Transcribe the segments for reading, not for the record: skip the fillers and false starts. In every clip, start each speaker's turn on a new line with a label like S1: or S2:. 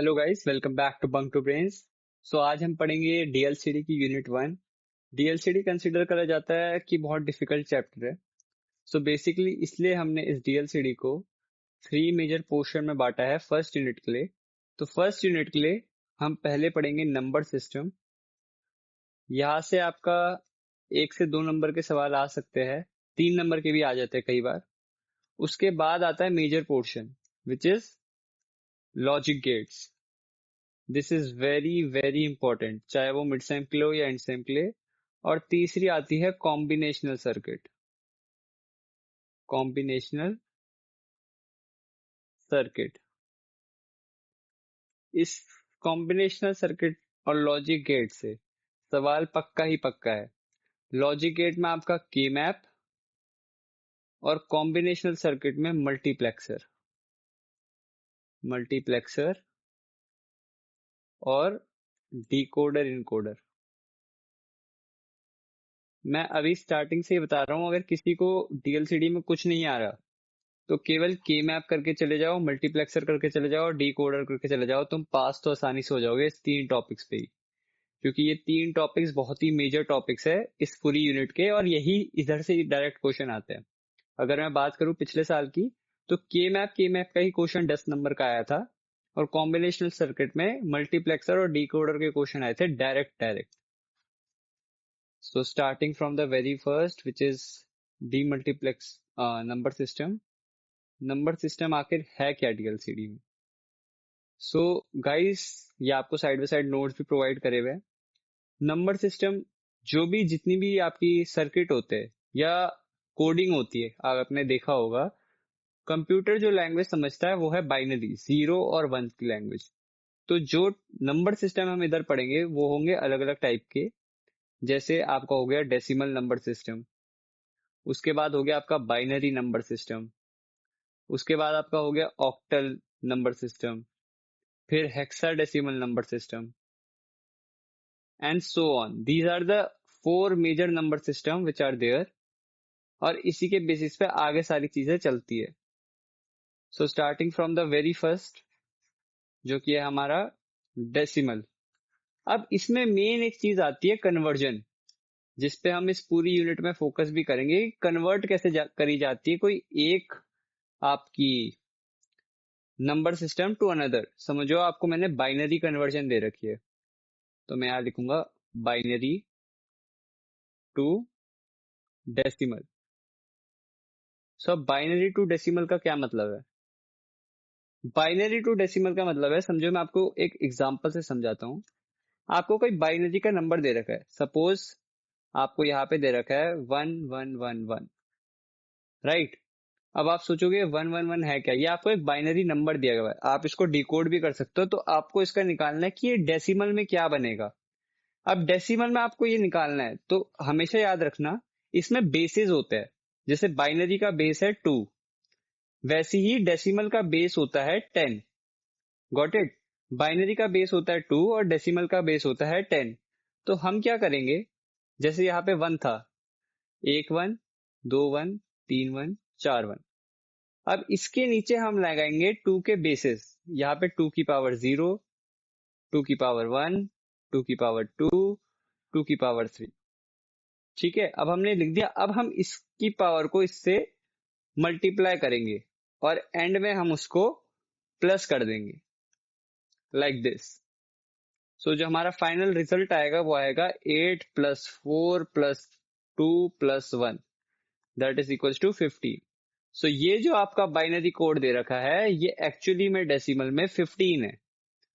S1: Hello guys, welcome back to bunk to brains. So आज हम पढ़ेंगे डीएलसीडी की यूनिट 1। डीएलसीडी कंसीडर करा जाता है कि बहुत डिफिकल्ट चैप्टर है। सो बेसिकली इसलिए हमने इस डीएलसीडी को 3 मेजर पोर्शन में बांटा है फर्स्ट यूनिट के लिए। तो फर्स्ट यूनिट के लिए हम पहले पढ़ेंगे नंबर सिस्टम। यहाँ से आपका 1 से 2 नंबर के सवाल आ सकते हैं, 3 नंबर के भी आ जाते हैं कई बार। उसके बाद आता है major portion which is logic gates. This is very very important, चाहे वो मिड सेम के लिए हो या एंड सेम के लिए। और तीसरी आती है कॉम्बिनेशनल सर्किट। कॉम्बिनेशनल सर्किट, इस कॉम्बिनेशनल सर्किट और लॉजिक गेट से सवाल पक्का ही पक्का है। लॉजिक गेट में आपका के मैप और कॉम्बिनेशनल सर्किट में मल्टीप्लेक्सर। मल्टीप्लेक्सर और डिकोडर इनकोडर। मैं अभी स्टार्टिंग से ही बता रहा हूं, अगर किसी को डीएलसीडी में कुछ नहीं आ रहा तो केवल के मैप करके चले जाओ, मल्टीप्लेक्सर करके चले जाओ और डिकोडर करके चले जाओ, तुम पास तो आसानी से हो जाओगे इस 3 टॉपिक्स पे ही। क्योंकि ये 3 टॉपिक्स बहुत ही मेजर टॉपिक्स है इस पूरी यूनिट के, और यही इधर से डायरेक्ट क्वेश्चन आते हैं। अगर मैं बात करूं पिछले साल की, तो के मैप का ही क्वेश्चन 10 नंबर का आया था, और कॉम्बिनेशनल सर्किट में मल्टीप्लेक्सर और डिकोडर के क्वेश्चन आए थे direct direct. So starting from the very first which is demultiplex number system. Number system आखिर है क्या डीएलसीडी में? सो गाइस, ये आपको साइड बाय साइड नोट्स भी प्रोवाइड करे हुए हैं। नंबर सिस्टम जो भी जितनी भी आपकी सर्किट होते हैं या कोडिंग होती है, आपने देखा होगा कंप्यूटर जो लैंग्वेज समझता है वो है बाइनरी, 0 और 1 की लैंग्वेज। तो जो नंबर सिस्टम हम इधर पढ़ेंगे वो होंगे अलग अलग टाइप के। जैसे आपका हो गया डेसिमल नंबर सिस्टम, उसके बाद हो गया आपका बाइनरी नंबर सिस्टम, उसके बाद आपका हो गया ऑक्टल नंबर सिस्टम, फिर hexadecimal number system and so on. These are the 4 major number system which are there, और इसी के बेसिस पे आगे सारी चीजें चलती है। सो starting from the very first जो कि है हमारा डेसिमल। अब इसमें मेन एक चीज आती है कन्वर्जन, जिसपे हम इस पूरी यूनिट में फोकस भी करेंगे। कन्वर्ट कैसे करी जाती है कोई एक आपकी नंबर सिस्टम टू अनदर। समझो आपको मैंने बाइनरी कन्वर्जन दे रखी है, तो मैं यहां लिखूंगा binary to decimal. So binary to decimal का क्या मतलब है? बाइनरी टू डेसिमल का मतलब है, समझो मैं आपको एक एग्जांपल से समझाता हूं। आपको कोई बाइनरी का नंबर दे रखा है, सपोज आपको यहाँ पे दे रखा है 1111, राइट। अब आप सोचोगे 111 है क्या? ये आपको एक बाइनरी नंबर दिया गया है, आप इसको डिकोड भी कर सकते हो। तो आपको इसका निकालना है कि ये डेसिमल में क्या बनेगा। अब डेसिमल में आपको ये निकालना है, तो हमेशा याद रखना इसमें बेसिस होते हैं। जैसे बाइनरी का बेस है 2, वैसे ही डेसिमल का बेस होता है 10। Got it? बाइनरी का बेस होता है 2 और डेसिमल का बेस होता है 10। तो हम क्या करेंगे, जैसे यहाँ पे 1 था, 1 1, 2 1, 3 1, 4 1। अब इसके नीचे हम लगाएंगे 2 के बेसिस। यहाँ पे 2 की पावर 0, 2 की पावर 1, 2 की पावर 2, 2 की पावर 3। ठीक है, अब हमने लिख दिया। अब हम इसकी पावर को इससे मल्टीप्लाई करेंगे और एंड में हम उसको प्लस कर देंगे, लाइक दिस। सो जो हमारा फाइनल रिजल्ट आएगा वो आएगा 8 + 4 + 2 + 1, दैट इज इक्वल टू 15। सो ये जो आपका बाइनरी कोड दे रखा है ये एक्चुअली में डेसिमल में 15 है।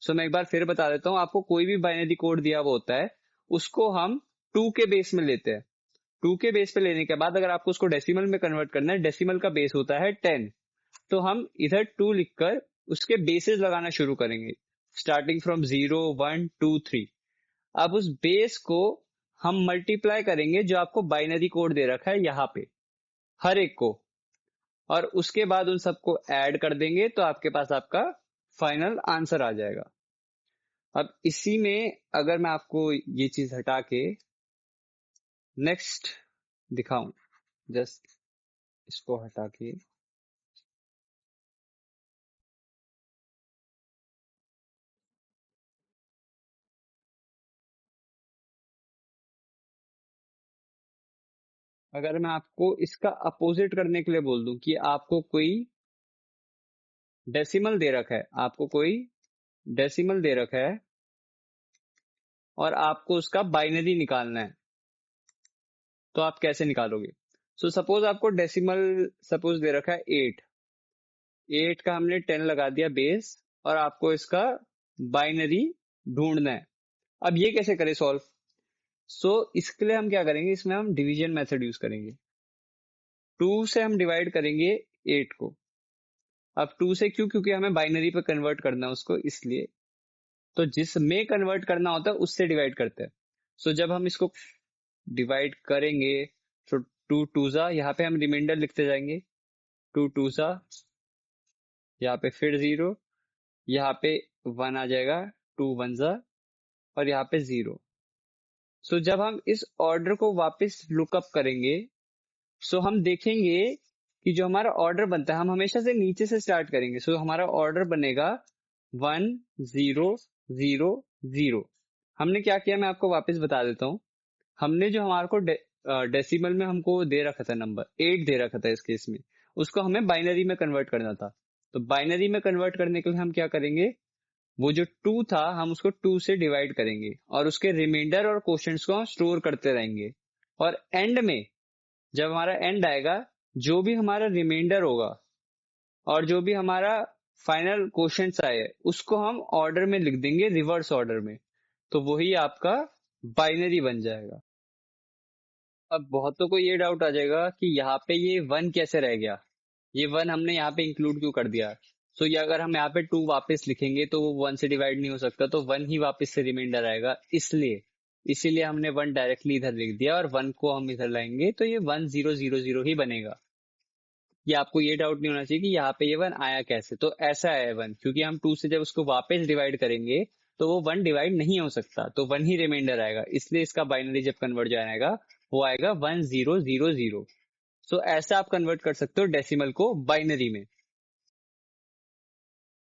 S1: सो मैं एक बार फिर बता देता हूं, आपको कोई भी बाइनरी कोड दिया हुआ होता है उसको हम 2 के बेस में लेते हैं। 2 के बेस पे लेने के बाद अगर आपको उसको डेसिमल में कन्वर्ट करना है, डेसिमल का बेस होता है 10, तो हम इधर 2 लिखकर उसके बेसिस लगाना शुरू करेंगे, स्टार्टिंग फ्रॉम 0 1 2 3। अब उस बेस को हम मल्टीप्लाई करेंगे जो आपको बाइनरी कोड दे रखा है यहाँ पे, हर एक को, और उसके बाद उन सबको ऐड कर देंगे तो आपके पास आपका फाइनल आंसर आ जाएगा। अब इसी में अगर मैं आपको ये चीज हटा के नेक्स्ट दिखाऊं, जस्ट इसको हटा के, अगर मैं आपको इसका अपोजिट करने के लिए बोल दूं कि आपको कोई डेसिमल दे रखा है, आपको कोई डेसिमल दे रखा है और आपको उसका बाइनरी निकालना है, तो आप कैसे निकालोगे? सो सपोज आपको डेसिमल सपोज दे रखा है 8, 8 का हमने 10 लगा दिया बेस, और आपको इसका बाइनरी ढूंढना है। अब ये कैसे करें सॉल्व? इसके लिए हम क्या करेंगे, इसमें हम डिवीजन मेथड यूज करेंगे। 2 से हम डिवाइड करेंगे 8 को। अब 2 से क्यों? क्योंकि हमें बाइनरी पे कन्वर्ट करना है उसको, इसलिए। तो जिसमें कन्वर्ट करना होता है उससे डिवाइड करते हैं। जब हम इसको डिवाइड करेंगे, तो 2 टू ज़ा, यहाँ पे हम रिमाइंडर लिखते जाएंगे। 2 टू ज़ा, यहाँ पे फिर 0, यहाँ पे 1 आ जाएगा, 2 वन ज़ा, और यहाँ पे 0। जब हम इस ऑर्डर को वापस लुकअप करेंगे, हम देखेंगे कि जो हमारा ऑर्डर बनता है, हम हमेशा से नीचे से स्टार्ट करेंगे। हमारा ऑर्डर बनेगा 1 0 0 0। हमने क्या किया, मैं आपको वापस बता देता हूँ। हमने जो हमारे को डेसिमल में हमको दे रखा था, नंबर 8 दे रखा था इस केस में, उसको हमें बाइनरी में कन्वर्ट करना था। तो बाइनरी में कन्वर्ट करने के लिए हम क्या करेंगे, वो जो 2 था हम उसको 2 से डिवाइड करेंगे, और उसके रिमाइंडर और क्वोशंट्स को हम स्टोर करते रहेंगे। और एंड में, जब हमारा एंड आएगा, जो भी हमारा रिमाइंडर होगा और जो भी हमारा फाइनल क्वोशंट्स आए, उसको हम ऑर्डर में लिख देंगे, रिवर्स ऑर्डर में। तो वही आपका बाइनरी बन जाएगा। अब बहुतों को ये डाउट आ जाएगा कि यहाँ पे ये 1 कैसे रह गया, ये 1 हमने यहाँ पे इंक्लूड क्यों कर दिया? ये अगर हम यहाँ पे 2 वापस लिखेंगे तो वो 1 से डिवाइड नहीं हो सकता, तो 1 ही वापस से रिमाइंडर आएगा, इसलिए इसीलिए हमने 1 डायरेक्टली इधर लिख दिया, और 1 को हम इधर लाएंगे तो ये 1 0 0 0 ही बनेगा। ये आपको ये डाउट नहीं होना चाहिए कि यहाँ पे ये 1 आया कैसे। तो ऐसा है 1, क्योंकि हम 2 से जब उसको वापस डिवाइड करेंगे तो वो 1 डिवाइड नहीं हो सकता, तो 1 ही रिमाइंडर आएगा, इसलिए इसका बाइनरी जब कन्वर्ट जाएगा वो आएगा 1 0 0 0। ऐसा आप कन्वर्ट कर सकते हो डेसिमल को बाइनरी में।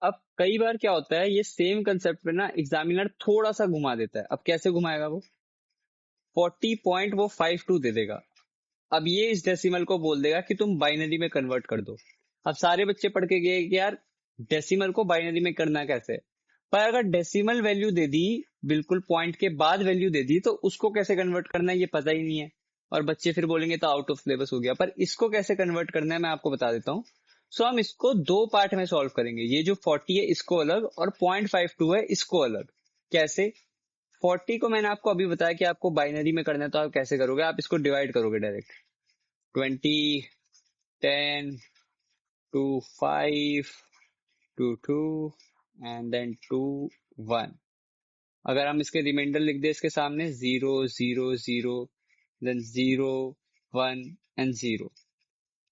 S1: अब कई बार क्या होता है, ये सेम कंसेप्ट पे ना एग्जामिनर थोड़ा सा घुमा देता है। अब कैसे घुमाएगा वो? 40.52 दे देगा। अब ये इस डेसिमल को बोल देगा कि तुम बाइनरी में कन्वर्ट कर दो। अब सारे बच्चे पढ़ के गए कि यार डेसिमल को बाइनरी में करना कैसे है? पर अगर डेसिमल वैल्यू दे दी, बिल्कुल पॉइंट के बाद वैल्यू दे दी, तो उसको कैसे कन्वर्ट करना है ये पता ही नहीं है, और बच्चे फिर बोलेंगे तो आउट ऑफ सिलेबस हो गया। पर इसको कैसे कन्वर्ट करना है मैं आपको बता देता हूँ। हम इसको 2 पार्ट में सॉल्व करेंगे। ये जो 40 है इसको अलग, और 0.52 है इसको अलग। कैसे? 40 को मैंने आपको अभी बताया कि आपको बाइनरी में करना है, तो आप कैसे करोगे, आप इसको डिवाइड करोगे direct. 20, 10 to 5 to 2 and then to 1। अगर हम इसके रिमाइंडर लिख दे इसके सामने, 0 0 0 देन 0 1 एंड 0।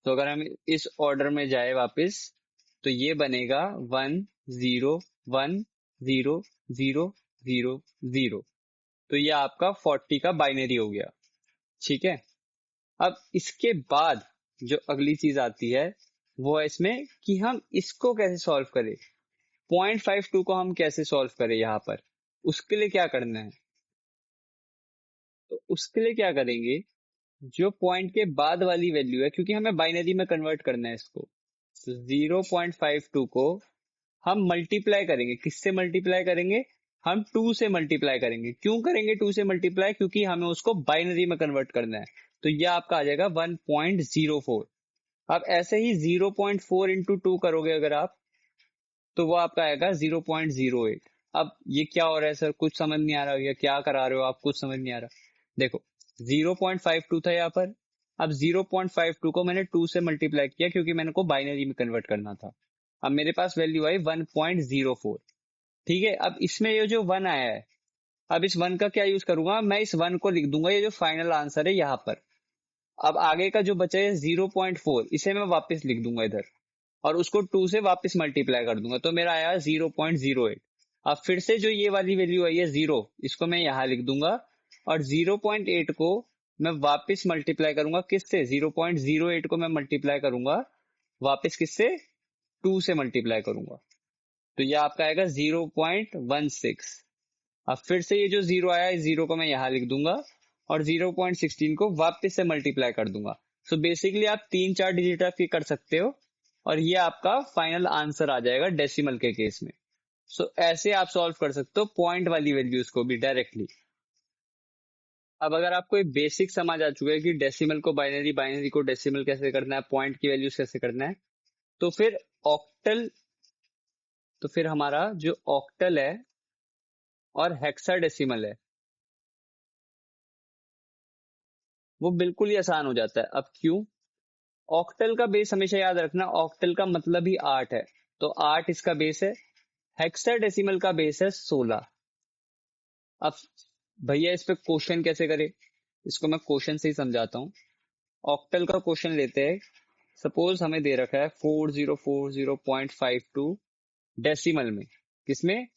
S1: तो अगर हम इस ऑर्डर में जाए वापस, तो ये बनेगा 1 0 1 0 0 0 0। तो ये आपका 40 का बाइनरी हो गया। ठीक है। अब इसके बाद जो अगली चीज आती है वो है इसमें कि हम इसको कैसे सॉल्व करें, 0.52 को हम कैसे सॉल्व करें यहाँ पर। उसके लिए क्या करना है, तो उसके लिए क्या करेंगे, जो पॉइंट के बाद वाली वैल्यू है, क्योंकि हमें बाइनरी में कन्वर्ट करना है इसको, तो 0.52 को हम मल्टीप्लाई करेंगे। किससे मल्टीप्लाई करेंगे? हम 2 से मल्टीप्लाई करेंगे। क्यों करेंगे 2 से मल्टीप्लाई? क्योंकि हमें उसको बाइनरी में कन्वर्ट करना है। तो यह आपका आ जाएगा 1.04। अब ऐसे ही 0.4 इंटू 2 करोगे अगर आप, तो वो आपका आएगा 0.08। अब ये क्या हो रहा है सर, कुछ समझ नहीं आ रहा, या क्या करा रहे हो आप, कुछ समझ नहीं आ रहा। देखो 0.52 था यहाँ पर, अब 0.52 को मैंने 2 से मल्टीप्लाई किया क्योंकि मैंने को बाइनरी में कन्वर्ट करना था। अब मेरे पास वैल्यू आई 1.04। ठीक है। अब इसमें ये जो 1 आया है, अब इस 1 का क्या यूज करूंगा, मैं इस 1 को लिख दूंगा, ये जो फाइनल आंसर है यहाँ पर। अब आगे का जो बचा है 0.4, इसे मैं वापस लिख दूंगा इधर, और उसको 2 से वापस मल्टीप्लाई कर दूंगा, तो मेरा आया 0.08। अब फिर से जो ये वाली वैल्यू आई है 0, इसको मैं यहां लिख दूंगा, और 0.8 को मैं वापस मल्टीप्लाई करूंगा किससे, 0.08 को मैं मल्टीप्लाई करूंगा वापस किससे, 2 से मल्टीप्लाई करूंगा, तो ये आपका आएगा 0.16। अब फिर से ये जो 0 आया है, 0 को मैं यहां लिख दूंगा, और 0.16 को वापस से मल्टीप्लाई कर दूंगा। सो बेसिकली आप 3-4 डिजिट तक ये कर सकते हो और ये आपका फाइनल आंसर आ जाएगा डेसिमल के केस में। सो ऐसे आप सॉल्व कर सकते हो पॉइंट वाली वैल्यूज को भी डायरेक्टली। अब अगर आपको एक बेसिक समझ आ चुका है कि डेसिमल को बाइनरी, बाइनरी को डेसिमल कैसे करना है, पॉइंट की वैल्यूज कैसे करना है, तो फिर ऑक्टल, तो फिर हमारा जो ऑक्टल है और हेक्साडेसिमल है वो बिल्कुल ही आसान हो जाता है। अब क्यों? ऑक्टल का बेस हमेशा याद रखना, ऑक्टल का मतलब ही 8 है, तो 8 इसका बेस है। हेक्साडेसिमल का बेस है 16। अब भैया इस पे क्वेश्चन कैसे करें, इसको मैं क्वेश्चन से ही समझाता हूँ। ऑक्टल का क्वेश्चन लेते हैं। सपोज हमें दे रखा है 4040.52 डेसिमल में, किसमें?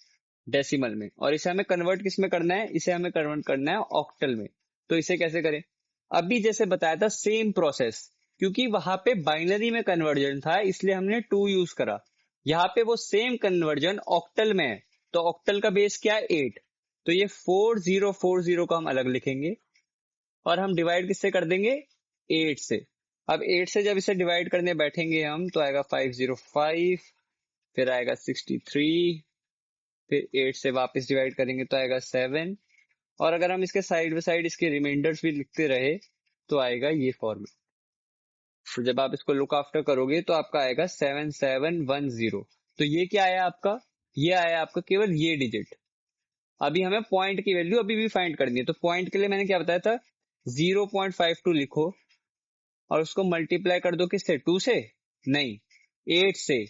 S1: डेसिमल में। और इसे हमें कन्वर्ट किस में करना है? इसे हमें कन्वर्ट करना है ऑक्टल में। तो इसे कैसे करें? अभी जैसे बताया था सेम प्रोसेस, क्योंकि वहां पे बाइनरी में कन्वर्जन था इसलिए हमने 2 यूज करा। यहाँ पे वो सेम कन्वर्जन ऑक्टल में है, तो ऑक्टल का बेस क्या है? 8। तो ये 4040 को हम अलग लिखेंगे और हम डिवाइड किससे कर देंगे? 8 से। अब 8 से जब इसे डिवाइड करने बैठेंगे हम तो आएगा 505, फिर आएगा 63, फिर 8 से वापस डिवाइड करेंगे तो आएगा 7। और अगर हम इसके साइड बाय साइड इसके रिमाइंडर्स भी लिखते रहे तो आएगा ये फॉर्मेट। तो जब आप इसको लुक आफ्टर करोगे तो आपका आएगा 7710। तो ये क्या आया आपका? ये आया आपका केवल ये डिजिट। अभी हमें पॉइंट की वैल्यू अभी भी फाइंड करनी है, तो पॉइंट के लिए मैंने क्या बताया था? 0.52 लिखो और उसको मल्टीप्लाई कर दो किससे? 2 से? नहीं, 8 से।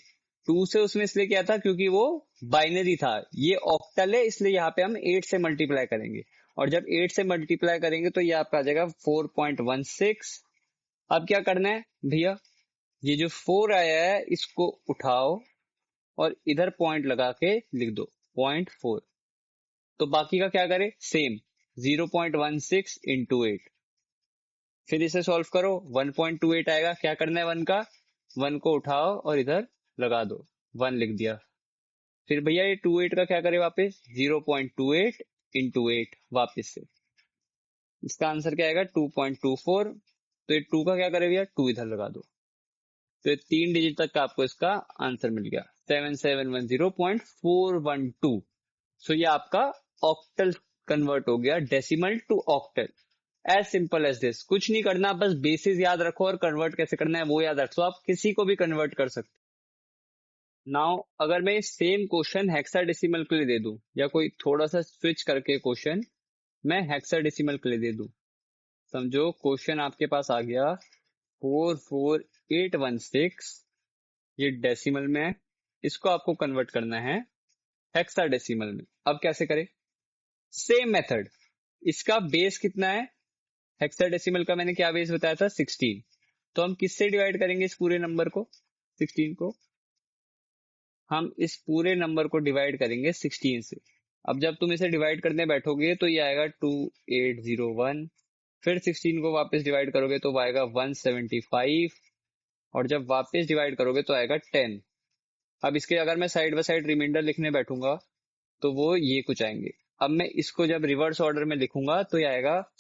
S1: 2 से उसमें इसलिए क्या था? क्योंकि वो बाइनरी था, ये ऑक्टल है इसलिए यहाँ पे हम 8 से मल्टीप्लाई करेंगे। और जब 8 से मल्टीप्लाई करेंगे तो ये आपका आ जाएगा 4.16। अब क्या करना है भैया? ये जो 4 आया है इसको उठाओ और इधर पॉइंट लगा के लिख दो 0.4। तो बाकी का क्या करें? Same 0.16 into 8। फिर इसे सॉल्व करो, 1.28 आएगा। क्या करना है 1 का? 1 को उठाओ और इधर लगा दो, 1 लिख दिया। फिर भैया ये 28 का क्या करे? वापस 0.28 इंटू 8 वापिस से। इसका आंसर क्या आएगा? 2.24। तो ये 2 का क्या करे भैया? 2 इधर लगा दो। तो ये 3 डिजिट तक का आपको इसका आंसर मिल गया 7710.412। सो ये आपका ऑक्टल कन्वर्ट हो गया, decimal to octal. As simple as this, कुछ नहीं करना, बस बेसिस याद रखो और कन्वर्ट कैसे करना है वो याद रखो। आप किसी को भी कन्वर्ट कर सकते। नाउ अगर मैं सेम क्वेश्चन हेक्साडेसिमल के लिए दे दूं या कोई थोड़ा सा स्विच करके क्वेश्चन मैं हेक्साडेसिमल के लिए दे दूं, समझो क्वेश्चन आपके पास आ गया 44816, ये डेसिमल में है, इसको आपको कन्वर्ट करना है हेक्साडेसिमल में। अब कैसे करें? Same method. इसका बेस कितना है? हेक्साडेसिमल का मैंने क्या बेस बताया था? 16। तो हम किससे डिवाइड करेंगे इस पूरे नंबर को? 16 को हम इस पूरे नंबर को डिवाइड करेंगे 16 से। अब जब तुम इसे डिवाइड करने बैठोगे तो ये आएगा 2801। फिर 16 को वापस डिवाइड करोगे तो वो आएगा 175। और जब वापस डिवाइड करोगे तो आएगा 10। अब इसके अगर मैं साइड बाय साइड रिमाइंडर लिखने बैठूंगा तो वो ये कुछ आएंगे। अब मैं इसको जब रिवर्स ऑर्डर में लिखूंगा तो ये आएगा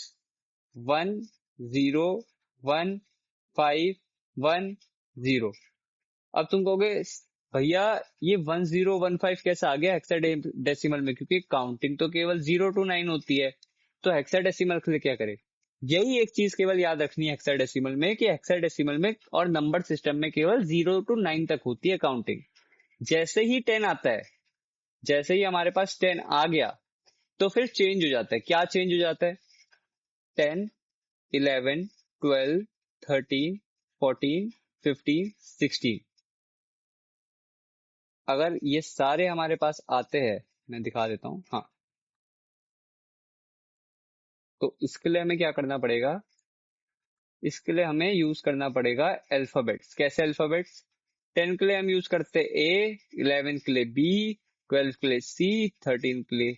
S1: 101510। अब तुम कहोगे भैया ये 1015 कैसे आ गया हेक्साडेसिमल में? क्योंकि काउंटिंग तो केवल 0 to 9 होती है। तो हेक्साडेसिमल के लिए क्या करें? यही एक चीज केवल याद रखनी है हेक्साडेसिमल में, कि हेक्साडेसिमल में और नंबर सिस्टम में केवल 0 to 9 तक होती है काउंटिंग। जैसे ही 10 आता है, जैसे ही हमारे पास 10 आ गया तो फिर चेंज हो जाता है। क्या चेंज हो जाता है? 10, 11, 12, 13, 14, 15, 16। अगर ये सारे हमारे पास आते हैं, मैं दिखा देता हूं। हाँ, तो इसके लिए हमें क्या करना पड़ेगा? इसके लिए हमें यूज करना पड़ेगा अल्फाबेट्स। कैसे अल्फाबेट्स? 10 के लिए हम यूज करते हैं ए, 11 के लिए बी, 12 के लिए सी, 13 के लिए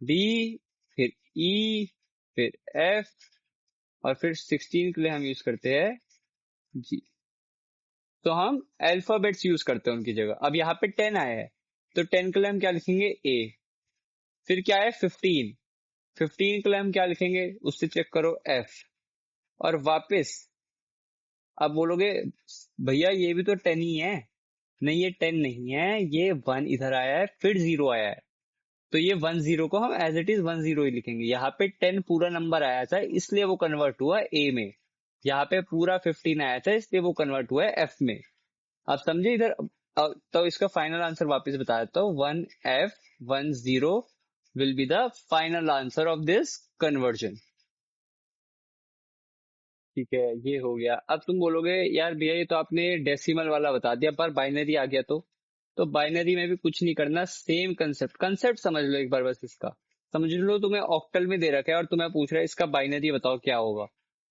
S1: डी, फिर ई, फिर एफ, और फिर 16 के लिए हम यूज करते हैं जी। तो हम अल्फाबेट्स यूज करते हैं उनकी जगह। अब यहाँ पे 10 आया है तो 10 के लिए हम क्या लिखेंगे? ए। फिर क्या है? 15। 15 के लिए हम क्या लिखेंगे उससे चेक करो f। और वापस अब बोलोगे भैया ये भी तो 10 ही है। नहीं, ये 10 नहीं है, ये 1 इधर आया है फिर 0 आया है। तो ये 10 को हम एज इट इज 10 ही लिखेंगे। यहाँ पे 10 पूरा नंबर आया था इसलिए वो कन्वर्ट हुआ ए में। यहाँ पे पूरा 15 आया था इसलिए वो कन्वर्ट हुआ है एफ में। आप समझे इधर। तो इसका फाइनल आंसर वापस बता देता हूँ। 1F10 will be the final answer of this conversion. ठीक है, ये हो गया। अब तुम बोलोगे यार भैया ये तो आपने डेसिमल वाला बता दिया, पर बाइनरी आ गया तो बाइनरी में भी कुछ नहीं करना, सेम कंसेप्ट कंसेप्ट समझ लो एक बार बस इसका। समझ लो तुम्हें ऑक्टल में दे रखा है और तुम्हें पूछ रहा है इसका बाइनरी बताओ क्या होगा।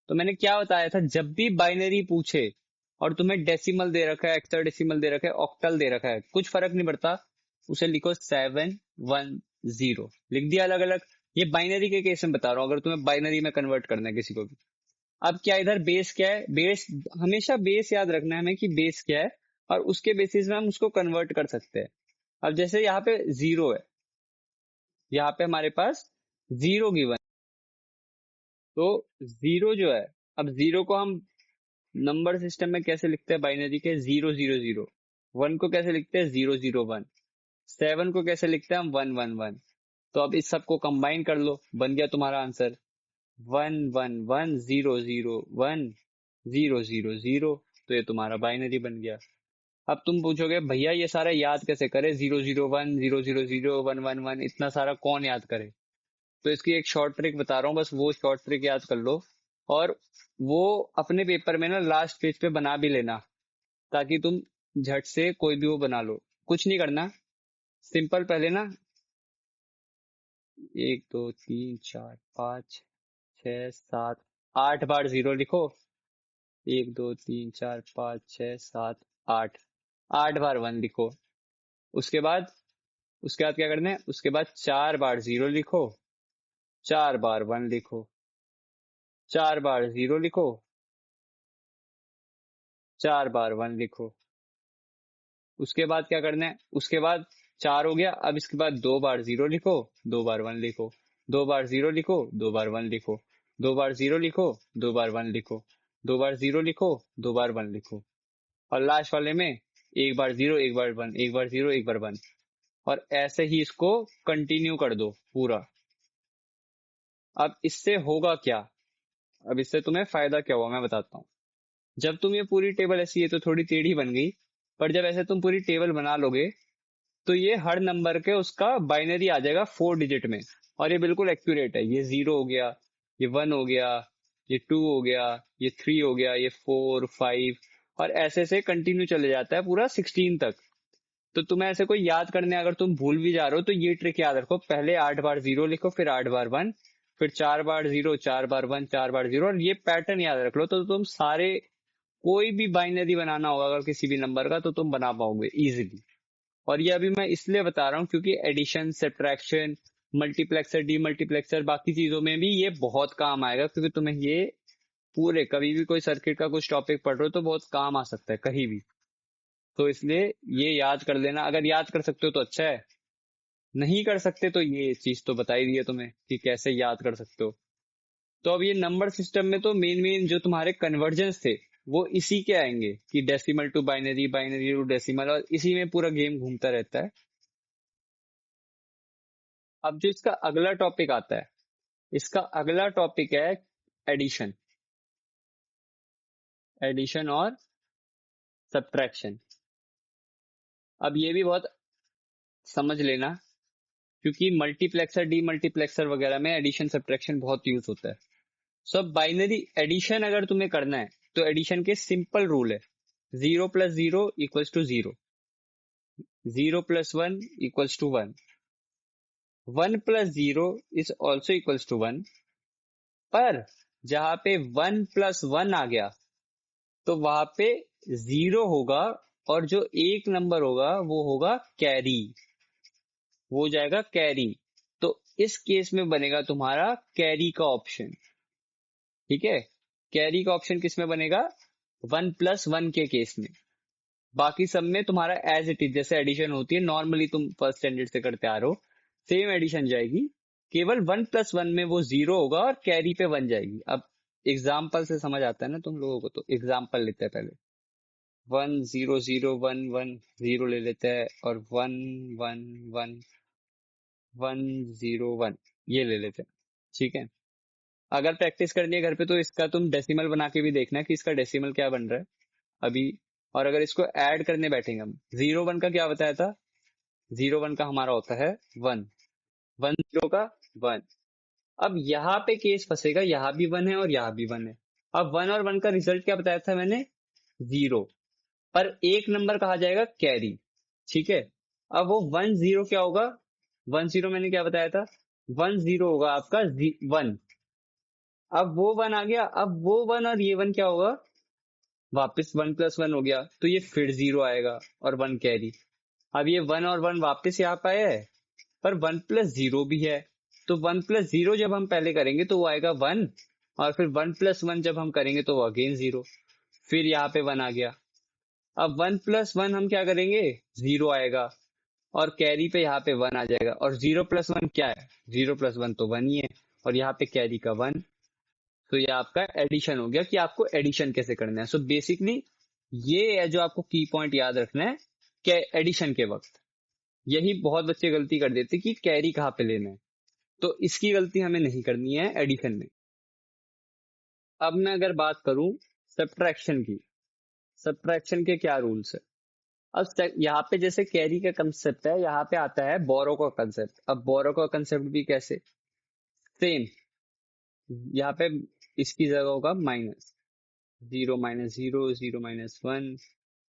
S1: तो मैंने क्या बताया था, जब भी बाइनरी पूछे और तुम्हें डेसिमल दे रखा है, हेक्साडेसिमल दे रखा है, ऑक्टल दे रखा है, कुछ फर्क नहीं पड़ता, उसे लिखो 710, लिख दिया अलग अलग। ये बाइनरी के केस में बता रहा हूँ, अगर तुम्हें बाइनरी में कन्वर्ट करना है किसी को भी। अब क्या इधर बेस क्या है, बेस हमेशा बेस याद रखना है हमें कि बेस क्या है, और उसके बेसिस में हम उसको कन्वर्ट कर सकते हैं। अब जैसे यहाँ पे 0 है, यहाँ पे हमारे पास 0 गिवन, तो 0 जो है, अब 0 को हम नंबर सिस्टम में कैसे लिखते हैं बाइनरी के, 0 0 0। 1 को कैसे लिखते हैं, 0 0 1। 7 को कैसे लिखते हैं हम, 1 1 1। तो अब इस सबको कंबाइन कर लो, बन गया तुम्हारा आंसर 1 1 1 0 0 1 0 0 0। तो ये तुम्हारा बाइनरी बन गया। अब तुम पूछोगे भैया ये सारा याद कैसे करे, 0 0 1 0 0 0 1 1 1, इतना सारा कौन याद करे। तो इसकी एक शॉर्ट ट्रिक बता रहा हूँ, बस वो शॉर्ट ट्रिक याद कर लो। और वो अपने पेपर में ना लास्ट पेज पे बना भी लेना, ताकि तुम झट से कोई भी वो बना लो। कुछ नहीं करना, सिंपल पहले ना 1 2 3 4 5 6 7 8 बार 0 लिखो। 1 2 3 4 5 6 7 8, 8 बार 1 लिखो। उसके बाद क्या करना है, उसके बाद 4 बार 0 लिखो, 4 बार 1 लिखो, 4 बार 0 लिखो, 4 बार 1 लिखो। उसके बाद क्या करना है, उसके बाद 4 हो गया। अब इसके बाद 2 बार 0 लिखो, 2 बार 1 लिखो, 2 बार 0 लिखो, 2 बार 1 लिखो, 2 बार 0 लिखो, 2 बार 1 लिखो, 2 बार 0 लिखो, 2 बार 1 लिखो। और लास्ट वाले में 1 बार 0 1 बार 1, 1 बार 0 1 बार 1। और ऐसे ही इसको कंटिन्यू कर दो पूरा। अब इससे होगा क्या, अब इससे तुम्हें फायदा क्या हुआ मैं बताता हूँ। जब तुम ये पूरी टेबल, ऐसी ये तो थोड़ी टेढ़ी बन गई, पर जब ऐसे तुम पूरी टेबल बना लोगे तो ये हर नंबर के उसका बाइनरी आ जाएगा 4 डिजिट में। और ये बिल्कुल एक्यूरेट है। ये 0 हो गया, ये 1 हो गया, ये 2 हो गया, ये 3 हो गया, ये 4 5, और ऐसे से कंटिन्यू चले जाता है पूरा 16 तक। तो तुम्हें ऐसे कोई याद करने अगर तुम भूल भी जा रहे हो तो ये ट्रिक याद रखो, पहले 8 बार 0 लिखो, फिर 8 बार 1, फिर 4 बार 0 4 बार 1 4 बार 0, और ये पैटर्न याद रख लो तो तुम सारे, कोई भी बाइनरी बनाना होगा अगर किसी भी नंबर का, तो तुम बना पाओगे इजीली। और ये अभी मैं इसलिए बता रहा हूँ क्योंकि एडिशन सब्ट्रैक्शन मल्टीप्लेक्सर डीमल्टीप्लेक्सर बाकी चीजों में भी ये बहुत काम आएगा, क्योंकि तुम्हें ये पूरे कभी भी कोई सर्किट का कुछ टॉपिक पढ़ रहे हो तो बहुत काम आ सकता है कहीं भी। तो इसलिए ये याद कर लेना, अगर याद कर सकते हो तो अच्छा है, नहीं कर सकते तो ये चीज तो बता ही दी है तुम्हें कि कैसे याद कर सकते हो। तो अब ये नंबर सिस्टम में तो मेन मेन जो तुम्हारे कन्वर्जन्स थे वो इसी के आएंगे, कि decimal to binary, binary to decimal, और इसी में पूरा गेम घूमता रहता है। अब जो इसका अगला टॉपिक आता है, इसका अगला टॉपिक है एडिशन, एडिशन और सब्ट्रैक्शन। अब ये भी बहुत समझ लेना, क्योंकि मल्टीप्लेक्सर डीमल्टीप्लेक्सर वगैरह में एडिशन सब्ट्रैक्शन बहुत यूज होता है। सब बाइनरी एडिशन अगर तुम्हें करना है तो एडिशन के सिंपल रूल है, 0 + 0 = 0, 0 + 1 = 1, 1 + 0 is also equals to 1। पर जहां पे 1 + 1 आ गया तो वहां पे 0 होगा, और जो एक नंबर होगा वो होगा कैरी, वो हो जाएगा कैरी। तो इस केस में बनेगा तुम्हारा कैरी का ऑप्शन। ठीक है, कैरी का ऑप्शन किस में बनेगा, 1 + 1 के केस में। बाकी सब में तुम्हारा एज इट इज, जैसे एडिशन होती है नॉर्मली तुम फर्स्ट स्टैंडर्ड से करते आ रहे हो, सेम एडिशन जाएगी। केवल 1+1 में वो 0 होगा और कैरी पे 1 जाएगी। अब एग्जाम्पल से समझ आता है ना तुम लोगों को, तो एग्जाम्पल लेते हैं पहले। 1 0 0 1 1 0 ले लेते हैं, और 1 1 1 1 0 1 ये ले लेते हैं। ठीक है, अगर प्रैक्टिस करनी है घर पे तो इसका तुम डेसिमल बना के भी देखना कि इसका डेसिमल क्या बन रहा है अभी। और अगर इसको ऐड करने बैठेंगे हम, 0 1 का क्या बताया था, 0 1 का हमारा होता है 1, 1 0 का 1। अब यहाँ पे केस फंसेगा, यहाँ भी 1 है और यहाँ भी 1 है। अब 1 और 1 का रिजल्ट क्या बताया था मैंने, 0, पर एक नंबर कहा जाएगा कैरी। ठीक है, अब वो 1 0 क्या होगा, 1 0 मैंने क्या बताया था, 1 0 होगा आपका 1। अब वो 1 आ गया, अब वो 1 और ये 1 क्या होगा, वापस 1+1 हो गया, तो ये फिर 0 आएगा और 1 कैरी। अब ये 1 और 1 वापस यहाँ पे आया है, पर 1+0 भी है, तो 1+0 जब हम पहले करेंगे तो वो आएगा 1, और फिर 1+1 जब हम करेंगे तो वो अगेन 0, फिर यहाँ पे 1 आ गया। अब 1+1 हम क्या करेंगे, 0 आएगा, और कैरी पे यहाँ पे 1 आ जाएगा, और 0+1 क्या है, 0+1 तो 1 ही है, और यहाँ पे कैरी का 1। तो ये आपका एडिशन हो गया कि आपको एडिशन कैसे करना है। सो बेसिकली ये है जो आपको की पॉइंट याद रखना है कि एडिशन के वक्त यही बहुत बच्चे गलती कर देते कि कैरी कहाँ पे लेना है, तो इसकी गलती हमें नहीं करनी है एडिशन में। अब मैं अगर बात करूं सब्ट्रैक्शन की, सब्ट्रैक्शन के क्या रूल्स है। अब यहाँ पे जैसे कैरी का कंसेप्ट है, यहाँ पे आता है बोरो का कंसेप्ट। अब बोरो का कंसेप्ट भी कैसे, सेम, यहाँ पे इसकी जगह होगा माइनस, 0 - 0 0 -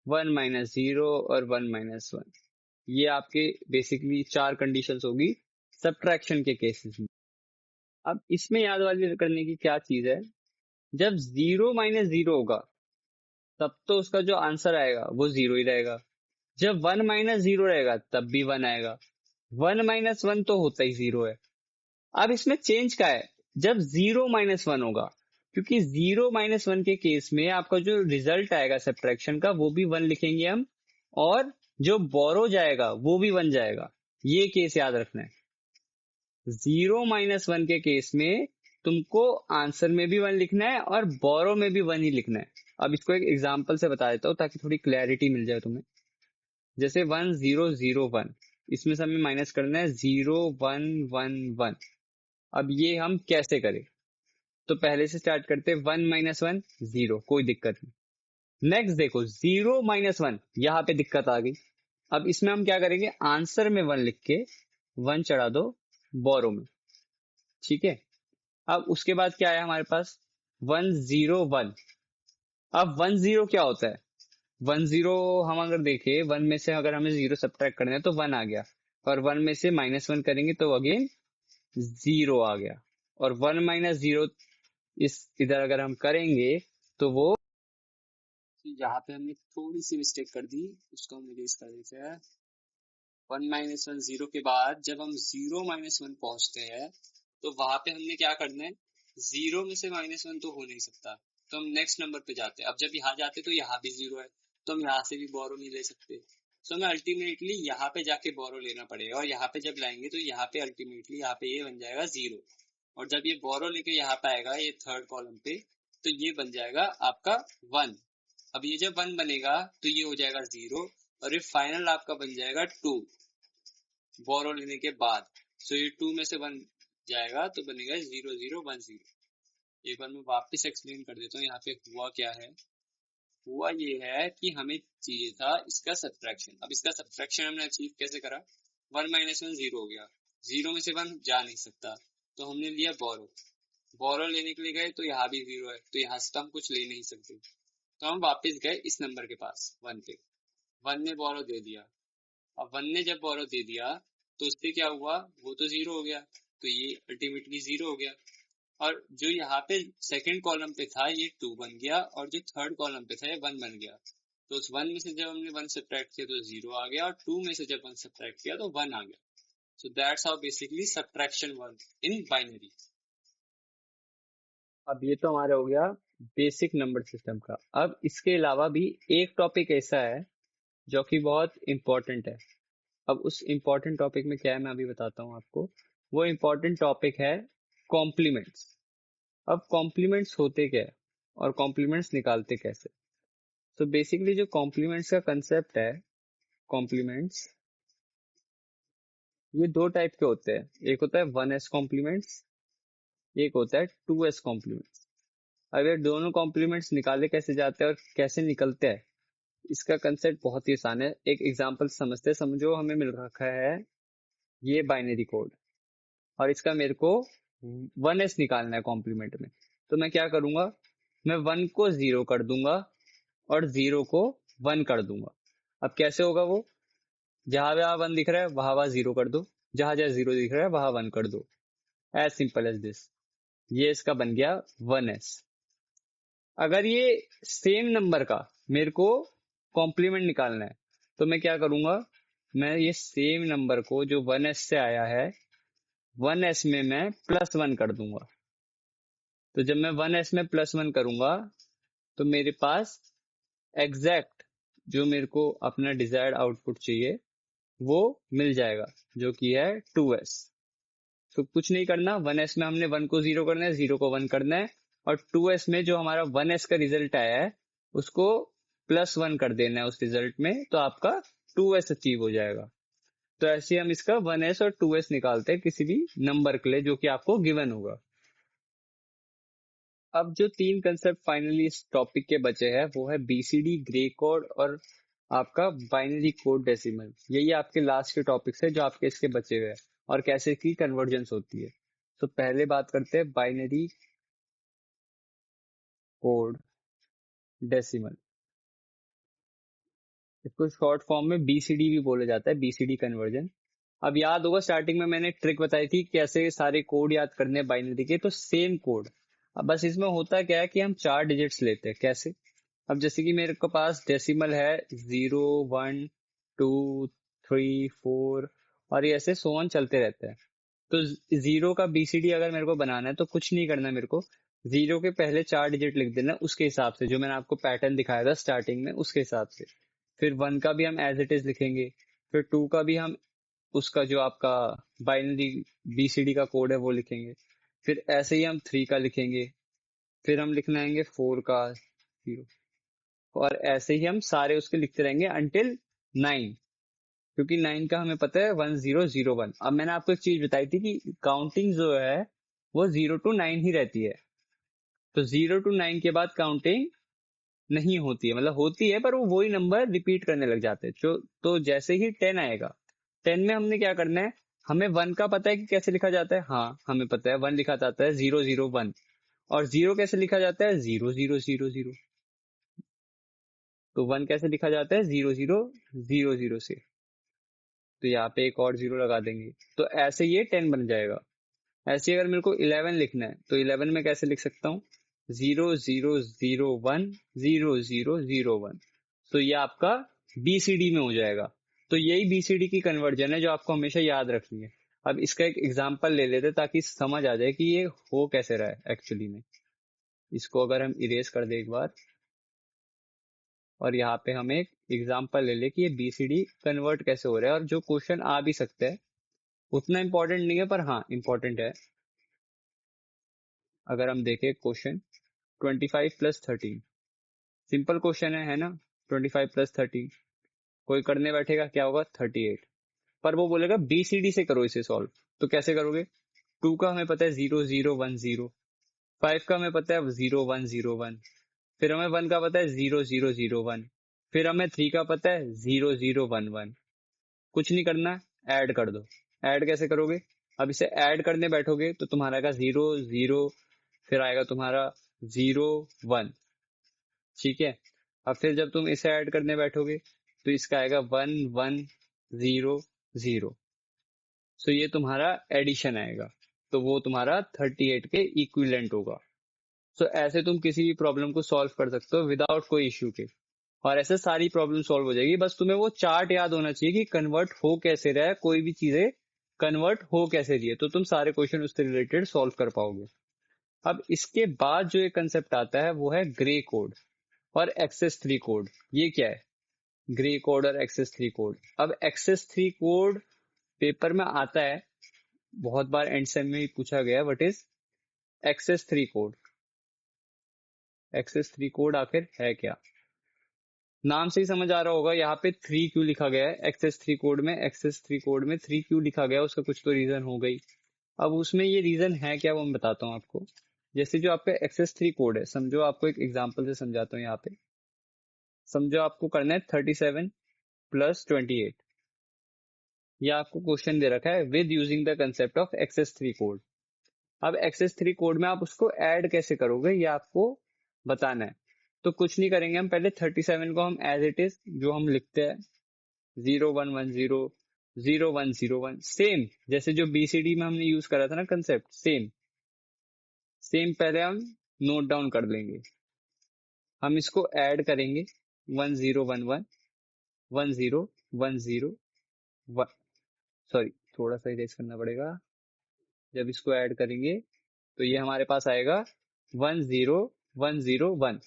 S1: 1 1 - 0 और 1 - 1। ये आपके बेसिकली 4 कंडीशंस होगी सब्ट्रैक्शन के केसेस में। अब इसमें याद वाली करने की क्या चीज है, जब 0 - 0 होगा तब तो उसका जो आंसर आएगा वो 0 ही रहेगा। जब 1 - 0 रहेगा तब भी 1 आएगा। 1 - 1 तो होता ही 0 है। अब इसमें चेंज क्या है, जब 0 - 1 होगा, क्योंकि 0 - 1 के केस में आपका जो रिजल्ट आएगा सब्ट्रैक्शन का वो भी 1 लिखेंगे हम, और जो बोरो जाएगा वो भी 1 जाएगा। ये केस याद रखना है। 0 - 1 के केस में तुमको आंसर में भी 1 लिखना है और बोरो में भी 1 ही लिखना है। अब इसको एक एग्जांपल से बता देता हूँ ताकि थोड़ी क्लैरिटी मिल जाए तुम्हें। जैसे 1 0 0 1, इसमें से हमें माइनस करना है 0 1 1 1। अब ये हम कैसे करें, तो पहले से स्टार्ट करते हैं। 1 - 1 0, कोई दिक्कत नहीं। नेक्स्ट देखो 0 - 1, यहाँ पे दिक्कत आ गई। अब इसमें हम क्या करेंगे, आंसर में 1 लिख के 1 चढ़ा दो बोरो में। ठीक है, अब उसके बाद क्या है हमारे पास, 1 0 1। अब 1 0 क्या होता है, 1 0 हम अगर देखें, 1 में से अगर हमें 0 सब्ट्रैक्ट करना है तो 1 आ गया, और 1 में से -1 करेंगे तो अगेन 0 आ गया, और 1 - 0 इस इधर अगर हम करेंगे तो वो, यहाँ पे हमने थोड़ी सी मिस्टेक कर दी, उसको हम इरेज कर देते हैं। 1 - 1 0 के बाद जब हम 0 - 1 पहुंचते हैं तो वहां पे हमने क्या करना है, 0 में से -1 तो हो नहीं सकता, तो हम नेक्स्ट नंबर पे जाते हैं। अब जब यहाँ जाते तो यहाँ भी 0 है, तो हम यहाँ से भी बोरो नहीं ले सकते, तो हमें अल्टीमेटली यहाँ पे जाके बोरो लेना पड़ेगा, और यहाँ पे जब लाएंगे तो यहाँ पे अल्टीमेटली यहाँ पे ये बन जाएगा 0, और जब ये बोरो लेके यहाँ पे आएगा ये थर्ड कॉलम पे, तो ये बन जाएगा आपका 1। अब ये जब 1 बनेगा तो ये हो जाएगा 0, और ये फाइनल आपका बन जाएगा 2 बोरो लेने के बाद। सो ये 2 में से 1 जाएगा तो बनेगा 0 0 1 0। एक बार मैं वापस एक्सप्लेन कर देता हूँ यहाँ पे हुआ क्या है। हुआ ये है कि हमें चाहिए था इसका सब्ट्रैक्शन। अब इसका सब्ट्रैक्शन हमने अचीव कैसे करा, 1 - 1 0 हो गया, 0 में से 1 जा नहीं सकता, तो हमने लिया बोरो। बोरो लेने के लिए गए तो यहाँ भी 0 है, तो यहाँ से तो हम कुछ ले नहीं सकते, तो हम वापस गए इस नंबर के पास 1 पे। 1 ने बोरो दे दिया। अब 1 ने जब बोरो दे दिया तो उससे क्या हुआ, वो तो 0 हो गया, तो ये अल्टीमेटली 0 हो गया, और जो यहाँ पे सेकंड कॉलम पे था ये 2 बन गया, और जो थर्ड कॉलम पे था ये 1 बन गया। तो उस 1 में से जब हमने 1 सब्ट्रैक्ट किया तो 0 आ गया, और 2 में से जब 1 सब्ट्रैक्ट किया तो 1 आ गया। So that's how basically subtraction work in binary. अब ये तो हमारा हो गया बेसिक नंबर सिस्टम का। अब इसके अलावा भी एक टॉपिक ऐसा है जो कि बहुत इंपॉर्टेंट है। अब उस इंपॉर्टेंट टॉपिक में क्या है मैं अभी बताता हूँ आपको। वो इम्पोर्टेंट टॉपिक है कॉम्प्लीमेंट्स। अब कॉम्प्लीमेंट्स होते क्या है और कॉम्प्लीमेंट्स निकालते कैसे। तो बेसिकली जो कॉम्प्लीमेंट्स का कंसेप्ट है, कॉम्प्लीमेंट्स ये दो टाइप के होते हैं। एक होता है 1s कॉम्प्लीमेंट्स, एक होता है 2s कॉम्प्लीमेंट्स। अब ये दोनों कॉम्प्लीमेंट्स निकाले कैसे जाते हैं और कैसे निकलते हैं, इसका कंसेप्ट बहुत ही आसान है। एक एग्जांपल समझते हैं। समझो हमें मिल रखा है ये बाइनरी कोड और इसका मेरे को 1s निकालना है कॉम्प्लीमेंट में। तो मैं क्या करूंगा, मैं 1 को 0 कर दूंगा और 0 को 1 कर दूंगा। अब कैसे होगा वो, जहां जहां 1 दिख रहा है वहां वहां 0 कर दो, जहां जहां 0 दिख रहा है वहां 1 कर दो। As simple as this. ये इसका बन गया 1s। अगर ये सेम नंबर का मेरे को कॉम्प्लीमेंट निकालना है तो मैं क्या करूंगा, मैं ये सेम नंबर को जो 1s से आया है 1s में मैं +1 कर दूंगा। तो जब मैं 1s में +1 करूंगा तो मेरे पास एग्जैक्ट जो मेरे को अपना डिजायर्ड आउटपुट चाहिए वो मिल जाएगा, जो कि है 2s। तो कुछ नहीं करना, 1s में हमने 1 को 0 करना है, 0 को 1 करना है, और 2s में जो हमारा 1s का रिजल्ट आया है उसको +1 कर देना है उस रिजल्ट में, तो आपका 2s अचीव हो जाएगा। तो ऐसे ही हम इसका 1s और 2s निकालते हैं किसी भी नंबर के लिए जो कि आपको गिवन होगा। अब जो तीन कंसेप्ट फाइनली इस टॉपिक के बचे हैं वो है बीसीडी, ग्रे कोड और आपका बाइनरी कोड डेसिमल। यही आपके लास्ट के टॉपिक्स है जो आपके इसके बचे हुए हैं और कैसे की कन्वर्जेंस होती है। तो पहले बात करते हैं बाइनरी कोड डेसिमल। इसको शॉर्ट फॉर्म में बीसीडी भी बोला जाता है, बीसीडी कन्वर्जन। अब याद होगा स्टार्टिंग में मैंने ट्रिक बताई थी कैसे सारे कोड याद करने हैं बाइनरी के, तो सेम कोड। अब बस इसमें होता क्या है कि हम 4 डिजिट्स लेते हैं। कैसे, अब जैसे कि मेरे को पास डेसिमल है 0, 1, 2, 3, 4 और ये ऐसे सो ऑन चलते रहते हैं। तो 0 का बीसीडी अगर मेरे को बनाना है तो कुछ नहीं करना, मेरे को 0 के पहले 4 डिजिट लिख देना उसके हिसाब से जो मैंने आपको पैटर्न दिखाया था स्टार्टिंग में उसके हिसाब से। फिर 1 का भी हम एज इट इज लिखेंगे, फिर 2 का भी हम उसका जो आपका बाइनरी बीसीडी का कोड है वो लिखेंगे, फिर ऐसे ही हम 3 का लिखेंगे, फिर हम लिखना आएंगे 4 का 0, और ऐसे ही हम सारे उसके लिखते रहेंगे अंटिल 9। क्योंकि 9 का हमें पता है 1001। अब मैंने आपको एक चीज बताई थी कि काउंटिंग जो है वो 0 to 9 ही रहती है। तो 0 to 9 के बाद काउंटिंग नहीं होती है, मतलब होती है पर वो वही नंबर रिपीट करने लग जाते हैं। तो जैसे ही 10 आएगा, 10 में हमने क्या करना है, हमें 1 का पता है कि कैसे लिखा जाता है। हाँ हमें पता है 1 लिखा जाता है 0 0 1, और 0 कैसे लिखा जाता है 0 0 0 0। तो 1 कैसे लिखा जाता है 0 0 0 0 से। तो यहाँ पे एक और 0 लगा देंगे, तो ऐसे ये 10 बन जाएगा। ऐसे ही अगर मेरे को 11 लिखना है तो 11 में कैसे लिख सकता हूँ, 0 0 0 1 0 0 0 1। तो ये आपका बीसीडी में हो जाएगा। तो यही बीसीडी की कन्वर्जन है जो आपको हमेशा याद रखनी है। अब इसका एक एग्जांपल ले लेते ताकि समझ आ जाए कि ये हो कैसे रहा है एक्चुअली में। इसको अगर हम इरेज कर दे एक बार, और यहाँ पे हम एक एग्जांपल ले ले कि ये बीसीडी कन्वर्ट कैसे हो रहा है, और जो क्वेश्चन आ भी सकते हैं उतना इंपॉर्टेंट नहीं है पर हाँ इंपॉर्टेंट है। अगर हम देखें क्वेश्चन 25 + 13, सिंपल क्वेश्चन है ना। 25 + 13 कोई करने बैठेगा क्या होगा 38, पर वो बोलेगा बीसीडी से करो इसे सॉल्व। तो कैसे करोगे, 2 का हमें पता है 0 0 1 0, 5 का हमें पता है 0 1 0 1, फिर हमें 1 का पता है 0 0 0 1, फिर हमें 3 का पता है 0 0 1 1। कुछ नहीं करना, ऐड कर दो। ऐड कैसे करोगे, अब इसे ऐड करने बैठोगे तो तुम्हारा आएगा 0 0, फिर आएगा तुम्हारा 0 1। ठीक है, अब फिर जब तुम इसे ऐड करने बैठोगे तो इसका आएगा 1 1 0 0। सो ये तुम्हारा एडिशन आएगा, तो वो तुम्हारा 38 के इक्विवेलेंट होगा। सो ऐसे तुम किसी भी प्रॉब्लम को सॉल्व कर सकते हो विदाउट कोई इश्यू के, और ऐसे सारी प्रॉब्लम सॉल्व हो जाएगी। बस तुम्हें वो चार्ट याद होना चाहिए कि कन्वर्ट हो कैसे रहा है, कोई भी चीजें कन्वर्ट हो कैसे रही है, तो तुम सारे क्वेश्चन उससे रिलेटेड सॉल्व कर पाओगे। अब इसके बाद जो एक कंसेप्ट आता है वो है ग्रे कोड और एक्सेस 3 कोड। ये क्या है, ग्रे कोड और एक्सेस 3 कोड। अब एक्सेस 3 कोड पेपर में आता है बहुत बार एंड सेम में ही पूछा गया, what is excess 3 code. Excess 3 code आखिर है क्या? नाम से ही समझ आ रहा होगा यहाँ पे 3 क्यों लिखा गया है। एक्सेस 3 कोड में, एक्सेस 3 कोड में 3 क्यों लिखा गया, उसका कुछ तो रीजन हो गई। अब उसमें ये रीजन है क्या वो मैं बताता हूँ आपको। जैसे जो आपका एक्सेस 3 कोड है, समझो आपको एक एग्जांपल से समझाता हूँ। यहाँ पे समझो आपको करना है 37 प्लस 28। ये आपको क्वेश्चन दे रखा है with using the concept of excess 3 code. अब एक्सेस 3 कोड में आप उसको ऐड कैसे करोगे ये आपको बताना है। तो कुछ नहीं करेंगे हम, पहले 37 को हम एज इट इज जो हम लिखते हैं 0110 0101, सेम जैसे जो बीसीडी में हमने यूज करा था ना कंसेप्ट, सेम सेम पहले हम नोट डाउन कर लेंगे। हम इसको ऐड करेंगे 1011 1010 सॉरी थोड़ा सा इरेज करना पड़ेगा। जब इसको ऐड करेंगे तो ये हमारे पास आएगा 10101।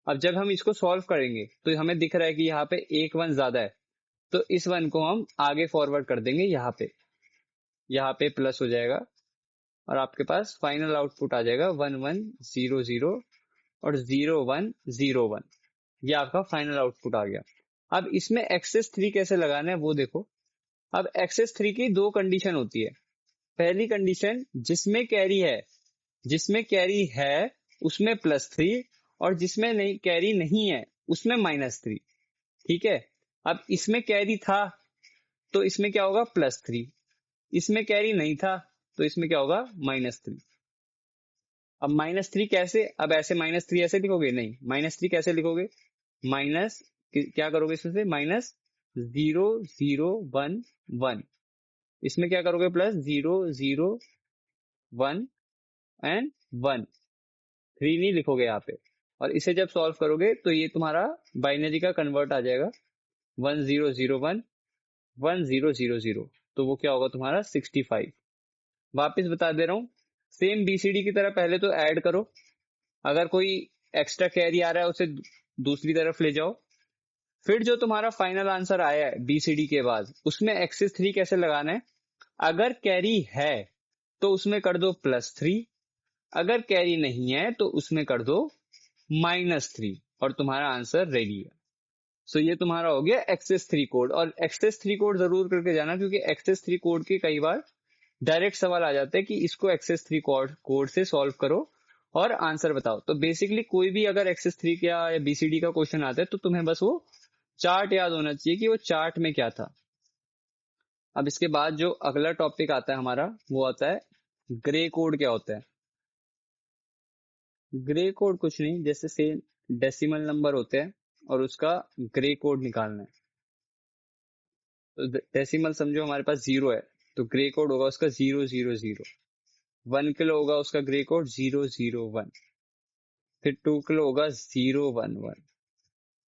S1: अब जब हम इसको सॉल्व करेंगे तो हमें दिख रहा है कि यहाँ पे एक वन ज्यादा है, तो इस वन को हम आगे फॉरवर्ड कर देंगे, यहाँ पे प्लस हो जाएगा और आपके पास फाइनल आउटपुट आ जाएगा 1100 और 0101। ये आपका फाइनल आउटपुट आ गया। अब इसमें एक्सेस 3 कैसे लगाना है वो देखो। अब एक्सेस 3 की दो कंडीशन होती है। पहली कंडीशन जिसमें कैरी है उसमें +3, और जिसमें नहीं कैरी नहीं है उसमें -3। ठीक है। अब इसमें कैरी था तो इसमें क्या होगा +3, इसमें कैरी नहीं था तो इसमें क्या होगा -3। अब -3 कैसे, अब ऐसे -3 ऐसे लिखोगे नहीं, -3 कैसे लिखोगे, माइनस क्या करोगे इसमें से -0011, इसमें क्या करोगे +001 एंड 1, 3 नहीं लिखोगे यहाँ पे। और इसे जब सॉल्व करोगे तो ये तुम्हारा बाइनरी का कन्वर्ट आ जाएगा 1001 1000, तो वो क्या होगा तुम्हारा 65। वापस बता दे रहा हूं, सेम बीसीडी की तरह पहले तो ऐड करो, अगर कोई एक्स्ट्रा कैरी आ रहा है उसे दूसरी तरफ ले जाओ, फिर जो तुम्हारा फाइनल आंसर आया है बीसीडी के बाद उसमें एक्सेस 3 कैसे लगाना है। अगर कैरी है तो उसमें कर दो +3, अगर कैरी नहीं है तो उसमें कर दो -3, और तुम्हारा आंसर रेडी है। सो ये तुम्हारा हो गया एक्सेस 3 कोड। और एक्सेस 3 कोड जरूर करके जाना, क्योंकि एक्सेस 3 कोड के कई बार डायरेक्ट सवाल आ जाते हैं कि इसको एक्सेस 3 कोड से सॉल्व करो और आंसर बताओ। तो बेसिकली कोई भी अगर एक्सेस 3 का या बीसीडी का क्वेश्चन आता है तो तुम्हें बस वो चार्ट याद होना चाहिए कि वो चार्ट में क्या था। अब इसके बाद जो अगला टॉपिक आता है हमारा वो आता है ग्रे कोड। क्या होता है ग्रे कोड? कुछ नहीं, जैसे से डेसिमल नंबर होते हैं और उसका ग्रे कोड निकालना है। तो डेसिमल समझो हमारे पास 0 है, तो ग्रे कोड होगा उसका 000। 1 किलो होगा उसका ग्रे कोड 001। फिर 2 किलो होगा 011।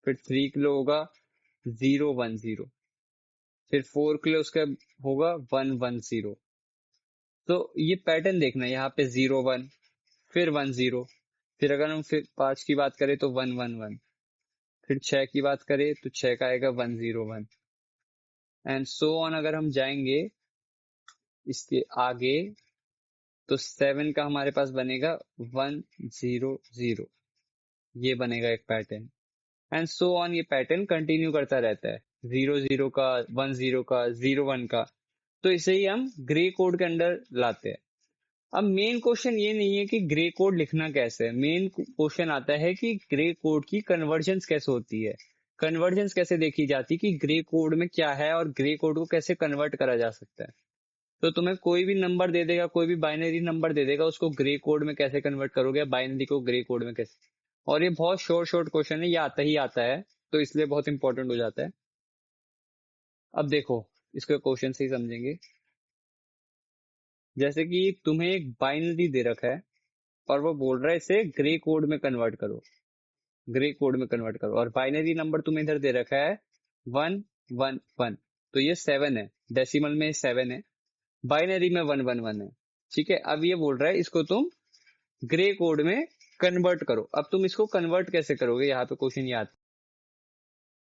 S1: फिर 3 किलो होगा 010। फिर 4 किलो उसका होगा 110। तो ये पैटर्न देखना है, यहाँ पे 01, फिर 10, फिर अगर हम फिर 5 की बात करें तो 111, फिर 6 की बात करें तो 6 का आएगा 101, एंड सो ऑन। अगर हम जाएंगे इसके आगे तो 7 का हमारे पास बनेगा 100, ये बनेगा एक पैटर्न, एंड सो ऑन। ये पैटर्न कंटिन्यू करता रहता है, 00 का, 10 का, 01 का। तो इसे ही हम ग्रे कोड के अंदर लाते हैं। अब मेन क्वेश्चन ये नहीं है कि ग्रे कोड लिखना कैसे है, मेन क्वेश्चन आता है कि ग्रे कोड की कन्वर्जेंस कैसे होती है, कन्वर्जेंस कैसे देखी जाती है कि ग्रे कोड में क्या है और ग्रे कोड को कैसे कन्वर्ट करा जा सकता है। तो तुम्हें कोई भी नंबर दे देगा, कोई भी बाइनरी नंबर दे देगा, उसको ग्रे कोड में कैसे कन्वर्ट करोगे, बाइनरी को ग्रे कोड में कैसे। और ये बहुत शॉर्ट क्वेश्चन है, ये आता ही आता है, तो इसलिए बहुत इंपॉर्टेंट हो जाता है। अब देखो इसके क्वेश्चन से ही समझेंगे। जैसे कि तुम्हें एक बाइनरी दे रखा है और वो बोल रहा है इसे ग्रे कोड में कन्वर्ट करो, ग्रे कोड में कन्वर्ट करो, और बाइनरी नंबर तुम्हें इधर दे रखा है 111। तो ये 7 है, डेसिमल में 7 है, बाइनरी में 111 है। ठीक है। अब ये बोल रहा है इसको तुम ग्रे कोड में कन्वर्ट करो। अब तुम इसको कन्वर्ट कैसे करोगे, यहाँ पे क्वेश्चन याद।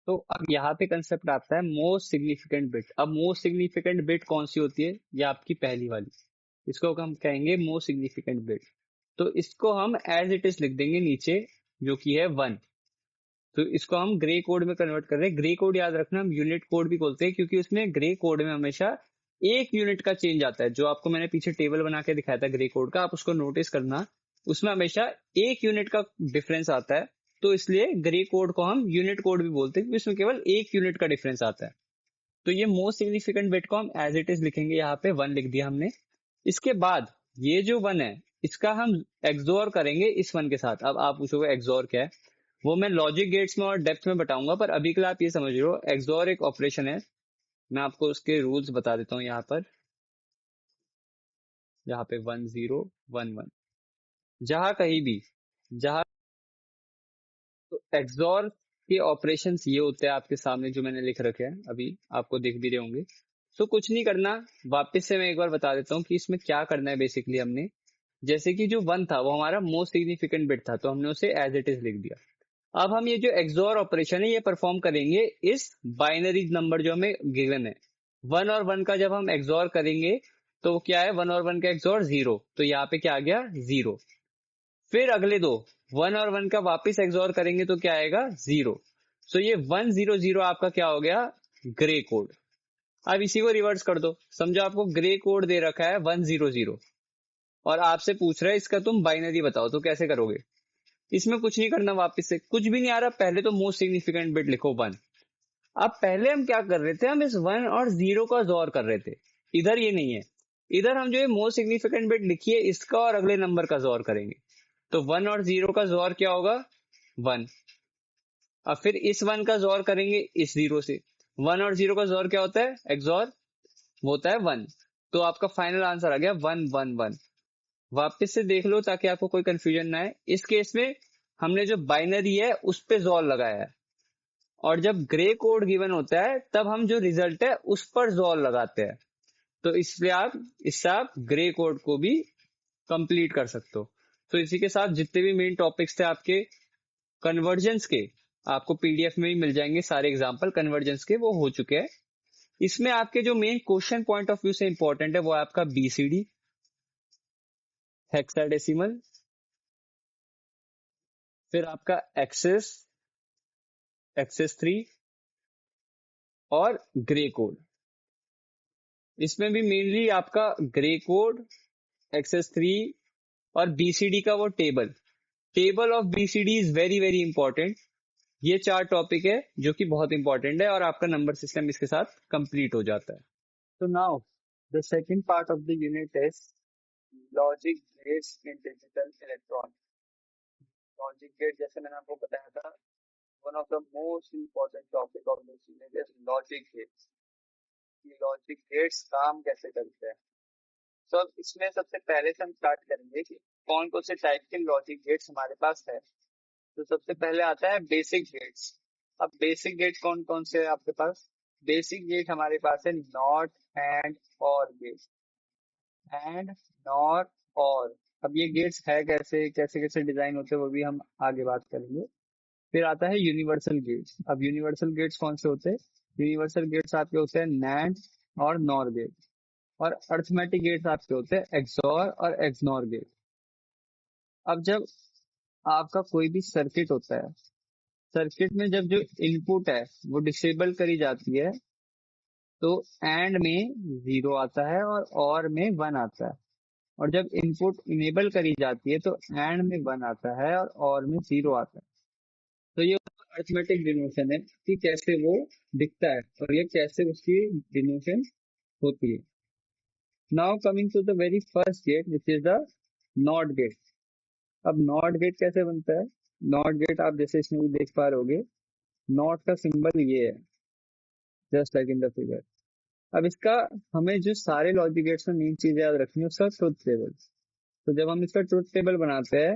S1: तो अब यहाँ पे कंसेप्ट आता है मोस्ट सिग्निफिकेंट बिट। अब मोस्ट सिग्निफिकेंट बिट कौन सी होती है, ये आपकी पहली वाली इसको हम कहेंगे मोस्ट सिग्निफिकेंट बिट। तो इसको हम एज इट इज लिख देंगे नीचे, जो कि है 1। तो इसको हम ग्रे कोड में कन्वर्ट कर रहे हैं। ग्रे कोड याद रखना हम यूनिट कोड भी बोलते हैं, क्योंकि उसमें ग्रे कोड में हमेशा एक यूनिट का चेंज आता है। जो आपको मैंने पीछे टेबल बना के दिखाया था ग्रे कोड का, आप उसको नोटिस करना, उसमें हमेशा एक यूनिट का डिफरेंस आता है। तो इसलिए ग्रे कोड को हम यूनिट कोड भी बोलते हैं, क्योंकि उसमें केवल एक यूनिट का डिफरेंस आता है। तो ये मोस्ट सिग्निफिकेंट बिट को हम एज इट इज लिखेंगे, यहाँ पे 1 लिख दिया हमने। इसके बाद ये जो 1 है, इसका हम एक्सोर करेंगे इस 1 के साथ। अब आप पूछोगे एक्सोर क्या है, वो मैं लॉजिक गेट्स में और डेप्थ में बताऊंगा, पर अभी के लिए आप ये समझ रहे हो एक्सोर एक ऑपरेशन है। मैं आपको उसके रूल्स बता देता हूँ यहाँ पे 1 0 1 1, जहां कहीं भी, जहां, तो एक्सोर के ऑपरेशंस ये होते हैं आपके सामने जो मैंने लिख रखे हैं, अभी आपको दिख भी रहे होंगे। तो कुछ नहीं करना, वापस से मैं एक बार बता देता हूँ कि इसमें क्या करना है। बेसिकली हमने, जैसे कि जो 1 था वो हमारा मोस्ट सिग्निफिकेंट बिट था, तो हमने उसे एज इट इज लिख दिया। अब हम ये जो एक्सोर ऑपरेशन है ये परफॉर्म करेंगे इस बाइनरी नंबर जो हमें गिवन है। 1 और 1 का जब हम एक्सोर करेंगे तो वो क्या है, 1 और 1 का एक्सोर 0, तो यहाँ पे क्या आ गया 0। फिर अगले दो 1 और 1 का वापस एक्सोर करेंगे तो क्या आएगा 0। सो ये 1 0 0 आपका क्या हो गया, ग्रे कोड। अब इसी को रिवर्स कर दो, समझो आपको ग्रे कोड दे रखा है 1 0 0, और आपसे पूछ रहा है इसका तुम बाइनरी बताओ, तो कैसे करोगे। इसमें कुछ नहीं करना, वापस से कुछ भी नहीं आ रहा, पहले तो मोस्ट सिग्निफिकेंट बिट लिखो 1। अब पहले हम क्या कर रहे थे, हम इस 1 और 0 का जोर कर रहे थे। इधर ये नहीं है, इधर हम जो ये मोस्ट सिग्निफिकेंट बिट लिखिए इसका और अगले नंबर का जोर करेंगे। तो 1 और 0 का जोर क्या होगा 1। अब फिर इस 1 का जोर करेंगे इस 0 से। 1 और 0 का जोर क्या होता है, एक्सोर, वो होता है 1। तो आपका फाइनल आंसर आ गया 1 1 1। वापस से देख लो ताकि आपको कोई कंफ्यूजन ना आए। इस केस में हमने जो बाइनरी है उस पे जोर लगाया है, और जब ग्रे कोड गिवन होता है तब हम जो रिजल्ट है उस पर जोर लगाते हैं। तो इसलिए आप इससे आप ग्रे कोड को भी कंप्लीट कर सकते हो। तो इसी के साथ जितने भी मेन टॉपिक्स थे आपके कन्वर्जेंस के, आपको पीडीएफ में ही मिल जाएंगे सारे एग्जाम्पल कन्वर्जेंस के, वो हो चुके हैं। इसमें आपके जो main question point of view से इंपॉर्टेंट है वो है आपका बीसीडी, हेक्साडेसिमल, फिर आपका एक्सेस, एक्सेस 3 और ग्रे कोड। इसमें भी मेनली आपका ग्रे कोड, एक्सेस 3 और बीसीडी का वो table, table of BCD is very very important. ये 4 टॉपिक है जो कि बहुत इंपॉर्टेंट है, और आपका नंबर सिस्टम इसके साथ कंप्लीट हो जाता है। तो now the second part of the unit is logic gates in digital electronics. Logic gate, जैसे मैंने आपको बताया था, one of the most important topic of this unit is logic gates. ये लॉजिक गेट्स काम कैसे करते हैं। तो अब इसमें सबसे पहले से हम स्टार्ट करेंगे कि कौन कौन से टाइप के लॉजिक गेट्स हमारे पास है। तो सबसे पहले आता है बेसिक गेट्स। अब बेसिक गेट कौन कौन से है आपके पास। बेसिक गेट हमारे पास है नॉट, एंड, और गेट, एंड, नॉट, और। अब ये गेट्स है कैसे कैसे कैसे डिजाइन होते हैं वो भी हम आगे बात करेंगे। फिर आता है यूनिवर्सल गेट्स। अब यूनिवर्सल गेट्स कौन से होते हैं, यूनिवर्सल गेट्स आपके होते हैं नैंड और नॉर गेट, और अर्थमेटिक गेट्स आपके होते हैं एक्सोर और एक्सनोर गेट। अब जब आपका कोई भी सर्किट होता है, सर्किट में जब जो इनपुट है वो डिसेबल करी जाती है, तो एंड में 0 आता है और में 1 आता है। और जब इनपुट इनेबल करी जाती है तो एंड में 1 आता है और में 0 आता है। तो ये अर्थमेटिक डिनोशन है कि कैसे वो दिखता है और ये कैसे उसकी डिनोशन होती है। Now coming to the very first gate which is the not gate. अब नॉट गेट कैसे बनता है। नॉट गेट आप जैसे इसमें भी देख पा रहे होगे, नॉट का सिंबल ये है, just like in the figure. अब इसका हमें जो सारे लॉजिक गेट्स में मेन चीज याद रखनी है उसका ट्रुथ टेबल। तो जब हम इसका ट्रुथ टेबल बनाते हैं,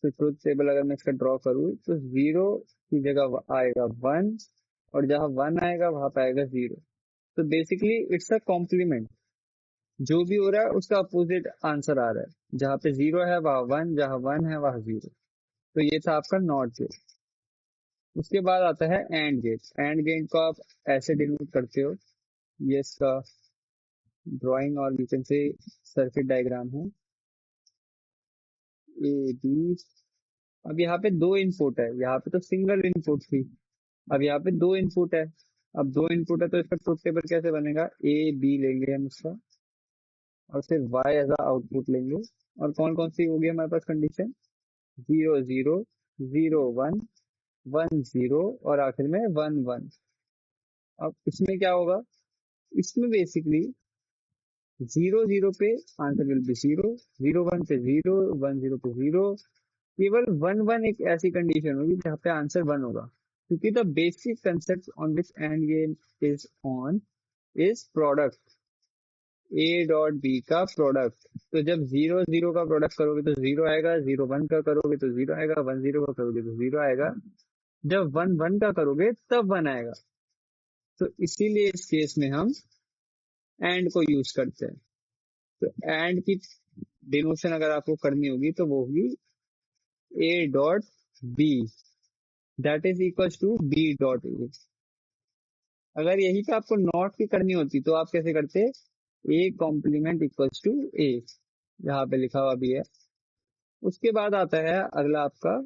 S1: तो ट्रुथ टेबल अगर मैं इसका ड्रॉ करूँ तो 0 की जगह आएगा 1, और जहां 1 आएगा वहां पे आएगा 0। तो बेसिकली इट्स अ कॉम्प्लीमेंट, जो भी हो रहा है उसका अपोजिट आंसर आ रहा है। जहां पे 0 है वहां 1, जहां 1 है वहां 0। तो ये था आपका नॉट गेट। उसके बाद आता है एंड गेट। एंड गेट को आप ऐसे डिनोट करते हो, ये इसका ड्राइंग और you can say circuit diagram है ए बी। अब यहाँ पे दो इनपुट है, यहाँ पे तो सिंगल इनपुट थी, अब यहाँ पे दो इनपुट है। अब दो इनपुट है तो इसका ट्रुथ टेबल कैसे बनेगा, ए बी लेंगे हम इसका, और फिर वाई एज अ आउटपुट लेंगे। और कौन कौन सी होगी हमारे पास कंडीशन, 0 0 0 1 1 0 और आखिर में 1 1। अब इसमें क्या होगा, इसमें बेसिकली 0 0 पे आंसर विल बी 0, 0 1 पे 0, 1 0 पे 0। केवल 1 1 एक ऐसी कंडीशन होगी जहाँ पे आंसर 1 होगा, क्योंकि the basic concept on which and gate is on is product, A dot B का प्रोडक्ट। तो जब 0 0 का प्रोडक्ट करोगे तो 0 आएगा, 0 1 का करोगे तो 0 आएगा, 1 0 का करोगे तो 0 आएगा, जब 1 1 का करोगे तब 1 आएगा। तो इसीलिए इस केस में हम एंड को यूज करते हैं। तो एंड की डिनोशन अगर आपको करनी होगी तो वो होगी A dot B that is equal to B dot A. अगर यही पे आपको नॉट की करनी होती तो आप कैसे करते, ए कॉम्प्लीमेंट इक्वल्स टू ए, यहाँ पे लिखा हुआ भी है। उसके बाद आता है अगला आपका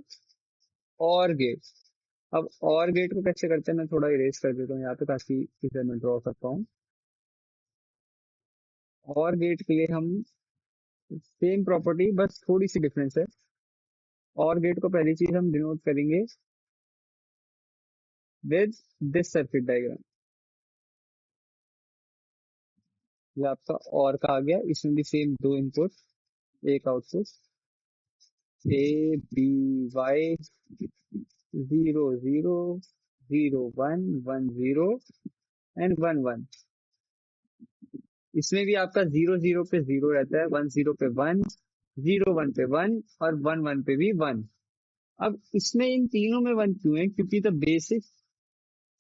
S1: और गेट। अब और गेट को कैसे करते हैं, मैं थोड़ा इरेज कर देता हूँ यहाँ पे ताकि इसे मैं ड्रॉ कर पाऊँ। और गेट के लिए हम सेम प्रॉपर्टी, बस थोड़ी सी डिफरेंस है। और गेट को पहली चीज हम डिनोट करेंगे विद दिस सर्किट डायग्राम। ये आपका और का आ गया, इसमें भी सेम दो इनपुट एक output, A B Y 0 0 0 1 1 0 and 1 1। इसमें भी आपका 0 0 पे 0 रहता है, 1 0 पे 1, 0 1 पे 1 और 1 1 पे भी 1। अब इसमें इन तीनों में 1 क्यों है, क्योंकि the basic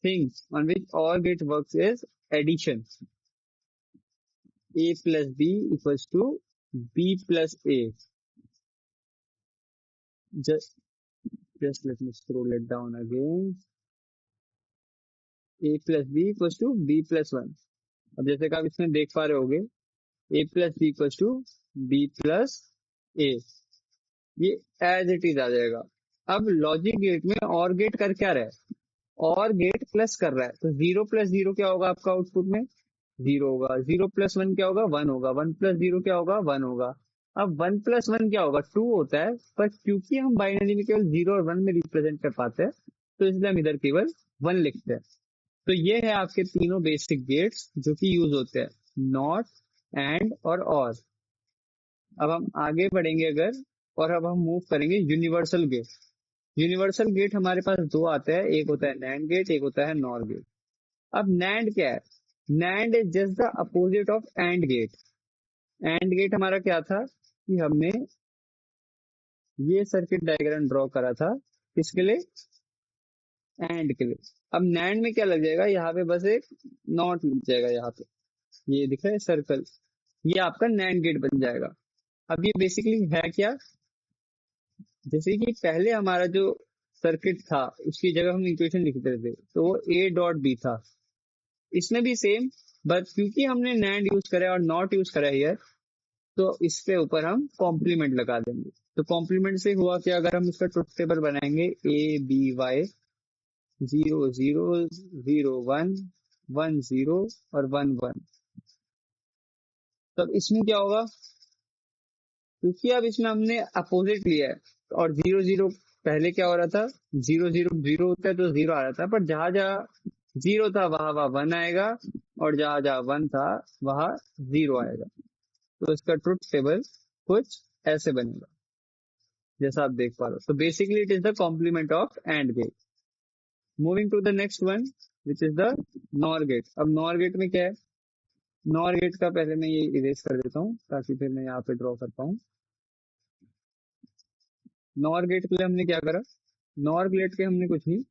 S1: things on which or gate works is addition. a plus b equals to b plus a. Just let me scroll it down again. a plus b equals to b plus 1. अब जैसे कि आप इसमें देख पा रहे होगे a plus b equals to b plus a, ये एज इट इज आ जाएगा। अब लॉजिक गेट में और गेट कर क्या रहा है, और गेट प्लस कर रहा है, तो 0 प्लस 0 क्या होगा आपका आउटपुट में, 0 होगा। 0 प्लस 1 क्या होगा, 1 होगा। 1 प्लस 0 क्या होगा, 1 होगा। अब 1 प्लस 1 क्या होगा, 2 होता है, पर क्योंकि हम बाइनरी में केवल 0 और 1 में रिप्रेजेंट कर पाते हैं तो इसलिए हम इधर केवल 1 लिखते हैं। तो ये है आपके तीनों बेसिक गेट्स जो कि यूज होते हैं, नॉट, एंड और और। अब हम आगे बढ़ेंगे अगर, और अब हम मूव करेंगे यूनिवर्सल गेट। यूनिवर्सल गेट हमारे पास दो आते हैं, एक होता है नैंड गेट, एक होता है नॉर गेट। अब नैंड क्या है, nand is just the opposite of and gate. And gate हमारा क्या था कि हमने ये सर्किट डायग्राम ड्रॉ करा था, किसके लिए, एंड के लिए। अब नैंड में क्या लग जाएगा, यहाँ पे बस एक नॉट लग जाएगा, यहाँ पे ये दिख रहा है सर्कल, ये आपका नैंड गेट बन जाएगा। अब ये बेसिकली है क्या, जैसे कि पहले हमारा जो सर्किट था उसकी जगह हम इक्वेशन लिखते थे तो वो ए डॉट बी था, इसमें भी सेम, बट क्योंकि हमने नैंड यूज करा है और नॉट यूज करा है हियर, तो इसके ऊपर हम कॉम्प्लीमेंट लगा देंगे। तो कॉम्प्लीमेंट से हुआ क्या, अगर हम इसका ट्रुथ टेबल बनाएंगे ए बी वाई 0 0 0 1 1 0 और 1 1, तब इसमें क्या होगा, क्योंकि अब इसमें हमने अपोजिट लिया है और 0 0 पहले क्या हो रहा था, 0 0 0 होता है तो 0 आ रहा था, पर जहां जहां 0 था वहां वहां 1 आएगा और जहां जहां 1 था वहां 0 आएगा। तो इसका ट्रुथ टेबल कुछ ऐसे बनेगा जैसा आप देख पा रहे हो। तो basically it is the complement of and gate. Moving to the next one which is the nor gate. अब नॉर गेट में क्या है, नॉर गेट का पहले मैं ये इरेज कर देता हूँ ताकि फिर मैं यहाँ पे ड्रॉ कर पाऊँ। नॉर गेट के लिए हमने क्या करा, नॉर गेट के हमने कुछ नहीं,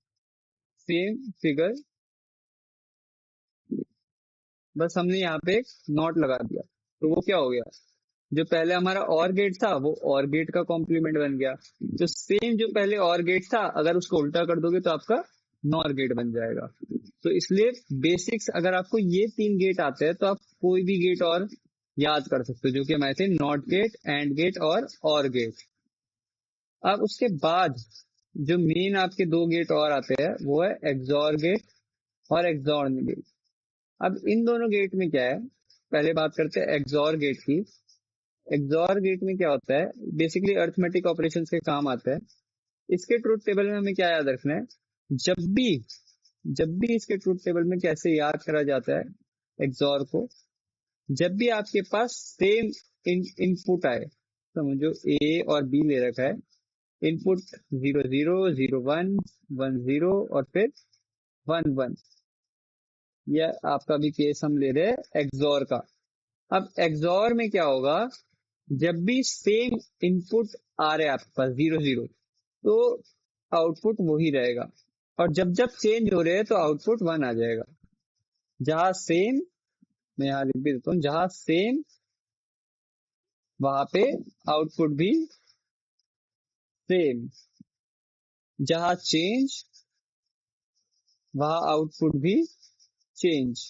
S1: सेम फिगर, बस हमने यहाँ पे एक नॉट लगा दिया, तो वो क्या हो गया, जो पहले हमारा और गेट था वो और गेट का कॉम्प्लीमेंट बन गया। तो सेम जो पहले और गेट था अगर उसको उल्टा कर दोगे तो आपका नॉर गेट बन जाएगा। तो इसलिए बेसिक्स अगर आपको ये 3 गेट आते हैं तो आप कोई भी गेट और याद कर सकते हो, जो कि हमारे थे नॉट गेट, एंड गेट और गेट। अब उसके बाद जो मेन आपके 2 गेट और आते हैं वो है एक्सॉर गेट और एक्सॉर गेट। अब इन दोनों गेट में क्या है, पहले बात करते हैं एक्सॉर गेट की। एक्सॉर गेट में क्या होता है, बेसिकली अर्थमेटिक ऑपरेशंस के काम आता है। इसके ट्रूथ टेबल में हमें क्या याद रखना है, जब भी जब भी इसके ट्रूथ टेबल में कैसे याद करा जाता है एक्सॉर को, जब भी आपके पास सेम इनपुट आए, समझो ए और बी ले रखा है, इनपुट 0 0 0 1 1 0 और फिर 1 1, यह आपका भी केस हम ले रहे हैं एक्सॉर का। अब एक्सॉर में क्या होगा, जब भी सेम इनपुट आ रहे हैं आपके पास 0 0, तो आउटपुट वही रहेगा, और जब जब चेंज हो रहे हैं तो आउटपुट 1 आ जाएगा। जहां सेम, मैं यहाँ लिख भी देता हूँ, जहां सेम वहां पे आउटपुट भी सेम, जहां चेंज वहां आउटपुट भी चेंज।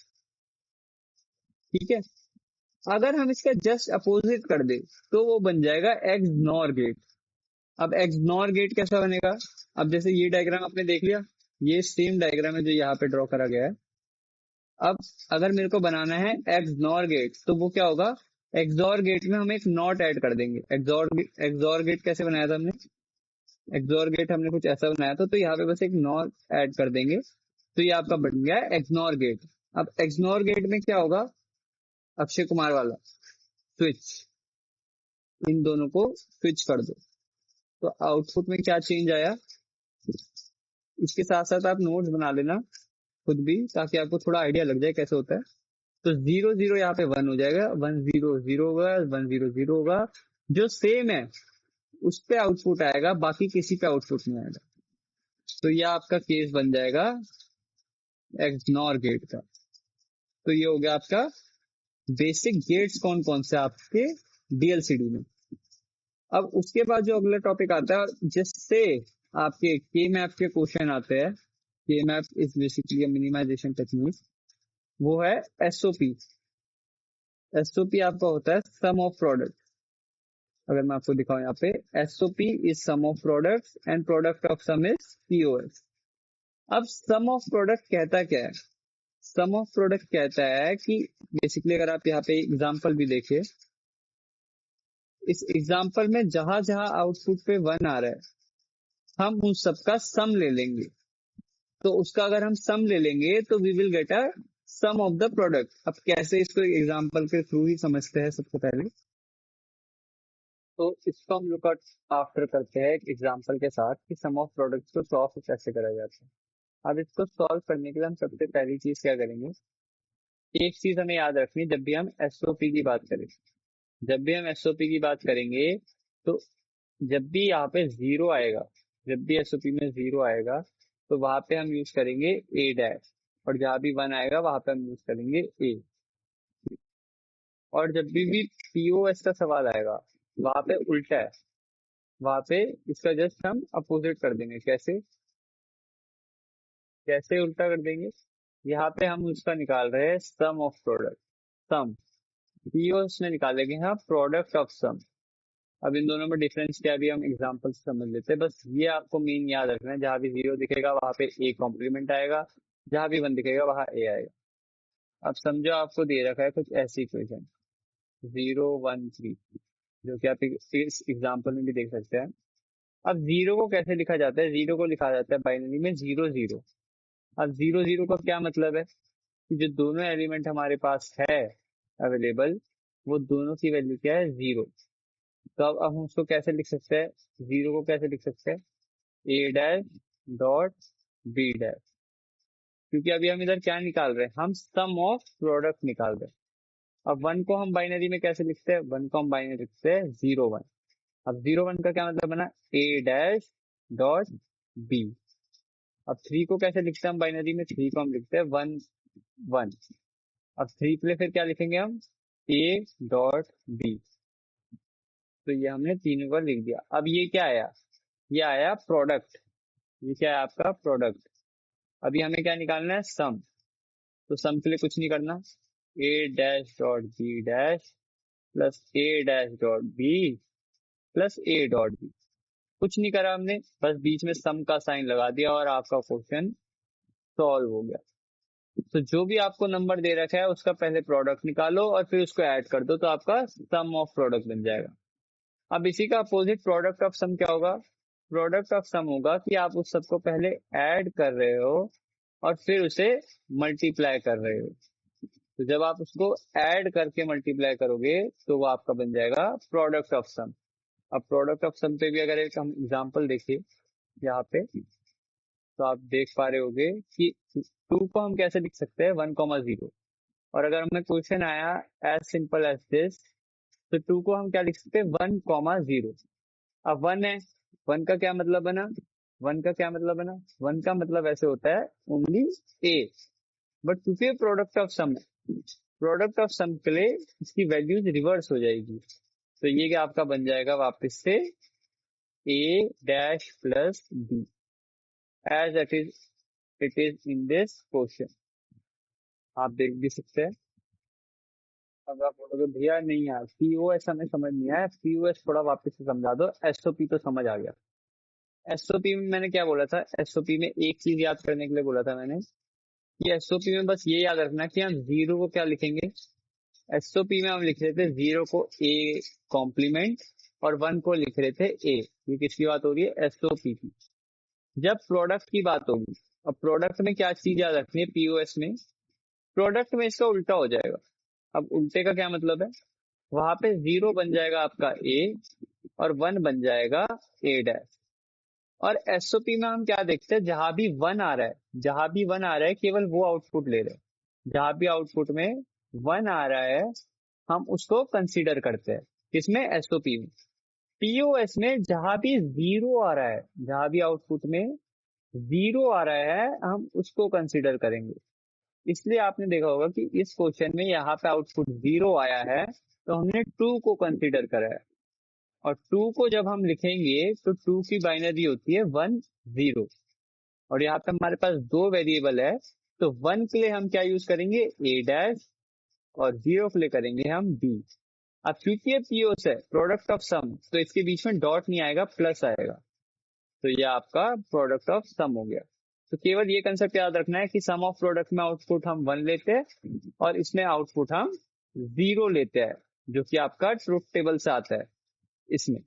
S1: ठीक है, अगर हम इसका जस्ट अपोजिट कर दे तो वो बन जाएगा एक्स नॉर गेट। अब एक्स नॉर गेट कैसा बनेगा, अब जैसे ये डायग्राम आपने देख लिया, ये सेम डायग्राम है जो यहाँ पे ड्रॉ करा गया है। अब अगर मेरे को बनाना है एक्स नॉर गेट, तो वो क्या होगा, एक्सॉर गेट में हम एक नॉट ऐड कर देंगे। एक्सॉर गेट कैसे बनाया था हमने, एक्सॉर गेट हमने कुछ ऐसा बनाया था, तो यहाँ पे बस एक नॉट ऐड कर देंगे, तो ये आपका बन गया एक्सनॉर गेट। अब एक्सनॉर गेट में क्या होगा, अक्षय कुमार वाला स्विच, इन दोनों को स्विच कर दो, तो आउटपुट में क्या चेंज आया। इसके साथ साथ आप नोट्स बना लेना खुद भी, ताकि आपको थोड़ा आइडिया लग जाए कैसे होता है। तो 0 0 यहाँ पे 1 हो जाएगा, 1 0 0 होगा, 1 0 0 होगा, जो सेम है उस पे आउटपुट आएगा, बाकी किसी पे आउटपुट नहीं आएगा। तो ये आपका केस बन जाएगा एक्सनॉर गेट का। तो ये हो गया आपका बेसिक गेट्स कौन कौन से आपके डीएलसीडी में। अब उसके बाद जो अगला टॉपिक आता है, और जिससे आपके के मैप के क्वेश्चन आते हैं, K map is basically minimization technique, वो है एसओपी। एसओपी आपका होता है सम ऑफ प्रोडक्ट। अगर मैं आपको दिखाऊं यहाँ पे, SOP is sum of products and product of sum is POS. अब सम ऑफ प्रोडक्ट कहता क्या है, सम ऑफ प्रोडक्ट कहता है कि बेसिकली अगर आप यहाँ पे एग्जांपल भी देखिए, इस एग्जांपल में जहां जहां आउटपुट पे 1 आ रहा है, हम उन सबका सम ले लेंगे। तो उसका अगर हम सम ले लेंगे तो we will get a sum of the product. अब कैसे इसको एग्जांपल के थ्रू ही समझते हैं सबसे पहले, तो इसको हम लुक आउट आफ्टर करते हैं एक एग्जांपल के साथ कि सम ऑफ प्रोडक्ट्स को सॉल्व कैसे करा जाता है। अब इसको सॉल्व करने के लिए हम सबसे पहली चीज क्या करेंगे, एक चीज हमें याद रखनी, जब भी हम एसओपी की बात करें, जब भी हम एसओपी की बात करेंगे, तो जब भी यहाँ पे जीरो आएगा, जब भी एसओपी में जीरो आएगा, तो वहां पे हम यूज करेंगे ए डैश, और जहां भी 1 आएगा वहां पे हम यूज करेंगे ए। और जब भी पीओएस का सवाल आएगा, वहां पे उल्टा है, वहां पे इसका जस्ट हम अपोजिट कर देंगे। कैसे कैसे उल्टा कर देंगे, यहाँ पे हम उसका निकाल रहे हैं सम ऑफ प्रोडक्ट, सम, पीओएस में निकालेंगे हम प्रोडक्ट ऑफ सम। अब इन दोनों में डिफरेंस क्या है, अभी हम एग्जांपल से समझ लेते हैं। बस ये आपको मेन याद रखना है, जहां भी जीरो दिखेगा वहां पे ए कॉम्प्लीमेंट आएगा, जहां भी 1 दिखेगा वहां ए आएगा। अब समझो आपको दे रखा है कुछ ऐसी इक्वेशन 0 1 3, जो कि आप इस एग्जांपल में भी देख सकते हैं। अब जीरो को कैसे लिखा जाता है, जीरो को लिखा जाता है बाइनरी में 0 0। अब 0 0 का क्या मतलब है, कि जो दोनों एलिमेंट हमारे पास है अवेलेबल, वो दोनों की वैल्यू क्या है, 0। तो अब हम उसको कैसे लिख सकते हैं, जीरो को कैसे लिख सकते हैं, ए डैश डॉट बी डैश, क्योंकि अभी हम इधर क्या निकाल रहे हैं, हम सम ऑफ प्रोडक्ट निकाल रहे हैं। अब 1 को हम बाइनरी में कैसे लिखते हैं, 1 को हम बाइनरी लिखते हैं 0 1। अब 0 1 का क्या मतलब बना, ए डैश डॉट बी। अब 3 को कैसे लिखते हैं हम बाइनरी में, 3 को हम लिखते हैं 1 1। अब 3 के लिए फिर क्या लिखेंगे हम, ए डॉट बी। तो ये हमने तीनों का लिख दिया। अब ये क्या आया, ये आया प्रोडक्ट, ये क्या है आपका प्रोडक्ट। अभी हमें क्या निकालना है, सम। तो सम के लिए कुछ नहीं करना, A dash dot B dash plus A dash dot B plus A dot B. कुछ नहीं करा हमने, बस बीच में सम का साइन लगा दिया और आपका क्वेश्चन सॉल्व हो गया। तो जो भी आपको नंबर दे रखा है उसका पहले प्रोडक्ट निकालो और फिर उसको ऐड कर दो, तो आपका सम ऑफ प्रोडक्ट बन जाएगा। अब इसी का अपोजिट प्रोडक्ट ऑफ सम क्या होगा, प्रोडक्ट ऑफ सम होगा कि आप उस सबको पहले ऐड कर रहे हो और फिर उसे मल्टीप्लाई कर रहे हो। तो जब आप उसको ऐड करके मल्टीप्लाई करोगे तो वो आपका बन जाएगा प्रोडक्ट ऑफ सम। अब प्रोडक्ट ऑफ सम पे भी अगर एक हम एग्जांपल देखिए यहाँ पे, तो आप देख पा रहे होगे कि टू को हम कैसे लिख सकते हैं, 1,0। और अगर हमें क्वेश्चन आया एज सिंपल एज दिस, तो टू को हम क्या लिख सकते हैं, 1,0। अब वन है, वन का क्या मतलब बना, वन का क्या मतलब बना, वन का मतलब ऐसे होता है ओनली ए। बट क्योंकि प्रोडक्ट ऑफ सम है, प्रोडक्ट ऑफ सम के लिए इसकी वैल्यूज रिवर्स हो जाएगी। तो ये क्या आपका बन जाएगा वापस से A dash plus B as it is in this question. आप देख भी सकते हैं। अब आप बोलोगे भैया नहीं यार पीओएस हमें समझ नहीं आया, पीओएस थोड़ा वापस से समझा दो, एसओपी तो समझ आ गया। एसओपी में मैंने क्या बोला था, एसओपी में एक चीज याद करने के लिए बोला था मैंने कि एसओपी में बस ये याद रखना कि हम जीरो को क्या लिखेंगे, एसओपी में हम लिख रहे थे जीरो को ए कॉम्प्लीमेंट और वन को लिख रहे थे ए। ये किसकी बात हो रही है, एसओपी की। जब प्रोडक्ट की बात होगी, अब प्रोडक्ट में क्या चीज याद रखनी है, पीओएस में प्रोडक्ट में इसका उल्टा हो जाएगा। अब उल्टे का क्या मतलब है, वहां पे जीरो बन जाएगा आपका ए और वन बन जाएगा ए डैश। और एसओपी में हम क्या देखते हैं, जहां भी वन आ रहा है, जहां भी वन आ रहा है केवल वो आउटपुट ले रहे हैं। जहां भी आउटपुट में वन आ रहा है हम उसको कंसीडर करते हैं, किसमें, एसओपी में। पीओएस में जहां भी जीरो आ रहा है, जहां भी आउटपुट में जीरो आ रहा है हम उसको कंसीडर करेंगे। इसलिए आपने देखा होगा कि इस क्वेश्चन में यहाँ पे आउटपुट जीरो आया है तो हमने टू को कंसीडर करा है। और टू को जब हम लिखेंगे तो टू की बाइनरी होती है 1,0। और यहाँ पे हमारे पास दो वेरिएबल है, तो वन के लिए हम क्या यूज करेंगे, ए डैश, और जीरो के लिए करेंगे हम बी। अब क्योंकि ये पीओस है, प्रोडक्ट ऑफ सम, तो इसके बीच में डॉट नहीं आएगा, प्लस आएगा। तो ये आपका प्रोडक्ट ऑफ सम हो गया। तो केवल ये कंसेप्ट याद रखना है कि सम ऑफ प्रोडक्ट में आउटपुट हम वन लेते हैं और इसमें आउटपुट हम जीरो लेते हैं, जो कि आपका ट्रुथ टेबल से आता है इसमें।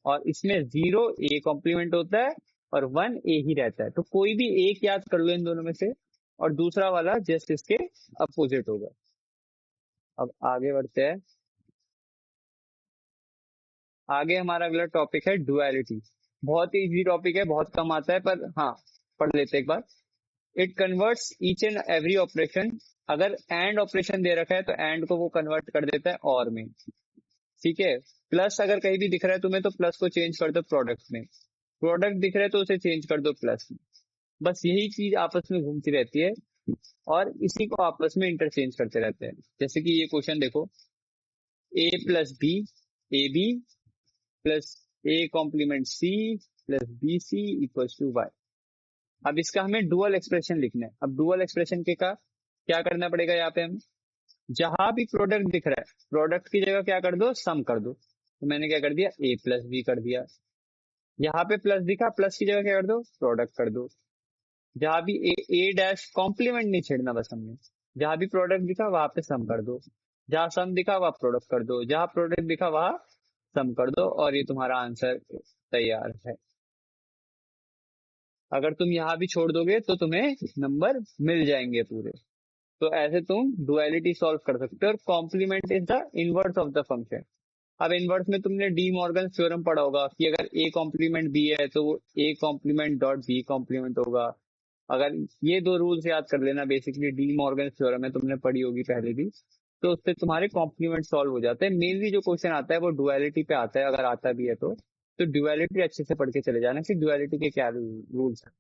S1: और इसमें जीरो ए कॉम्प्लीमेंट होता है और वन ए ही रहता है। तो कोई भी एक याद कर लो इन दोनों में से, और दूसरा वाला जस्ट इसके अपोजिट होगा। अब आगे बढ़ते हैं। आगे हमारा अगला टॉपिक है डुअलिटी। बहुत ही इजी टॉपिक है, बहुत कम आता है, पर हाँ पढ़ लेते हैं एक बार। It converts each and every operation. अगर एंड ऑपरेशन दे रखा है तो एंड को वो कन्वर्ट कर देता है और में, ठीक है। प्लस अगर कहीं भी दिख रहा है तुम्हें तो प्लस को चेंज कर दो प्रोडक्ट में, प्रोडक्ट दिख रहा है तो उसे चेंज कर दो प्लस में। बस यही चीज आपस में घूमती रहती है और इसी को आपस में इंटरचेंज करते रहते हैं। जैसे कि ये क्वेश्चन देखो, A plus B, A B plus A complement C plus B C equals to Y. अब इसका हमें डुअल एक्सप्रेशन लिखना है। अब डुअल एक्सप्रेशन के का क्या करना पड़ेगा, यहाँ पे हम जहां भी प्रोडक्ट दिख रहा है प्रोडक्ट की जगह क्या कर दो, सम कर दो। तो मैंने क्या कर दिया, ए प्लस बी कर दिया। यहाँ पे प्लस दिखा, प्लस की जगह क्या कर दो, प्रोडक्ट कर दो। जहां भी ए डैश कॉम्प्लीमेंट नहीं छेड़ना बस हमने, जहां भी प्रोडक्ट दिखा वहां पे सम कर दो, जहां सम दिखा वहां प्रोडक्ट कर दो, जहां प्रोडक्ट दिखा वहां सम कर दो, और ये तुम्हारा आंसर तैयार है। अगर तुम यहाँ भी छोड़ दोगे तो तुम्हें नंबर मिल जाएंगे पूरे। तो ऐसे तुम डुअलिटी सॉल्व कर सकते हो। और complement is the inverse of the function. अब इनवर्स में तुमने डी मॉर्गन थ्योरम पढ़ा होगा कि अगर ए कॉम्प्लीमेंट बी है तो वो A complement dot B complement होगा। अगर ये दो रूल्स याद कर लेना, बेसिकली डी मॉर्गन थ्योरम है, तुमने पढ़ी होगी पहले भी, तो उससे तुम्हारे कॉम्प्लीमेंट सॉल्व हो जाते हैं। मेनली जो क्वेश्चन आता है वो डुअलिटी पे आता है, अगर आता भी है तो डुअलिटी अच्छे से पढ़ के चले जाना कि डुअलिटी के क्या रूल्स है।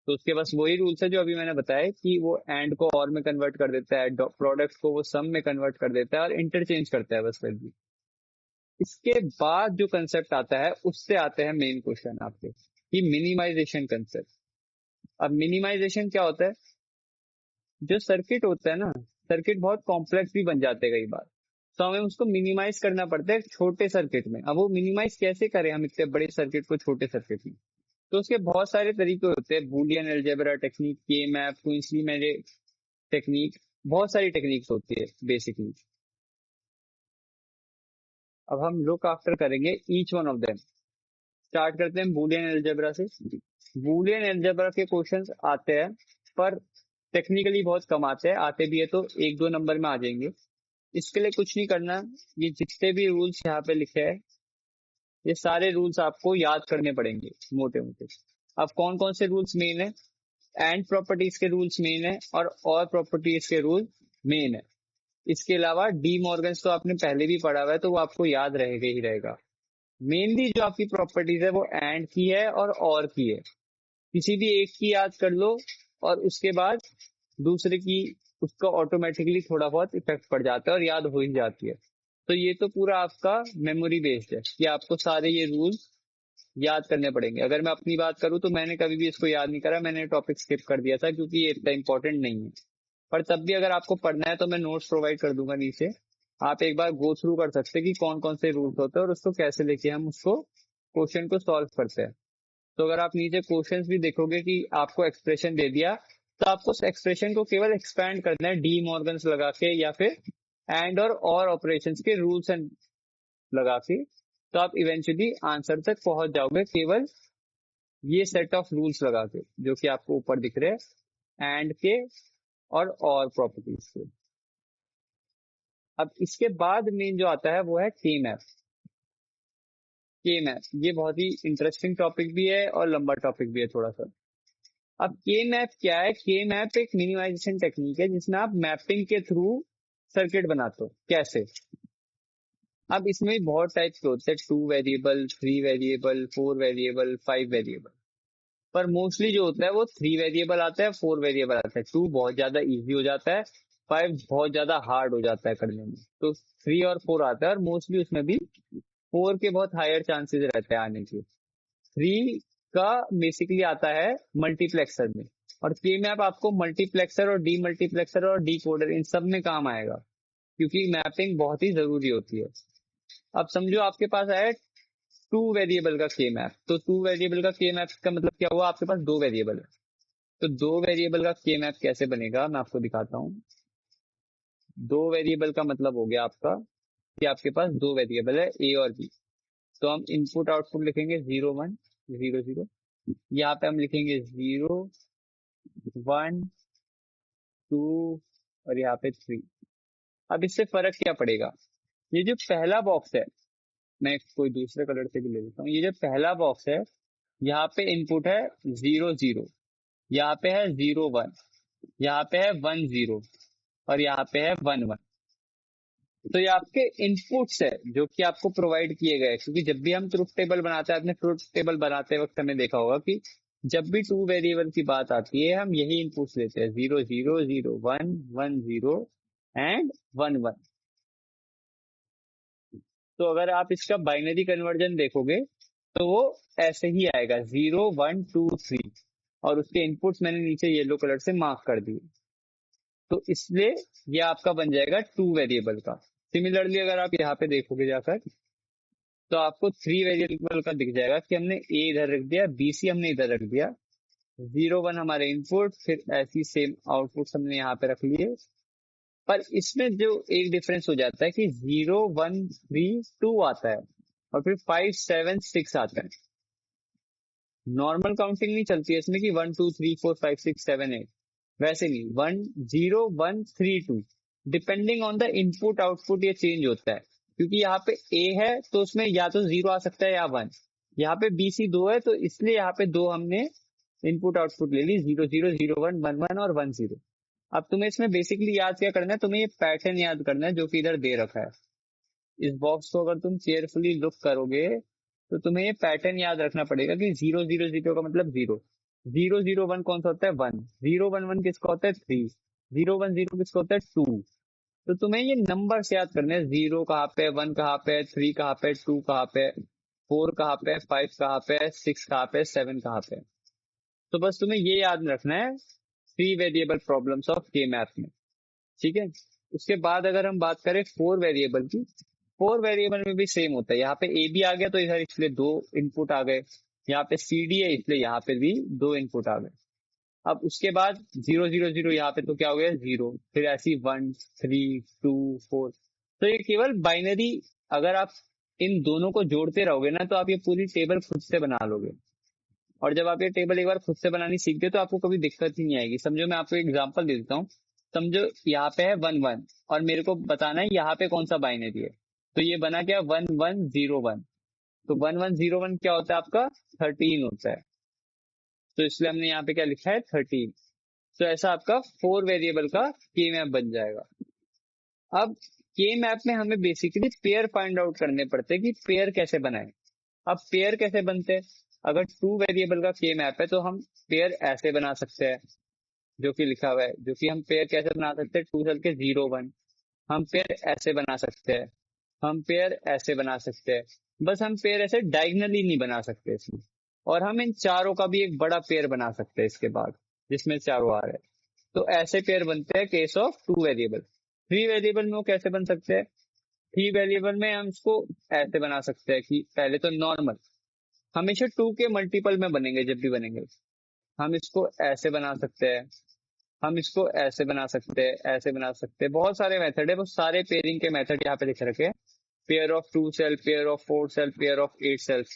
S1: तो उसके बस वही रूल्स है जो अभी मैंने बताया कि वो एंड को और में कन्वर्ट कर देता है, प्रोडक्ट को वो सम में कन्वर्ट कर देता है और इंटरचेंज करता है बस वैल्यू। इसके बाद जो कंसेप्ट आता है उससे आते हैं मेन क्वेश्चन आपके, कि मिनिमाइजेशन कंसेप्ट। अब मिनिमाइजेशन क्या होता है, जो सर्किट होता है ना, सर्किट बहुत कॉम्प्लेक्स भी बन जाते हैं कई बार, तो हमें उसको मिनिमाइज करना पड़ता है छोटे सर्किट में। अब वो मिनिमाइज कैसे करें हम इतने बड़े सर्किट को छोटे सर्किट में, तो उसके बहुत सारे तरीके होते हैं, बूलियन अलजेब्रा टेक्निक, के मैप, क्विंसली टेक्निक, बहुत सारी टेक्निक्स होती है बेसिकली। अब हम लुक आफ्टर करेंगे each one of them. Start करते हैं बूलियन अलजेब्रा से। बूलियन अलजेब्रा के क्वेश्चंस आते हैं, पर टेक्निकली बहुत कम आते हैं, आते भी है तो एक दो नंबर में आ जाएंगे। इसके लिए कुछ नहीं करना, ये जितने भी रूल्स यहाँ पे लिखे हैं, ये सारे रूल्स आपको याद करने पड़ेंगे मोटे मोटे। अब कौन कौन से रूल्स मेन है, एंड प्रॉपर्टीज के रूल्स मेन है, और प्रॉपर्टीज के रूल मेन है। इसके अलावा डी मॉर्गन्स तो आपने पहले भी पढ़ा हुआ है, तो वो आपको याद रहेगा ही रहेगा। मेनली जो आपकी प्रॉपर्टीज है वो एंड की है और की है। किसी भी एक की याद कर लो और उसके बाद दूसरे की, उसका ऑटोमेटिकली थोड़ा बहुत इफेक्ट पड़ जाता है और याद हो ही जाती है। तो ये तो पूरा आपका मेमोरी बेस्ड है कि आपको सारे ये रूल्स याद करने पड़ेंगे। अगर मैं अपनी बात करूं तो मैंने कभी भी इसको याद नहीं करा, मैंने टॉपिक स्किप कर दिया था क्योंकि ये इतना इंपॉर्टेंट नहीं है। पर तब भी अगर आपको पढ़ना है तो मैं नोट्स प्रोवाइड कर दूंगा नीचे, आप एक बार गो थ्रू कर सकते हैं कि कौन कौन से रूल्स होते हैं और उसको कैसे लेके हम उसको क्वेश्चन को सॉल्व करते हैं। तो अगर आप नीचे क्वेश्चंस भी देखोगे कि आपको एक्सप्रेशन दे दिया, तो आपको उस एक्सप्रेशन को केवल एक्सपैंड करना है डी मॉर्गन्स लगा के या फिर एंड और ऑपरेशंस के रूल्स एंड लगा के, तो आप इवेंचुअली आंसर तक पहुंच जाओगे केवल ये सेट ऑफ रूल्स लगा के जो कि आपको ऊपर दिख रहे हैं, एंड के और प्रॉपर्टीज के। अब इसके बाद मेन जो आता है वो है के मैप। के मैप ये बहुत ही इंटरेस्टिंग टॉपिक भी है और लंबा टॉपिक भी है थोड़ा सा। अब के मैप क्या है, के मैप एक मिनिमाइजेशन टेक्निक है जिसमें आप मैपिंग के थ्रू सर्किट बनाते हो। कैसे, अब इसमें भी बहुत टाइप के होते हैं, 2 वेरिएबल, 3 वेरिएबल, 4 वेरिएबल, 5 वेरिएबल। पर मोस्टली जो होता है वो 3 वेरिएबल आता है, 4 वेरिएबल आता है। 2 बहुत ज्यादा इजी हो जाता है, 5 बहुत ज्यादा हार्ड हो जाता है करने में, तो 3 और 4 आता है। और मोस्टली उसमें भी 4 के बहुत हायर चांसेस रहते हैं आने के। 3 का बेसिकली आता है मल्टीप्लेक्सर में, और के मैप आपको मल्टीप्लेक्सर और डी मल्टीप्लेक्सर और डी कोडर इन सब में काम आएगा, क्योंकि मैपिंग बहुत ही जरूरी होती है। अब समझो आपके पास है 2 वेरिएबल का के मैप, तो 2 वेरिएबल का के मैप का मतलब क्या हुआ, आपके पास 2 वेरिएबल है। तो 2 वेरिएबल का के मैप कैसे बनेगा मैं आपको दिखाता हूँ। 2 वेरिएबल का मतलब हो गया आपका कि आपके पास 2 वेरिएबल है ए और बी। तो हम इनपुट आउटपुट लिखेंगे 0 1 0 0, यहाँ पे हम लिखेंगे 0 1 2 और यहाँ पे 3। अब इससे फर्क क्या पड़ेगा, ये जो पहला बॉक्स है, मैं कोई दूसरे कलर से भी ले लेता हूँ, ये जो पहला बॉक्स है यहाँ पे इनपुट है 0 0, यहाँ पे है 0 1, यहाँ पे है 1 0 और यहाँ पे है 1 1। तो ये आपके इनपुट्स है जो कि आपको प्रोवाइड किए गए, क्योंकि जब भी हम ट्रुथ टेबल बनाते हैं, आपने ट्रुथ टेबल बनाते वक्त हमें देखा होगा कि जब भी 2 वेरिएबल की बात आती है हम यही इनपुट्स लेते हैं, 0 0 0 1 1 0 एंड 1 1। तो अगर आप इसका बाइनरी कन्वर्जन देखोगे तो वो ऐसे ही आएगा 0 1 2 3, और उसके इनपुट्स मैंने नीचे येलो कलर से मार्क कर दिए। तो इसलिए ये आपका बन जाएगा 2 वेरिएबल का। सिमिलरली अगर आप यहाँ पे देखोगे जाकर, तो आपको 3 वेरिएबल का दिख जाएगा कि हमने ए इधर रख दिया, बी सी हमने इधर रख दिया, 0 1 हमारे इनपुट, फिर ऐसी सेम आउटपुट हमने यहाँ पे रख लिए। पर इसमें जो एक डिफरेंस हो जाता है कि 0 1 3 2 आता है और फिर 5 7 6 आता है। नॉर्मल काउंटिंग नहीं चलती है इसमें कि 1 2 3 4 5 6 7 8, वैसे नहीं, 1 0 1 3 2, depending on the input output ये चेंज होता है। क्योंकि यहाँ पे ए है तो उसमें या तो 0 आ सकता है या 1, यहाँ पे बी सी 2 है तो इसलिए यहाँ पे 2 हमने इनपुट आउटपुट ले ली, 0 0 0 1 1 1 और 1 0। अब तुम्हें इसमें बेसिकली याद क्या करना है, तुम्हें ये पैटर्न याद करना है जो कि इधर दे रखा है। इस बॉक्स को अगर तुम केयरफुली लुक करोगे तो तुम्हें ये पैटर्न याद रखना पड़ेगा कि 0 0 0 का मतलब 0, 0 0 1 कौन सा होता है 1, 0 1 1 किसका होता है 3, 0 1 0 किसका होता है 2। तो तुम्हें ये नंबर से याद करने हैं, 0 कहाँ पे, 1 कहाँ पे, 3 कहाँ पे, 2 कहाँ पे, 4 कहाँ पे, 5 कहाँ पे, 6 कहाँ पे, 7 कहाँ पे। तो बस तुम्हें ये याद रखना है थ्री वेरिएबल प्रॉब्लम्स ऑफ के मैप में। ठीक है। उसके बाद अगर हम बात करें फोर वेरिएबल की, फोर वेरिएबल में भी सेम होता है। यहाँ पे ए बी आ गया तो इधर इसलिए दो इनपुट आ गए, यहाँ पे सी डी है इसलिए यहाँ पे भी दो इनपुट आ गए। अब उसके बाद जीरो जीरो जीरो यहाँ पे तो क्या हो गया जीरो, फिर ऐसी वन थ्री टू फोर। तो ये केवल बाइनरी, अगर आप इन दोनों को जोड़ते रहोगे ना तो आप ये पूरी टेबल खुद से बना लोगे। और जब आप ये टेबल एक बार खुद से बनानी सीख गए तो आपको कभी दिक्कत ही नहीं आएगी। समझो मैं आपको एग्जांपल दे देता हूँ। समझो यहाँ पे है वन वन और मेरे को बताना है यहाँ पे कौन सा बाइनरी है। तो ये बना क्या, वन वन जीरो वन। तो वन वन जीरो वन क्या होता है आपका, 13 होता है। तो इसलिए हमने यहाँ पे क्या लिखा है 13। तो ऐसा आपका फोर वेरिएबल का के मैप बन जाएगा। अब के मैप में हमें बेसिकली पेयर फाइंड आउट करने पड़ते हैं कि पेयर कैसे बनाए। अब पेयर कैसे बनते हैं, अगर टू वेरिएबल का के मैप है तो हम पेयर ऐसे बना सकते हैं जो कि लिखा हुआ है, जो कि हम पेयर कैसे बना सकते हैं, टू चल के जीरो वन। हम पेयर ऐसे बना सकते हैं, हम पेयर ऐसे बना सकते हैं। बस हम पेयर ऐसे डायगनली नहीं बना सकते इसमें। और हम इन चारों का भी एक बड़ा पेयर बना सकते हैं इसके बाद, जिसमें चारों आ रहे हैं। तो ऐसे पेयर बनते हैं case of two variable. Three variable में वो कैसे बन सकते हैं, थ्री वेरिएबल में हम इसको ऐसे बना सकते हैं कि पहले तो नॉर्मल, हमेशा टू के मल्टीपल में बनेंगे जब भी बनेंगे। हम इसको ऐसे बना सकते हैं, हम इसको ऐसे बना सकते हैं, ऐसे बना सकते हैं। बहुत सारे मेथड है, वो सारे पेयरिंग के मेथड यहाँ पे लिख रखे हैं। Pair of two cells, pair of four cells, pair of eight cells.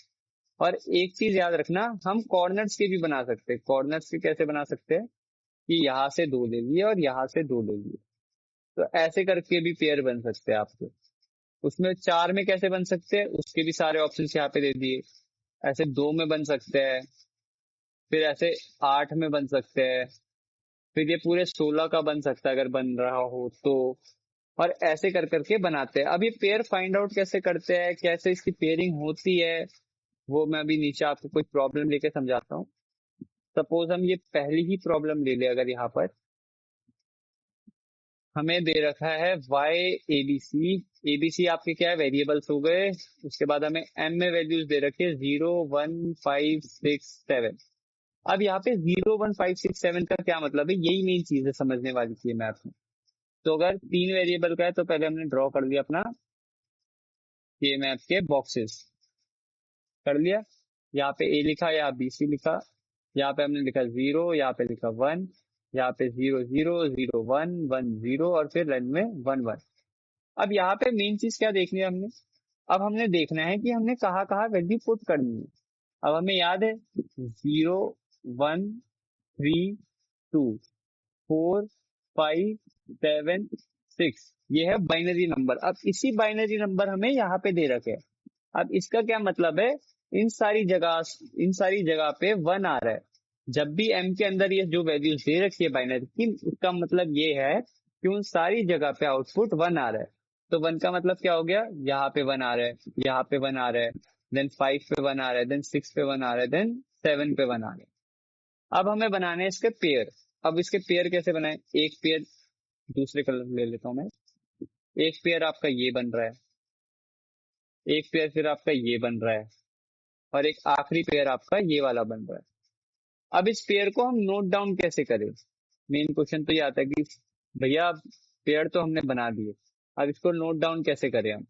S1: और एक चीज याद रखना, हम कॉर्नर्स के भी बना सकते हैं। कॉर्नर्स के कैसे बना सकते हैं कि यहाँ से दो ले लिए और यहाँ से दो ले लिए। तो ऐसे करके भी पेयर बन सकते हैं आपके। उसमें चार में कैसे बन सकते हैं, उसके भी सारे ऑप्शन यहाँ पे दे दिए। ऐसे दो में बन सकते हैं, फिर ऐसे आठ में बन सकते हैं, फिर ये पूरे 16 का बन सकता है अगर बन रहा हो तो। और ऐसे कर करके बनाते हैं। अब ये पेयर फाइंड आउट कैसे करते हैं, कैसे इसकी पेयरिंग होती है, वो मैं अभी नीचे आपको कोई प्रॉब्लम लेके समझाता हूँ। सपोज हम ये पहली ही प्रॉब्लम ले ले, अगर यहाँ पर हमें दे रखा है y एबीसी। एबीसी आपके क्या है, वेरिएबल्स हो गए। उसके बाद हमें m में वैल्यूज दे रखी है 0 1 5 6 7। अब यहाँ पे 0 1 5 6 7 का क्या मतलब है, यही मेन चीज है समझने वाली चीज मैथ में। तो अगर तीन वेरिएबल का है तो पहले हमने ड्रॉ कर लिया अपना ये मैथ के बॉक्सेस, कर लिया। यहाँ पे ए लिखा, यहाँ बी सी लिखा, यहाँ पे हमने लिखा जीरो, यहाँ पे लिखा वन, यहाँ पे zero zero zero one one zero और फिर रन में वन वन। अब यहाँ पे मेन चीज क्या देखनी है हमने, अब हमने देखना है कि हमने कहाँ कहाँ वैल्यू पुट करनी है। अब हमें याद है 0 1 3 2 4 5 7 6, ये है बाइनरी नंबर। अब इसी बाइनरी नंबर हमें यहाँ पे दे रखे हैं। अब इसका क्या मतलब है, इन सारी जगह पे वन आ रहा है। जब भी एम के अंदर ये जो वैल्यूज दे रखी है बाइनरी की, उसका मतलब ये है कि उन सारी जगह पे आउटपुट वन आ रहा है। तो वन का मतलब क्या हो गया, यहाँ पे वन आ रहा है, यहाँ पे वन आ रहा है, देन फाइव पे वन आ रहा है, देन सिक्स पे वन आ रहा है, देन सेवन पे वन आ रहा है। अब हमें बनाने हैं इसके पेयर। अब इसके पेयर कैसे बनाए, एक पेयर दूसरे कलर ले लेता हूं मैं। एक पेयर आपका ये बन रहा है, एक पेयर फिर आपका ये बन रहा है, और एक आखिरी पेयर आपका ये वाला बन रहा है। अब इस पेयर को हम नोट डाउन कैसे करें, मेन क्वेश्चन तो ये आता है कि भैया पेयर तो हमने बना दिए, अब इसको नोट डाउन कैसे करें हम।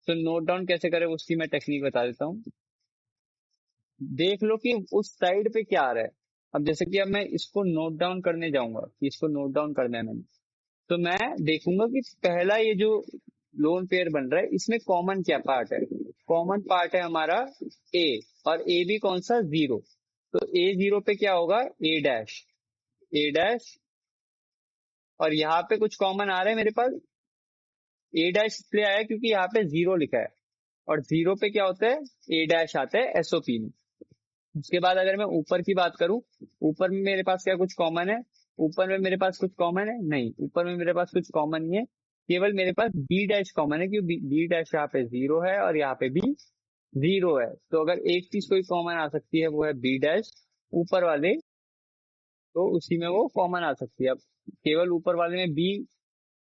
S1: तो नोट डाउन कैसे करें उसकी मैं टेक्निक बता देता हूँ। देख लो कि उस साइड पे क्या आ रहा है। अब जैसे कि अब मैं इसको नोट डाउन करने जाऊंगा कि इसको नोट डाउन करना है मैंने, तो मैं देखूंगा कि पहला ये जो लोन पेयर बन रहा है इसमें कॉमन क्या पार्ट है। कॉमन पार्ट है हमारा ए, और ए भी कौन सा, जीरो। तो ए जीरो पे क्या होगा, ए डैश, ए डैश। और यहाँ पे कुछ कॉमन आ रहा है मेरे पास, ए डैश इसलिए आया क्योंकि यहाँ पे जीरो लिखा है, और जीरो पे क्या होता है, ए डैश आता है एसओपी में। उसके बाद अगर मैं ऊपर की बात करूं, ऊपर में मेरे पास क्या कुछ कॉमन है, ऊपर में मेरे पास कुछ कॉमन है नहीं, ऊपर में मेरे पास कुछ कॉमन नहीं है। केवल मेरे पास बी डैश कॉमन है, क्योंकि बी डैश यहाँ पे जीरो है और यहाँ पे भी जीरो है। तो अगर एक चीज कोई कॉमन आ सकती है वो है बी डैश ऊपर वाले, तो उसी में वो कॉमन आ सकती है। अब केवल ऊपर वाले में बी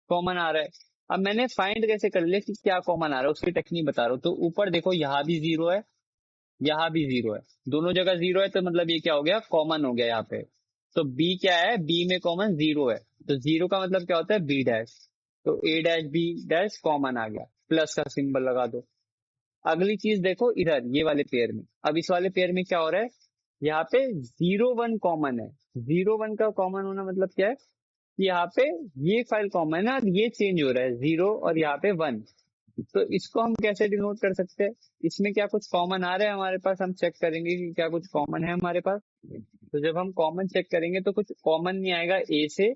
S1: कॉमन आ रहा है। अब मैंने फाइंड कैसे कर लिया कि क्या कॉमन आ रहा है, उसकी टेक्निक बता रहा हूँ। तो ऊपर देखो यहाँ भी जीरो है, यहाँ भी जीरो है, दोनों जगह जीरो है, तो मतलब ये क्या हो गया, कॉमन हो गया यहाँ पे। तो बी क्या है, बी में कॉमन जीरो है, तो जीरो का मतलब क्या होता है, बी डैश। तो ए डैश बी डैश कॉमन आ गया, प्लस का सिंबल लगा दो। अगली चीज देखो इधर ये वाले पेयर में, अब इस वाले पेयर में क्या हो रहा है, यहाँ पे जीरो वन कॉमन है। जीरो वन का कॉमन होना मतलब क्या है कि यहाँ पे ये फाइल कॉमन है और ये चेंज हो रहा है, जीरो और यहाँ पे वन। तो इसको हम कैसे डिनोट कर सकते हैं, इसमें क्या कुछ कॉमन आ रहा है हमारे पास, हम चेक करेंगे कि क्या कुछ कॉमन है हमारे पास। तो जब हम कॉमन चेक करेंगे तो कुछ कॉमन नहीं आएगा ए से,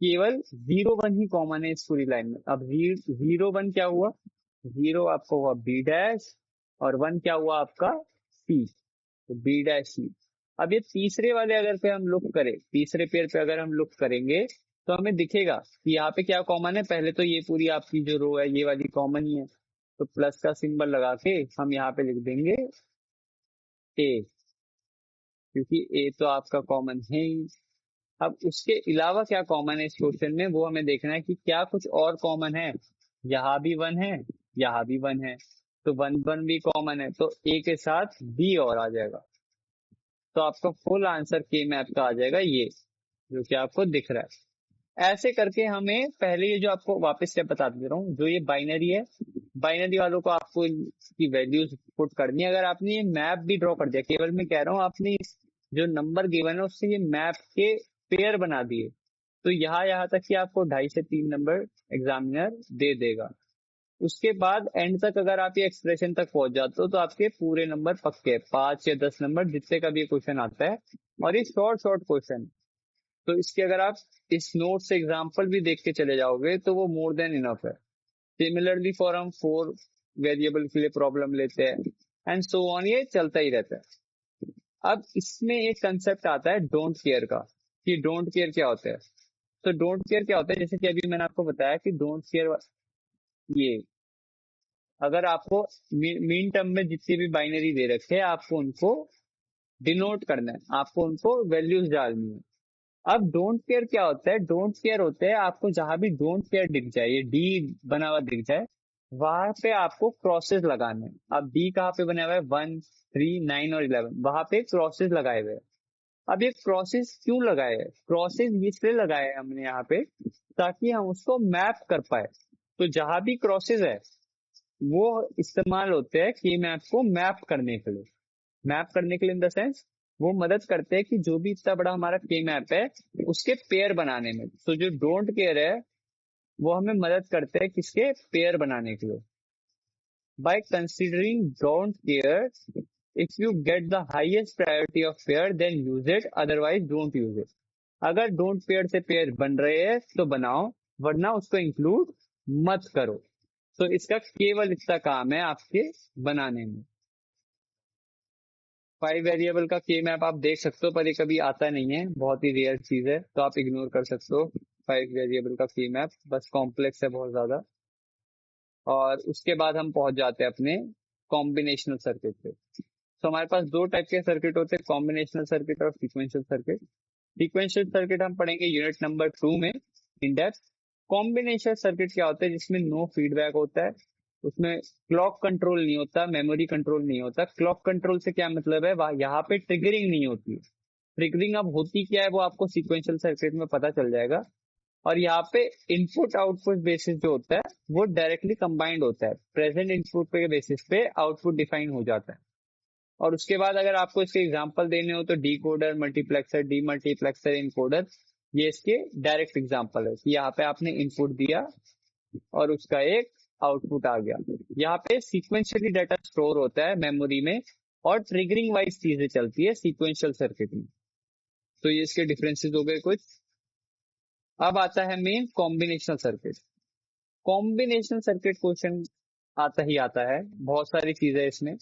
S1: केवल जीरो वन ही कॉमन है इस पूरी लाइन में। अब जीरो वन क्या हुआ, जीरो आपका हुआ बी डैश, और वन क्या हुआ आपका सी, तो बी डैश सी। अब ये तीसरे वाले अगर पे हम लुक करें, तीसरे पेयर पे अगर हम लुक करेंगे तो हमें दिखेगा कि यहाँ पे क्या कॉमन है। पहले तो ये पूरी आपकी जो रो है ये वाली कॉमन ही है, तो प्लस का सिंबल लगा के हम यहाँ पे लिख देंगे ए, क्योंकि ए तो आपका कॉमन है ही। अब उसके अलावा क्या कॉमन है इस क्वेश्चन में, वो हमें देखना है कि क्या कुछ और कॉमन है। यहाँ भी वन है, यहाँ भी वन है, तो वन वन भी कॉमन है, तो ए के साथ बी और आ जाएगा। तो आपका फुल आंसर के मैप का आ जाएगा ये, जो कि आपको दिख रहा है। ऐसे करके हमें पहले ये जो आपको वापस स्टेप बता दे रहा हूँ, जो ये बाइनरी है, बाइनरी वालों को आपको इसकी वैल्यूज पुट करनी है। अगर आपने ये मैप भी ड्रॉ कर दिया, केवल मैं कह रहा हूँ आपने जो नंबर गिवन है उससे ये मैप के पेयर बना दिए, तो यहाँ तक कि आपको 2.5 से 3 नंबर एग्जामिनर दे देगा। उसके बाद एंड तक अगर आप ये एक्सप्रेशन तक पहुंच जाते हो तो आपके पूरे नंबर पक्के, 5 या 10 नंबर जितने का भी क्वेश्चन आता है। और ये शॉर्ट शॉर्ट क्वेश्चन, तो इसके अगर आप इस नोट से एग्जाम्पल भी देख के चले जाओगे तो वो मोर देन इनफ है। सिमिलरली फॉर हम 4 वेरिएबल के लिए प्रॉब्लम लेते हैं, एंड सो ऑन, ये चलता ही रहता है। अब इसमें एक कंसेप्ट आता है डोंट केयर का, कि डोंट केयर क्या होता है। तो डोंट केयर क्या होता है, जैसे कि अभी मैंने आपको बताया कि डोंट केयर ये, अगर आपको मीन टर्म में जितनी भी बाइनरी दे रखे हैं आपको उनको डिनोट करना है, आपको उनको वैल्यूज डालनी है। अब डोंट केयर क्या होता है, डोंट केयर होते हैं आपको जहां भी डोंट केयर दिख जाए, ये डी बना हुआ दिख जाए, वहां पे आपको क्रॉसेस लगाने हैं। अब डी कहाँ पे बना हुआ है, 1, 3, 9 और 11, वहां पे क्रॉसेस लगाए हुए हैं। अब ये क्रॉसेस क्यों लगाए हैं, क्रॉसेस इसलिए लगाए हैं हमने यहाँ पे ताकि हम उसको मैप कर पाए। तो जहां भी क्रॉसेस है वो इस्तेमाल होते हैं की मैप को मैप करने के लिए। मैप करने के लिए इन द सेंस वो मदद करते हैं कि जो भी इतना बड़ा हमारा के मैप है उसके पेयर बनाने में। तो जो डोंट केयर है वो हमें मदद करते हैं किसके, पेयर बनाने के लिए। By considering don't care, if you get the highest priority of pair then use it, otherwise don't use it. अगर डोंट पेयर से पेयर बन रहे हैं तो बनाओ, वरना उसको इंक्लूड मत करो। तो इसका केवल इतना काम है आपके बनाने में। 5 वेरिएबल का के मैप आप देख सकते हो, पर ये कभी आता नहीं है, बहुत ही रेयर चीज है, तो आप इग्नोर कर सकते हो 5 वेरिएबल का के मैप, बस कॉम्प्लेक्स है बहुत ज्यादा। और उसके बाद हम पहुंच जाते हैं अपने कॉम्बिनेशनल सर्किट पे। तो हमारे पास दो टाइप के सर्किट होते हैं, कॉम्बिनेशनल सर्किट और सीक्वेंशियल सर्किट। सीक्वेंशियल सर्किट हम पढ़ेंगे यूनिट नंबर 2 में इन डेप्थ। कॉम्बिनेशन सर्किट क्या होता है, जिसमें नो फीडबैक होता है, उसमें क्लॉक कंट्रोल नहीं होता, मेमोरी कंट्रोल नहीं होता। क्लॉक कंट्रोल से क्या मतलब है, यहाँ पे ट्रिगरिंग नहीं होती है। ट्रिगरिंग अब होती क्या है वो आपको सीक्वेंशियल सर्किट में पता चल जाएगा। और यहाँ पे इनपुट आउटपुट बेसिस जो होता है वो डायरेक्टली कंबाइंड होता है, प्रेजेंट इनपुट पे बेसिस पे आउटपुट डिफाइन हो जाता है। और उसके बाद अगर आपको इसके एग्जांपल देने हो तो D coder, multiplexer, D multiplexer, encoder, ये इसके डायरेक्ट एग्जांपल है कि यहाँ पे आपने इनपुट दिया और उसका एक आउटपुट आ गया। यहाँ पे सीक्वेंशियली डाटा स्टोर होता है मेमोरी में, और ट्रिगरिंग वाइज चीजें चलती है सीक्वेंशियल सर्किट में। तो ये इसके डिफरेंसेस हो गए कुछ। अब आता है main combinational circuit. Combinational circuit question आता ही आता है, बहुत सारी चीजें इसमें।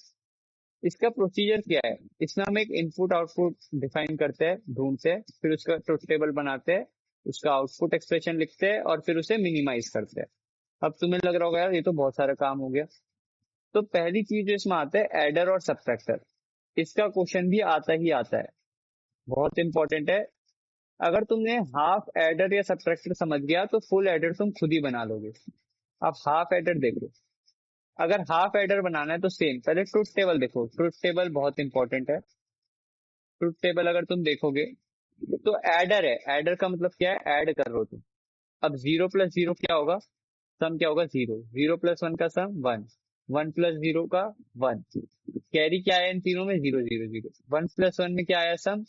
S1: इसका प्रोसीजर क्या है, इसमें हम एक इनपुट आउटपुट डिफाइन करते हैं, ढूंढते हैं, फिर उसका ट्रुथ टेबल बनाते हैं, उसका आउटपुट एक्सप्रेशन लिखते हैं और फिर उसे मिनिमाइज करते हैं। अब तुम्हें लग रहा होगा यार ये तो बहुत सारा काम हो गया। तो पहली चीज जो इसमें आता है एडर और सब्ट्रैक्टर। इसका क्वेश्चन भी आता ही आता है, बहुत इंपॉर्टेंट है। अगर तुमने हाफ एडर या सब्ट्रैक्टर समझ गया तो फुल एडर तुम खुद ही बना लोगे। अब हाफ एडर देखो, अगर हाफ एडर बनाना है तो सेम, पहले ट्रुथ टेबल देखो, ट्रुथ टेबल बहुत इंपॉर्टेंट है। ट्रुथ टेबल अगर तुम देखोगे तो एडर है, एडर का मतलब क्या है, ऐड कर रहे हो तुम। अब 0 + 0 क्या होगा, सम क्या होगा, 0, 0 + 1 का सम 1, 1 + 0 का 1। कैरी क्या है इन तीनों में, 0 0 0। 1 + 1 में क्या आया, सम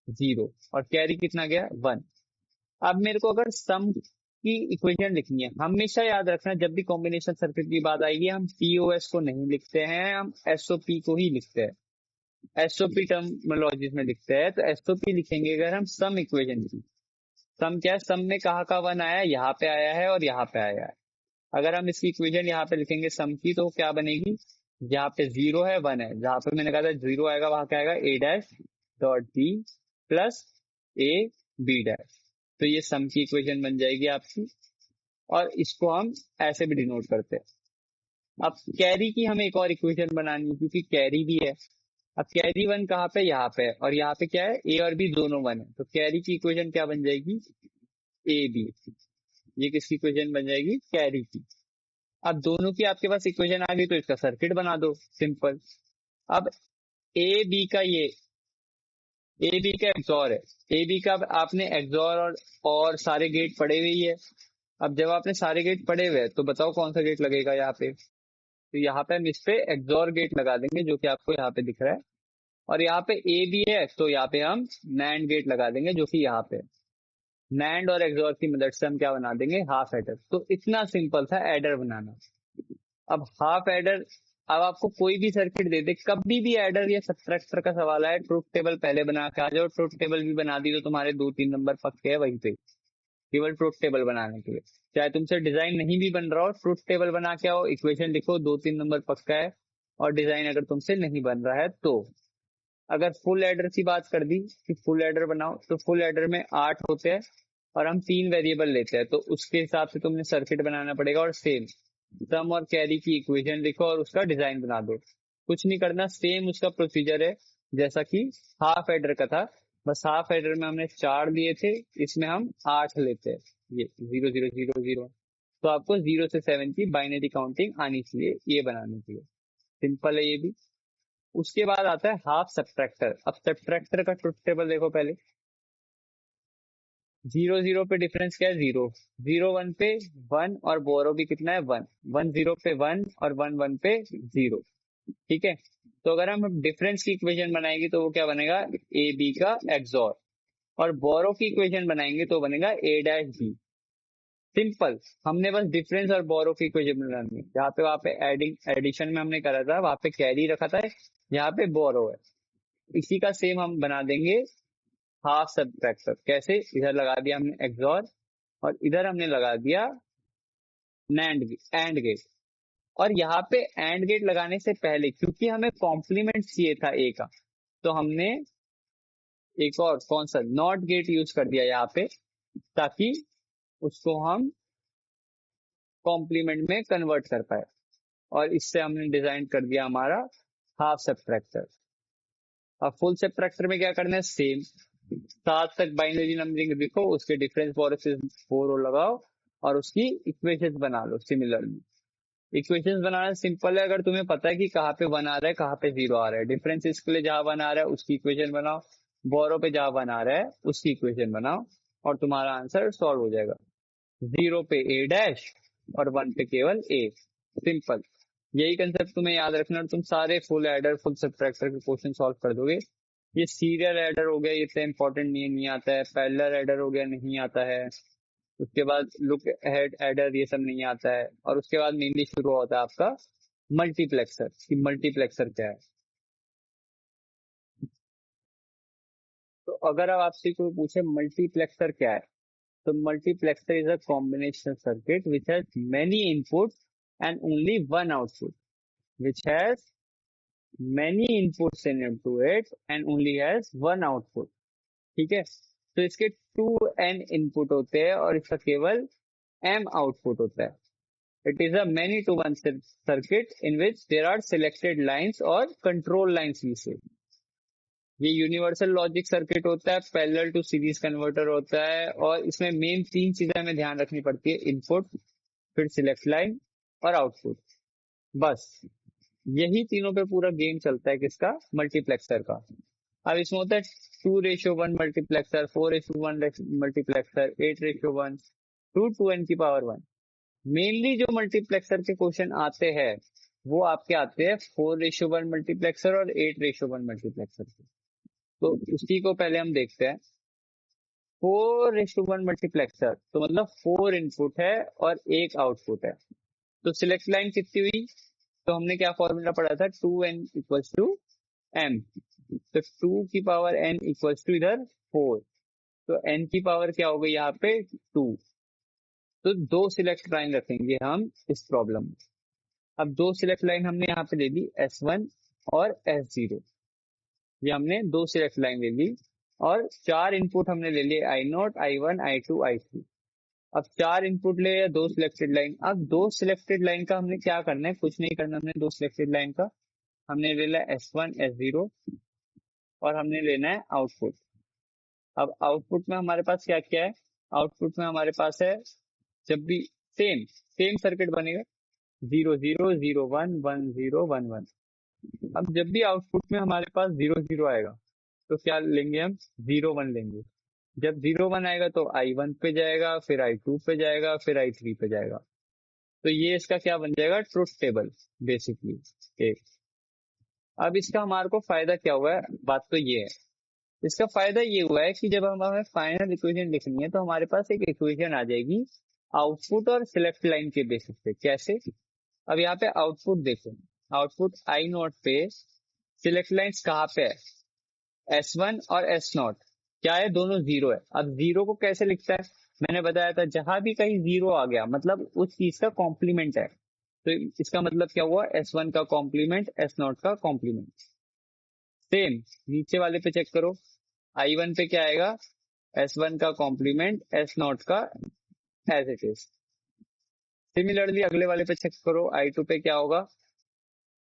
S1: 0, और कैरी कितना गया, 1। अब मेरे को अगर सम की इक्वेशन लिखनी है, हमेशा याद रखना जब भी कॉम्बिनेशन सर्किट की बात आएगी हम पीओएस को नहीं लिखते हैं, हम एसओपी को ही लिखते हैं। एसओपी टर्मिनोलॉजीज में लिखते हैं, तो एसओपी लिखेंगे अगर हम सम इक्वेशन की। सम क्या है, सम में कहाँ का 1 आया है, यहाँ पे आया है और यहाँ पे आया है। अगर हम इसकी इक्वेशन यहाँ पे लिखेंगे सम की, तो क्या बनेगी, जहाँ पे 0 है 1 है, जहाँ पे मैंने कहा था 0 आएगा वहां क्या आएगा, A dash dot B plus A B dash. तो ये सम की इक्वेशन बन जाएगी आपकी, और इसको हम ऐसे भी डिनोट करते हैं। अब कैरी की हमें एक और इक्वेशन बनानी है, क्योंकि कैरी भी है। अब कैरी 1 कहाँ पे, यहाँ पे है, और यहाँ पे क्या है, ए और बी दोनों 1 है, तो कैरी की इक्वेशन क्या बन जाएगी, ए बी। ये किसकी इक्वेशन बन जाएगी, कैरी की। अब दोनों की आपके पास इक्वेशन आ गई, तो इसका सर्किट बना दो, सिंपल। अब ए बी का ये, ए बी का एक्सॉर है, ए बी का आपने एक्सॉर और सारे गेट पड़े हुए ही है। अब जब आपने सारे गेट पड़े हुए हैं, तो बताओ कौन सा गेट लगेगा यहाँ पे, तो यहाँ पे हम इस पे एक्सॉर गेट लगा देंगे, जो कि आपको यहाँ पे दिख रहा है। और यहाँ पे ए बी है, तो यहाँ पे हम नैंड गेट लगा देंगे, जो कि यहाँ पे। नैंड और एक्सॉर की मदद से हम क्या बना देंगे, हाफ एडर। तो इतना सिंपल था एडर बनाना। अब हाफ एडर, अब आपको कोई भी सर्किट दे दे, कभी भी एडर या सब्ट्रैक्टर का सवाल आए, ट्रुथ टेबल पहले बना के आ जाओ। ट्रुथ टेबल भी बना दी तो तुम्हारे 2-3 नंबर पक्के हैं वहीं पे, केवल ट्रुथ टेबल बनाने के लिए। चाहे तुमसे डिजाइन नहीं भी बन रहा हो, ट्रुथ टेबल बना के आओ, इक्वेशन लिखो, 2-3 नंबर पक्का है। और डिजाइन अगर तुमसे नहीं बन रहा है तो, अगर फुल एडर की बात कर दी कि फुल एडर बनाओ, तो फुल एडर में 8 होते हैं और हम 3 वेरिएबल लेते हैं, तो उसके हिसाब से तुमने सर्किट बनाना पड़ेगा। और सेम सम और कैरी की इक्वेशन लिखो और उसका डिजाइन बना दो। कुछ नहीं करना, सेम उसका प्रोसीजर है जैसा कि हाफ एडर का था। बस हाफ एडर में हमने 4 लिए थे, इसमें हम 8 लेते हैं। ये 0 0 0 0, तो आपको 0 से 7 की बाइनरी काउंटिंग आनी चाहिए ये बनाने के लिए। सिंपल है ये भी। उसके बाद आता है हाफ सब्ट्रैक्टर। अब सब्ट्रैक्टर का ट्रुथ टेबल देखो पहले। 0 0 पे डिफरेंस क्या है, 0, 0 1 पे 1, और बोरो भी कितना है, 1, 1 0 पे 1 और 1 1 पे 0। ठीक है, तो अगर हम डिफरेंस की इक्वेशन बनाएंगे तो वो क्या बनेगा, ए बी का एक्सॉर। और बोरो की इक्वेशन बनाएंगे तो बनेगा ए डैश बी। सिंपल, हमने बस डिफरेंस और बोरो की इक्वेशन बनानी है। जहाँ पे वहां पे एडिंग एडिशन में हमने करा था, वहां पे कैरी रखा था, यहाँ पे बोरो है। इसी का सेम हम बना देंगे हाफ सब्ट्रैक्टर। कैसे, इधर लगा दिया हमने एक्सॉर और इधर हमने लगा दिया नैंड एंड गेट। और यहाँ पे एंड गेट लगाने से पहले, क्योंकि हमें कॉम्प्लीमेंट चाहिए था ए का, तो हमने एक और कौन सा नॉट गेट यूज कर दिया यहाँ पे, ताकि उसको हम कॉम्प्लीमेंट में कन्वर्ट कर पाए। और इससे हमने डिजाइन कर दिया हमारा हाफ सब्ट्रैक्टर। अब फुल सब्ट्रैक्टर में क्या करना है, सेम 7 तक बाइनरी नंबरिंग लिखो, उसके डिफरेंस से 4 लगाओ और उसकी इक्वेशन बना लो सिमिलरली। इक्वेशन बनाना सिंपल है, अगर तुम्हें पता है कि कहाँ पे 1 आ रहा है कहाँ पे 0 आ रहा है। डिफरेंस इसके लिए जहां 1 आ रहा है उसकी इक्वेशन बनाओ, बोरो पे जहां 1 आ रहा है उसकी इक्वेशन बनाओ, और तुम्हारा आंसर सॉल्व हो जाएगा। 0 पे ए डैश और 1 पे केवल ए। सिंपल, यही कंसेप्ट तुम्हें याद रखना और तुम सारे फुल एडर फुल सब्ट्रैक्टर के क्वेश्चन सॉल्व कर दोगे। ये सीरियल एडर हो गया, ये इतना इंपॉर्टेंट नहीं आता है। पैरेलल एडर हो गया, नहीं आता है। उसके बाद लुक हेड एडर, ये सब नहीं आता है। और उसके बाद मेनली शुरू होता है आपका मल्टीप्लेक्सर, कि मल्टीप्लेक्सर क्या है। तो अगर अब आपसे कोई पूछे मल्टीप्लेक्सर क्या है, so multiplexer is a combination circuit which has many inputs and only one output. Which has many inputs into it and only has one output. ठीक है, तो इसके 2n इनपुट होते हैं और इसका केवल m आउटपुट होता है। It is a many to one circuit in which there are selected lines or control lines we say. ये यूनिवर्सल लॉजिक सर्किट होता है, पैरेलल टू सीरीज कन्वर्टर होता है, और इसमें मेन 3 चीजें हमें ध्यान रखनी पड़ती है, इनपुट, फिर सिलेक्ट लाइन और आउटपुट। बस यही तीनों पे पूरा गेम चलता है किसका, मल्टीप्लेक्सर का। अब इसमें होता है 2:1 मल्टीप्लेक्सर, 4:1 मल्टीप्लेक्सर, 8:1, टू 2n की पावर 1। मेनली जो मल्टीप्लेक्सर के क्वेश्चन आते हैं वो आपके आते हैं 4:1 मल्टीप्लेक्सर और 8:1 मल्टीप्लेक्सर के। तो उसी को पहले हम देखते हैं। 4:1 मल्टीप्लेक्सर तो मतलब 4 इनपुट है और एक आउटपुट है। तो सिलेक्ट लाइन कितनी हुई, तो हमने क्या फॉर्मूला पढ़ा था, 2n=m। तो 2n इक्वल्स टू इधर 4, तो n की पावर क्या हो गई यहाँ पे 2। तो दो सिलेक्ट लाइन रखेंगे हम इस प्रॉब्लम में। अब दो सिलेक्ट लाइन हमने यहाँ पे ले ली S1 और S0, ये हमने दो सिलेक्ट लाइन ले ली। और चार इनपुट हमने ले लिए I0, I1, I2, I3। अब चार इनपुट ले या दो सिलेक्टेड लाइन। अब दो सिलेक्टेड लाइन का हमने क्या करना है, कुछ नहीं करना हमने दो सिलेक्टेड लाइन का। हमने ले लिया S1, S0 और हमने लेना है आउटपुट। अब आउटपुट में हमारे पास क्या क्या है, आउटपुट में हमारे पास है, जब भी सेम सेम सर्किट बनेगा 0 0 0 1 1 0 1 1। अब जब भी आउटपुट में हमारे पास 0 0 आएगा तो क्या लेंगे हम, 0 1 लेंगे। जब 0 1 आएगा तो I1 पे जाएगा, फिर I2 पे जाएगा, फिर I3 पे जाएगा। तो ये इसका क्या बन जाएगा, ट्रुथ टेबल बेसिकली एक। अब इसका हमारे को फायदा क्या हुआ है, बात तो ये है। इसका फायदा ये हुआ है कि जब हम हमें फाइनल इक्वेशन लिखनी है तो हमारे पास एक इक्वेशन आ जाएगी आउटपुट और सिलेक्ट लाइन के बेसिस पे। कैसे, अब यहाँ पे आउटपुट देखो, आउटपुट I0 पे सिलेक्ट लाइन्स कहाँ पे है, S1 और S0 क्या है, दोनों जीरो है। अब जीरो को कैसे लिखता है, मैंने बताया था जहां भी कहीं जीरो आ गया मतलब उस चीज का कॉम्प्लीमेंट है। तो इसका मतलब क्या हुआ, S1 का कॉम्प्लीमेंट S0 का कॉम्प्लीमेंट। सेम नीचे वाले पे चेक करो, I1 पे क्या आएगा, S1 का कॉम्प्लीमेंट S0 का एज इट इज। सिमिलरली अगले वाले पे चेक करो, I2 पे क्या होगा,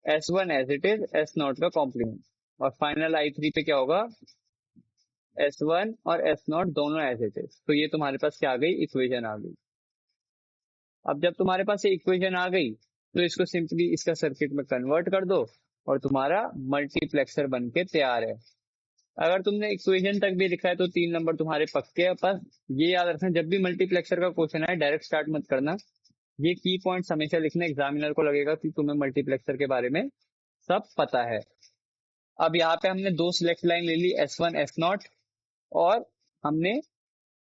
S1: S1 as it is S0 का कॉम्प्लीमेंट। और फाइनल I3 पे क्या होगा, S1 और S0 दोनों एज इट इज। तो ये तुम्हारे पास क्या आ गई, इक्वेशन आ गई। अब जब तुम्हारे पास ये इक्वेशन आ गई तो इसको सिंपली इसका सर्किट में कन्वर्ट कर दो और तुम्हारा मल्टीप्लेक्सर बन के तैयार है। अगर तुमने इक्वेशन तक भी लिखा है तो 3 नंबर तुम्हारे पक्के हैं। पर ये याद रखना, जब भी मल्टीप्लेक्सर का क्वेश्चन आए डायरेक्ट स्टार्ट मत करना, ये की पॉइंट्स हमेशा लिखना, एग्जामिनर को लगेगा कि तुम्हें मल्टीप्लेक्सर के बारे में सब पता है। अब यहाँ पे हमने दो सिलेक्ट लाइन ले ली S1 S0 और हमने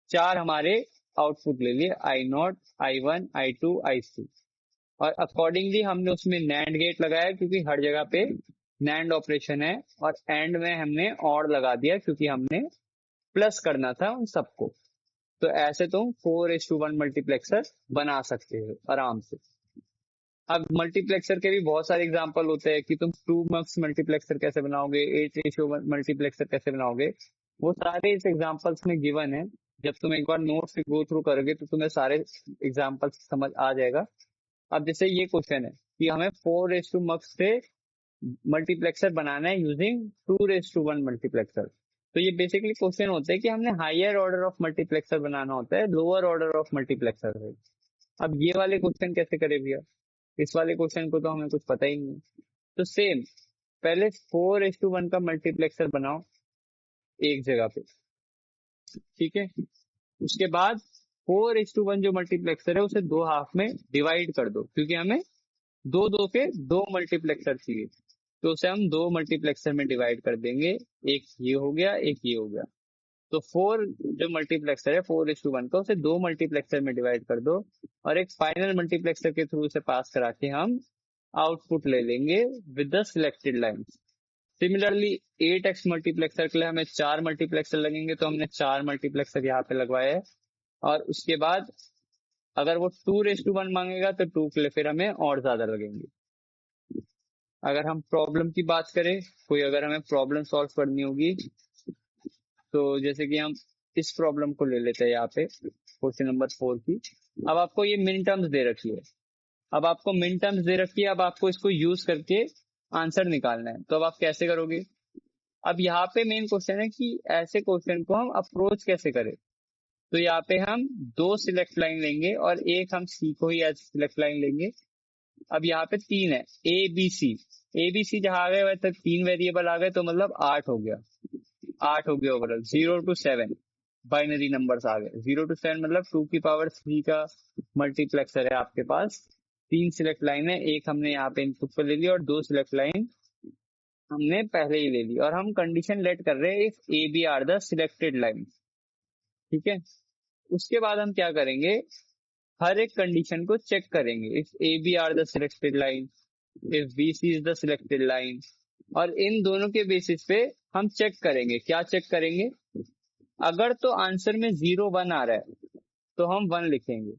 S1: चार हमारे आउटपुट ले लिए I0, I1, I2, I3। और अकॉर्डिंगली हमने उसमें नैंड गेट लगाया क्योंकि हर जगह पे नैंड ऑपरेशन है, और एंड में हमने और लगा दिया क्योंकि हमने प्लस करना था उन सबको। तो ऐसे तुम 4:1 मल्टीप्लेक्सर बना सकते हो आराम से। अब मल्टीप्लेक्सर के भी बहुत सारे एग्जांपल होते हैं कि तुम 2 मक्स मल्टीप्लेक्सर कैसे बनाओगे, 8:1 मल्टीप्लेक्सर कैसे बनाओगे, वो सारे इस एग्जांपल्स में गिवन है। जब तुम एक बार नोट्स गो थ्रू करोगे तो तुम्हें सारे एग्जांपल्स समझ आ जाएगा। अब जैसे ये क्वेश्चन है कि हमें 4:मक्स से मल्टीप्लेक्सर बनाना है यूजिंग 2:1 मल्टीप्लेक्सर। तो ये बेसिकली क्वेश्चन होता है कि हमने हायर ऑर्डर ऑफ मल्टीप्लेक्सर बनाना होता है लोअर ऑर्डर ऑफ मल्टीप्लेक्सर है। अब ये वाले क्वेश्चन कैसे करे भैया, इस वाले क्वेश्चन को तो हमें कुछ पता ही नहीं है। तो सेम पहले 4:1 का मल्टीप्लेक्सर बनाओ एक जगह पे, ठीक है। उसके बाद 4:1 जो मल्टीप्लेक्सर है उसे दो हाफ में डिवाइड कर दो क्योंकि हमें दो दो के दो मल्टीप्लेक्सर चाहिए। तो उसे हम दो मल्टीप्लेक्सर में डिवाइड कर देंगे, एक ये हो गया एक ये हो गया। तो 4 जो मल्टीप्लेक्सर है 4:1 का उसे दो मल्टीप्लेक्सर में डिवाइड कर दो और एक फाइनल मल्टीप्लेक्सर के थ्रू उसे पास करा के हम आउटपुट ले लेंगे with the selected lines. Similarly 8x multiplexer के लिए हमें चार मल्टीप्लेक्सर लगेंगे, तो हमने चार मल्टीप्लेक्सर यहाँ पे लगवाए हैं। और उसके बाद अगर वो 2:1 मांगेगा तो 2 के लिए फिर हमें और ज्यादा लगेंगे। अगर हम प्रॉब्लम की बात करें, कोई अगर हमें प्रॉब्लम सॉल्व करनी होगी तो जैसे कि हम इस प्रॉब्लम को ले लेते हैं यहाँ पे क्वेश्चन नंबर 4 की। अब आपको ये मिन टर्म्स दे रखी है, अब आपको मिन टर्म्स दे रखी है, अब आपको इसको यूज करके आंसर निकालना है। तो अब आप कैसे करोगे, अब यहाँ पे मेन क्वेश्चन है कि ऐसे क्वेश्चन को हम अप्रोच कैसे करें। तो यहाँ पे हम दो सिलेक्ट लाइन लेंगे और एक हम सी को ही एज सिलेक्ट लाइन लेंगे। अब यहाँ पे 3 है, ए बी सी जहां आ गए वह तक 3 वेरिएबल आ गए, तो मतलब 8 हो गया। 8 हो गया ओवरऑल। 0 to 7 बाइनरी नंबर्स आ गए। 0 to 7 मतलब 2 की पावर 3 का मल्टीप्लेक्सर है आपके पास। 3 सिलेक्ट लाइन है, एक हमने यहाँ पे इनपुट पे ले ली और 2 सिलेक्ट लाइन हमने पहले ही ले ली, और हम कंडीशन लेट कर रहे हैं if A B are the selected line. ठीक है, उसके बाद हम क्या करेंगे, हर एक कंडीशन को चेक करेंगे। If A B are the selected line, if B C is the selected line, और इन दोनों के बेसिस पे हम चेक करेंगे। क्या चेक करेंगे, अगर तो आंसर में 0 1 आ रहा है तो हम 1 लिखेंगे।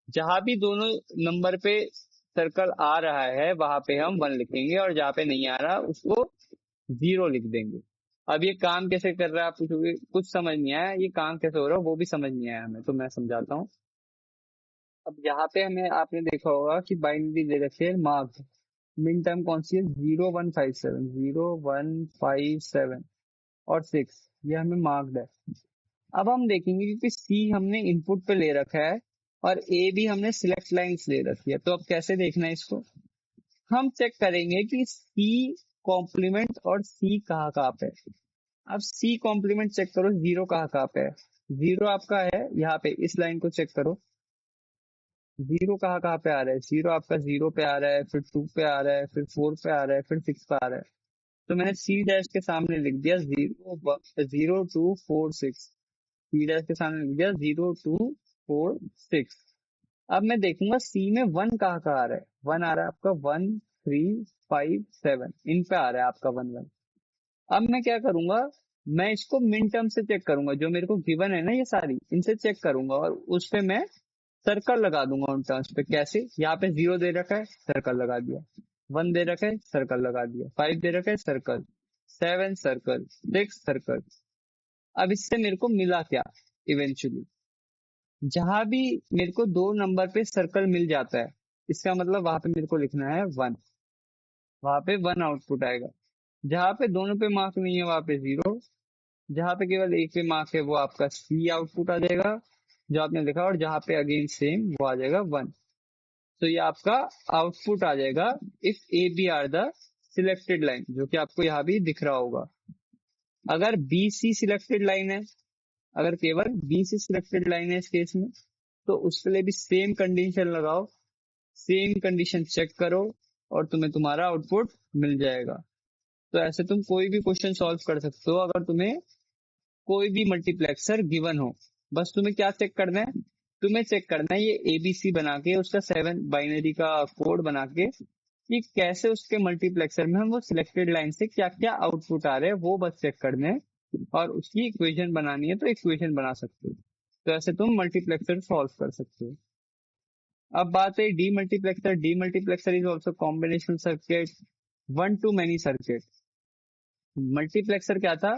S1: जहां भी दोनों नंबर पे सर्कल आ रहा है वहां पे हम 1 लिखेंगे, और जहां पे नहीं आ रहा उसको 0 लिख देंगे। अब ये काम कैसे कर रहा है आप पूछोगे, कुछ समझ नहीं आया, ये काम कैसे हो रहा है वो भी समझ नहीं आया हमें, तो मैं समझाता हूँ। अब यहाँ पे हमें, आपने देखा होगा कि बाइनरी दे रखी है मार्क। मिन टर्म कौन सी है, 0 1 5 7, 0 1 5 7 और 6, ये हमें मार्क्ड है। अब हम देखेंगे क्योंकि सी हमने इनपुट पे ले रखा है और ए भी हमने सिलेक्ट लाइंस ले रखी है, तो अब कैसे देखना है इसको, हम चेक करेंगे कि सी कॉम्प्लीमेंट और सी कहाँ कहाँ पे है। अब सी कॉम्प्लीमेंट चेक करो, 0 कहाँ कहाँ पे है। 0 आपका है यहाँ पे, इस लाइन को चेक करो, 0 कहाँ कहाँ पे आ रहा है। 0 आपका 0 पे आ रहा है, फिर 2 पे आ रहा है, फिर 4 पे आ रहा है, फिर 6 पे आ रहा है। तो मैंने सी डैश के सामने लिख दिया 0 2 4 6, सी डैश के सामने लिख दिया 0 2 4 6। अब मैं देखूंगा सी में 1 कहाँ कहाँ आ रहा है। 1 आ रहा है आपका 1 3 5 7, इन पे आ रहा है आपका 1 1। अब मैं क्या करूंगा, मैं इसको मिन टर्म से चेक करूंगा, जो मेरे को गिवन है ना ये सारी, इनसे चेक करूंगा और उस पे मैं सर्कल लगा दूंगा उन टर्म्स पे। कैसे, यहाँ पे 0 दे रखा है, सर्कल लगा दिया। 1 दे रखा है, सर्कल लगा दिया। 5 दे रखा है, सर्कल। 7 circle, 6 circle. अब इससे मेरे को मिला क्या, इवेंचुअली जहां भी मेरे को 2 नंबर पे सर्कल मिल जाता है, इसका मतलब वहां पे मेरे को लिखना है 1, वहां पे 1 आउटपुट आएगा। जहां पे दोनों पे मार्क नहीं है वहां पे 0, जहां पे केवल एक पे मार्क है वो आपका सी आउटपुट आ जाएगा जो आपने लिखा, और जहां पे अगेन सेम वो आ जाएगा 1। तो ये आपका आउटपुट आ जाएगा if A B are the selected line, जो कि आपको यहाँ भी दिख रहा होगा। अगर बी सी सिलेक्टेड लाइन है, अगर केवल बी सी सिलेक्टेड लाइन है इस केस में, तो उसके लिए भी सेम कंडीशन लगाओ, सेम कंडीशन चेक करो, और तुम्हें तुम्हारा आउटपुट मिल जाएगा। तो ऐसे तुम कोई भी क्वेश्चन सॉल्व कर सकते हो अगर तुम्हें कोई भी मल्टीप्लेक्सर गिवन हो। बस तुम्हें क्या चेक करना है, तुम्हें चेक करना है ये एबीसी बना के, उसका 7 बाइनरी का कोड बना के, कि कैसे उसके मल्टीप्लेक्सर में हम वो सिलेक्टेड लाइन से क्या क्या आउटपुट आ रहे हैं वो बस चेक करने हैं, और उसकी इक्वेशन बनानी है तो इक्वेशन बना सकते हो। तो ऐसे तुम मल्टीप्लेक्सर सॉल्व कर सकते हो। अब बात है D multiplexer. D multiplexer is also combination circuit, 1 to many circuit. Multiplexer क्या था,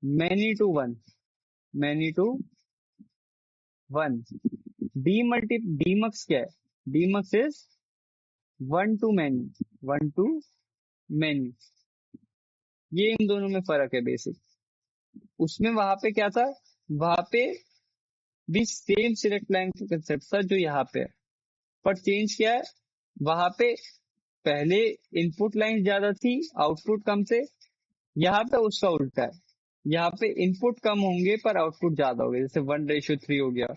S1: many to 1, many to 1। Demux क्या है, demux is 1 to many, 1 to many। ये इन दोनों में फर्क है बेसिक। उसमें वहां पे क्या था, वहां पे भी सेम सिलेक्ट लाइन का कंसेप्ट था जो यहाँ पे है, पर चेंज क्या है, वहां पे पहले इनपुट लाइन ज्यादा थी, आउटपुट कम थे। यहाँ पे उसका उल्टा है, यहाँ पे इनपुट कम होंगे पर आउटपुट ज्यादा हो गया। जैसे 1:3 हो गया,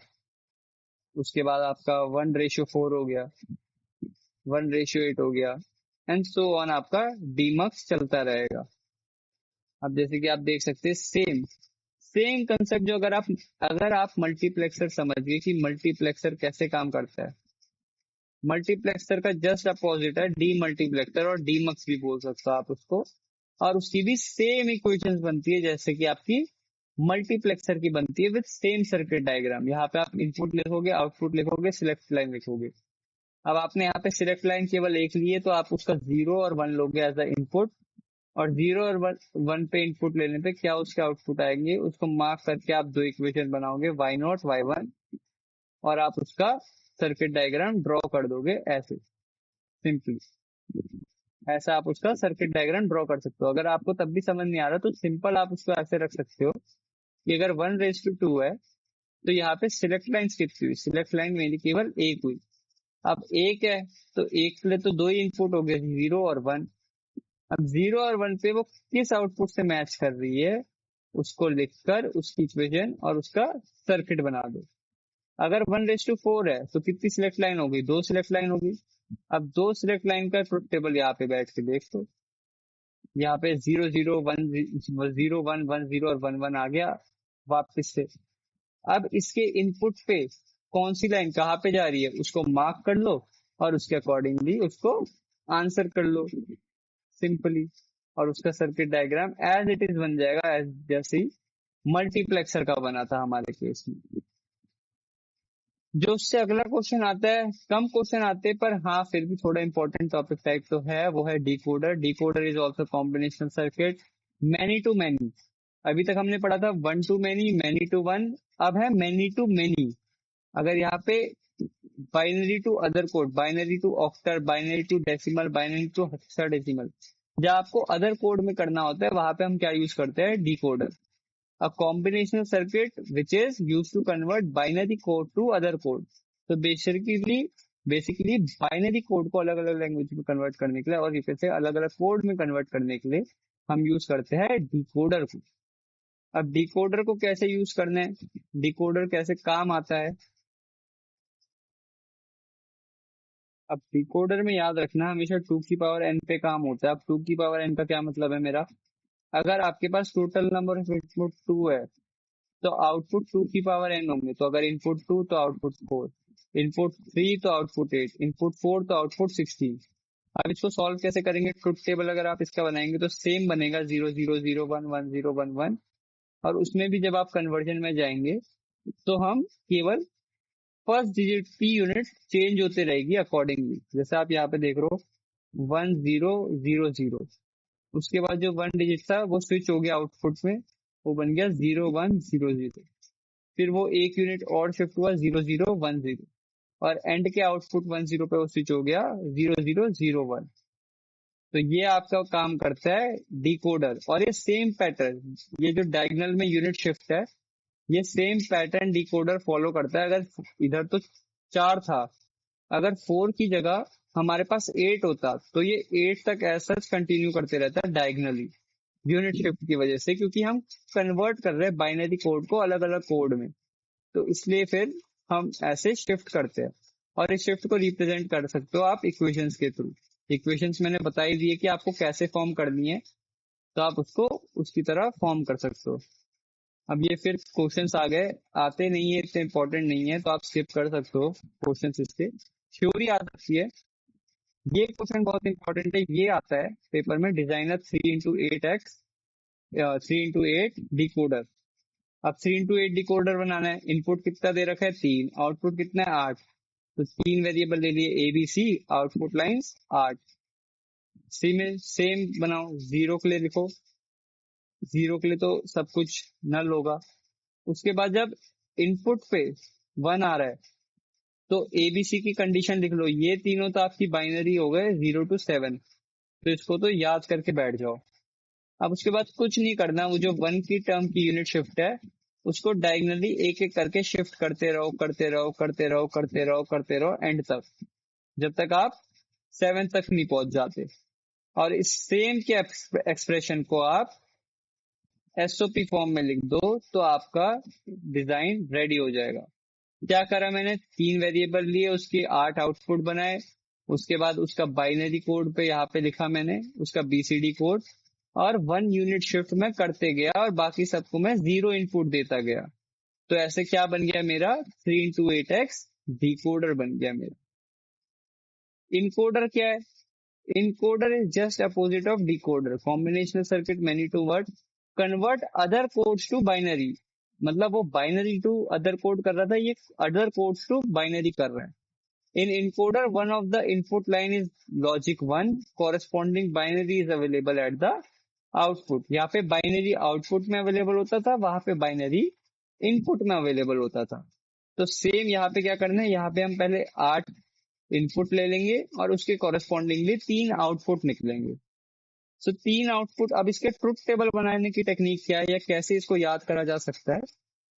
S1: उसके बाद आपका 1:4 हो गया, 1:8 हो गया, एंड सो ऑन आपका डीमक्स चलता रहेगा। अब जैसे कि आप देख सकते हैं सेम सेम कंसेप्ट, जो अगर आप मल्टीप्लेक्सर समझ गए कि मल्टीप्लेक्सर कैसे काम करता है, मल्टीप्लेक्सर का जस्ट अपोजिट है डी मल्टीप्लेक्सर, और डीमक्स भी बोल सकते हो आप उसको। और उसकी भी सेम इक्वेशंस बनती है जैसे कि आपकी मल्टीप्लेक्सर की बनती है, विद सेम सर्किट डायग्राम। यहाँ पे आप इनपुट लिखोगे, आउटपुट लिखोगे, सिलेक्ट लाइन लिखोगे। अब आपने यहाँ पे सिलेक्ट लाइन केवल एक ली है, तो आप उसका 0 और 1 लोगे एज अ इनपुट, और 0 और 1 पे इनपुट लेने पे क्या उसके आउटपुट आएंगे उसको मार्क करके आप 2 इक्वेशन बनाओगे, y0 y1, और आप उसका सर्किट डायग्राम ड्रॉ कर दोगे ऐसे सिंपली। ऐसा आप उसका सर्किट डायग्राम ड्रॉ कर सकते हो। अगर आपको तब भी समझ नहीं आ रहा तो सिंपल आप उसको ऐसे रख सकते हो कि अगर 1:2 है तो यहाँ पे सिलेक्ट लाइन कितनी हुई, सिलेक्ट लाइन मेरी केवल एक हुई, अब एक है तो एक के लिए तो दो ही इनपुट हो गए, 0 और 1। अब 0 और 1 पे वो किस आउटपुट से मैच कर रही है उसको लिखकर उसकी इक्वेशन और उसका सर्किट बना दो। अगर 1:4 है तो कितनी सिलेक्ट लाइन होगी, दो सिलेक्ट लाइन होगी। अब दो सिलेक्ट लाइन का ट्रुथ टेबल यहाँ पे बैठ के देख लो। यहाँ पे 0 0 1 0 और 1 1 आ गया वापस से। अब इसके इनपुट पे कौन सी लाइन कहाँ पे जा रही है उसको मार्क कर लो और उसके अकॉर्डिंगली उसको आंसर कर लो सिंपली। और उसका circuit diagram as it is बन जाएगा, एज जैसे ही मल्टीप्लेक्सर का बना था हमारे केस में। जो उससे अगला क्वेश्चन आता है, कम क्वेश्चन आते हैं पर हाँ फिर भी थोड़ा इंपॉर्टेंट टॉपिक टाइप तो है, वो है decoder. Decoder is also combinational circuit, many to many. अभी तक हमने पढ़ा था one to many to one, अब है मैनी टू मैनी। अगर यहाँ पे binary to other code, binary to octal, binary to decimal, binary to hexadecimal, जब आपको अदर कोड में करना होता है वहां पे हम क्या यूज करते हैं, decoder. A combinational circuit which is used to convert binary code to other code. तो बेसिकली बाइनरी कोड को अलग अलग लैंग्वेज में कन्वर्ट करने के लिए और इसे से अलग अलग कोड में कन्वर्ट करने के लिए हम यूज करते हैं डिकोडर को। अब डिकोडर को कैसे यूज करना है, डिकोडर कैसे काम आता है। अब डिकोडर में याद रखना हमेशा 2 की पावर n पे काम होता है। अब 2 की पावर n का क्या मतलब है मेरा, अगर आपके पास टोटल नंबर ऑफ इनपुट 2 है तो आउटपुट 2 की पावर n होंगे। तो अगर इनपुट 2 तो आउटपुट 4, इनपुट 3 तो आउटपुट 8, इनपुट 4 तो आउटपुट 16। अब इसको सॉल्व कैसे करेंगे, ट्रुथ टेबल अगर आप इसका बनाएंगे तो सेम बनेगा 0 0 0 1 1 0 1 1। और उसमें भी जब आप कन्वर्जन में जाएंगे तो हम केवल फर्स्ट डिजिट की यूनिट चेंज होते रहेगी अकॉर्डिंगली। जैसे आप यहाँ पे देख रहे हो 1 0 0 0, उसके बाद जो वन डिजिट था वो स्विच हो गया आउटपुट में, वो बन गया 0 1 0 0। फिर वो एक यूनिट और शिफ्ट हुआ 0 0 1 0, और एंड के आउटपुट 1 0 पे वो स्विच हो गया 0 0 0 1। तो ये आपका काम करता है डिकोडर। और ये सेम पैटर्न, ये जो डायगोनल में यूनिट शिफ्ट है, ये सेम पैटर्न डिकोडर फॉलो करता है। अगर इधर तो 4 था, अगर 4 की जगह हमारे पास 8 होता तो ये 8 तक ऐसा कंटिन्यू करते रहता है डायगनली, यूनिट शिफ्ट की वजह से, क्योंकि हम कन्वर्ट कर रहे हैं बाइनरी कोड को अलग अलग कोड में। तो इसलिए फिर हम ऐसे शिफ्ट करते हैं। और इस शिफ्ट को रिप्रेजेंट कर सकते हो आप इक्वेशंस के थ्रू। इक्वेशंस मैंने बता ही दिए कि आपको कैसे फॉर्म करनी है, तो आप उसको उसकी तरह फॉर्म कर सकते हो। अब ये फिर क्वेश्चंस आ गए, आते नहीं है, इतने इंपॉर्टेंट नहीं है तो आप स्किप कर सकते हो क्वेश्चंस। इसके थ्योरी याद रखिए। ये क्वेश्चन बहुत इंपॉर्टेंट है, ये आता है पेपर में, डिजाइनर 3x8 डिकोडर। अब 3x8 डिकोडर बनाना है, इनपुट कितना दे रखा है 3, आउटपुट कितना है 8। तो 3 वेरिएबल ले लिए ABC, आउटपुट लाइंस 8। सी में सेम बनाओ, जीरो के लिए लिखो, जीरो के लिए तो सब कुछ नल होगा। उसके बाद जब इनपुट पे 1 आ रहा है तो ABC की कंडीशन लिख लो। ये तीनों तो आपकी बाइनरी हो गए 0 to 7, तो इसको तो याद करके बैठ जाओ। अब उसके बाद कुछ नहीं करना, वो जो 1 की टर्म की यूनिट शिफ्ट है उसको डायगनली एक एक करके शिफ्ट करते रहो करते रहो करते रहो करते रहो करते रहो एंड तक, जब तक आप 7 तक नहीं पहुंच जाते। और इस सेम के एक्सप्रेशन को आप SOP फॉर्म में लिख दो तो आपका डिजाइन रेडी हो जाएगा। क्या करा मैंने, 3 वेरिएबल लिए, उसके 8 आउटपुट बनाए, उसके बाद उसका बाइनरी कोड पे यहाँ पे लिखा मैंने उसका BCD कोड, और 1 यूनिट शिफ्ट में करते गया और बाकी सबको मैं 0 इनपुट देता गया। तो ऐसे क्या बन गया मेरा, 3x8 डिकोडर बन गया मेरा। इनकोडर क्या है, encoder is just opposite of decoder, combinational circuit many to word, convert other codes to binary. मतलब वो बाइनरी टू अदर कोड कर रहा था, ये अदर कोड्स टू बाइनरी कर रहा है। In encoder, one of the input line is logic 1, corresponding binary is available at the output। यहाँ पे बाइनरी आउटपुट में अवेलेबल होता था, वहां पे बाइनरी इनपुट में अवेलेबल होता था। तो सेम यहाँ पे क्या करना है, यहाँ पे हम पहले 8 इनपुट ले लेंगे और उसके कॉरेस्पॉन्डिंगली 3 आउटपुट निकलेंगे। सो 3 आउटपुट। अब इसके ट्रुथ टेबल बनाने की टेक्निक क्या है या कैसे इसको याद करा जा सकता है,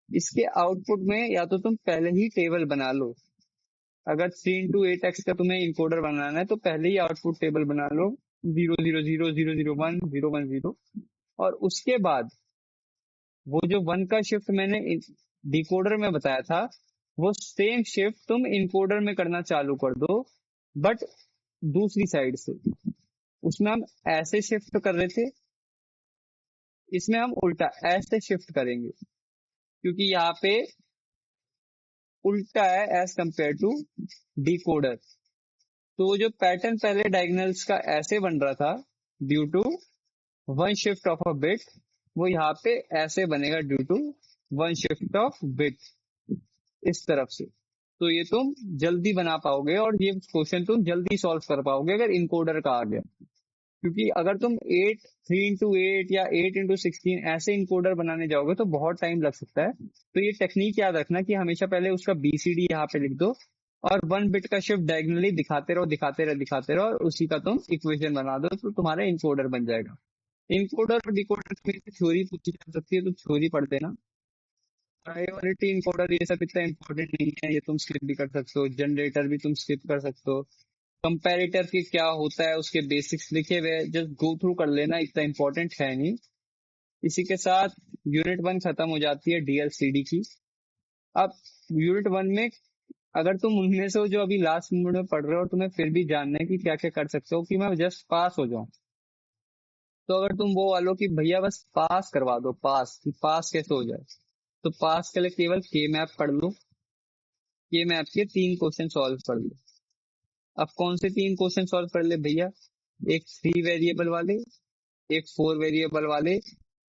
S1: इसके आउटपुट में या तो तुम पहले ही टेबल बना लो। अगर 3 into 8x का तुम्हें इनकोडर बनाना है तो पहले ही आउटपुट टेबल बना लो, 0 0 0 0 0 1 0 1 0, और उसके बाद वो जो 1 का शिफ्ट मैंने डिकोडर में बताया था, वो सेम शिफ्ट तुम इनकोडर में करना चालू कर दो, बट दूसरी साइड से। उसमें हम ऐसे शिफ्ट कर रहे थे, इसमें हम उल्टा ऐसे शिफ्ट करेंगे, क्योंकि यहाँ पे उल्टा है एज कंपेयर टू डिकोडर। तो वो जो पैटर्न पहले डायगोनल्स का ऐसे बन रहा था due to 1 shift of a bit, वो यहाँ पे ऐसे बनेगा due to 1 shift of bit, इस तरफ से। तो ये तुम जल्दी बना पाओगे और ये क्वेश्चन तुम जल्दी सॉल्व कर पाओगे अगर इनकोडर का आ गया। क्योंकि अगर तुम 3 into 8 या 8 into 16 ऐसे इनकोडर बनाने जाओगे तो बहुत टाइम लग सकता है। तो ये टेक्निक याद रखना कि हमेशा पहले उसका बीसीडी यहाँ पे लिख दो और 1 बिट का शिफ्ट डायगनली दिखाते रहो दिखाते रहो दिखाते रहो, और उसी का तुम इक्वेशन बना दो तो तुम्हारा इनकोडर बन जाएगा। इनकोडर और डिकोडर में थ्योरी पूछी जा सकती है तो थ्योरी पढ़ देना। प्रायोरिटी इनकोडर ये सब इतना इंपॉर्टेंट नहीं है, ये तुम स्किप भी कर सकते हो। जनरेटर भी तुम स्किप कर सकते हो। कंपैरेटर की क्या होता है उसके बेसिक्स लिखे हुए, जस्ट गो थ्रू कर लेना, इतना इंपॉर्टेंट है नहीं। इसी के साथ यूनिट 1 खत्म हो जाती है डीएलसीडी की। अब यूनिट 1 में अगर तुम उनमें से हो जो अभी लास्ट मिनट में पढ़ रहे हो और तुम्हें फिर भी जानना है कि क्या क्या कर सकते हो कि मैं जस्ट पास हो जाऊं, तो अगर तुम वो वालों कि भैया बस पास करवा दो, पास कि पास कैसे हो जाए, तो पास के लिए केवल के मैप पढ़ लो। के मैप के 3 क्वेश्चन सॉल्व कर लो। अब कौन से 3 क्वेश्चन सॉल्व कर ले भैया? एक 3 वेरिएबल वाले, एक 4 वेरिएबल वाले,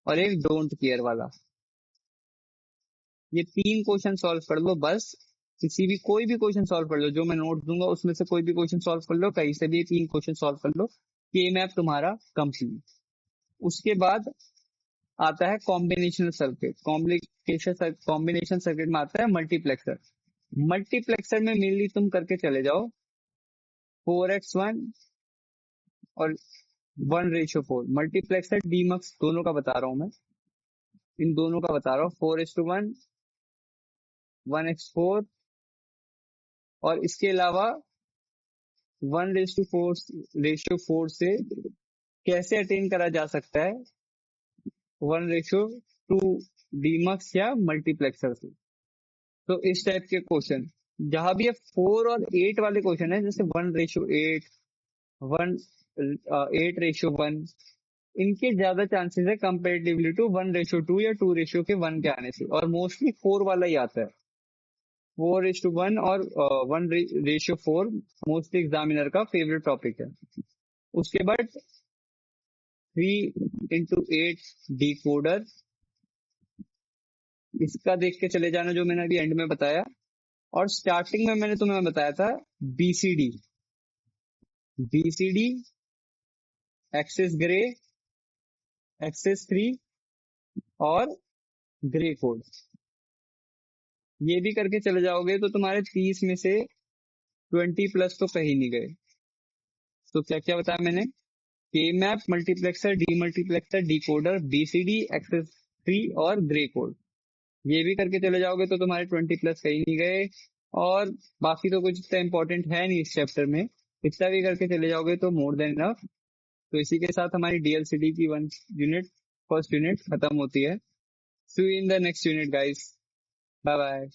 S1: और एक डोंट केयर वाला। ये 3 क्वेश्चन सॉल्व कर लो बस। किसी भी कोई भी क्वेश्चन सॉल्व कर लो, जो मैं नोट दूंगा उसमें से कोई भी क्वेश्चन सॉल्व कर लो, कहीं से भी 3 क्वेश्चन सॉल्व कर लो, के मैप तुम्हारा कंप्लीट। उसके बाद आता है कॉम्बिनेशन सर्किट। कॉम्बिनेशन सर्किट में आता है मल्टीप्लेक्सर। मल्टीप्लेक्सर में मेनली तुम करके चले जाओ 4x1 और 1:4। मल्टीप्लेक्सर डीमक्स दोनों का बता रहा हूं मैं, इन दोनों का बता रहा हूँ। 4:1, 1x4, और इसके अलावा 1:4 से कैसे अटेन करा जा सकता है 1:2 डीमक्स या मल्टीप्लेक्सर से। तो इस टाइप के क्वेश्चन जहां भी 4 और 8 वाले क्वेश्चन है, जैसे 1:8, 8:1, इनके ज्यादा चांसेस है कंपेरेटिवली टू 1:2 या 2:1 के आने से, और मोस्टली 4 वाला ही आता है। 4:1 और 1:4 मोस्टली एग्जामिनर का फेवरेट टॉपिक है। उसके बाद 3 into 8 डिकोडर, इसका देख के चले जाना जो मैंने अभी एंड में बताया। और स्टार्टिंग में मैंने तुम्हें बताया था BCD, BCD, excess gray, excess 3 और ग्रे कोड। ये भी करके चले जाओगे तो तुम्हारे 30 में से 20+ तो कहीं नहीं गए। तो क्या क्या बताया मैंने? K map, multiplexer, demultiplexer, decoder, BCD, excess 3 और ग्रे कोड। ये भी करके चले जाओगे तो तुम्हारे 20+ कहीं नहीं गए। और बाकी तो कुछ इतना इंपॉर्टेंट है नहीं इस चैप्टर में, इतना भी करके चले जाओगे तो मोर देन इनफ। तो इसी के साथ हमारी डीएलसीडी की फर्स्ट यूनिट खत्म होती है। See you in the next unit guys, bye bye.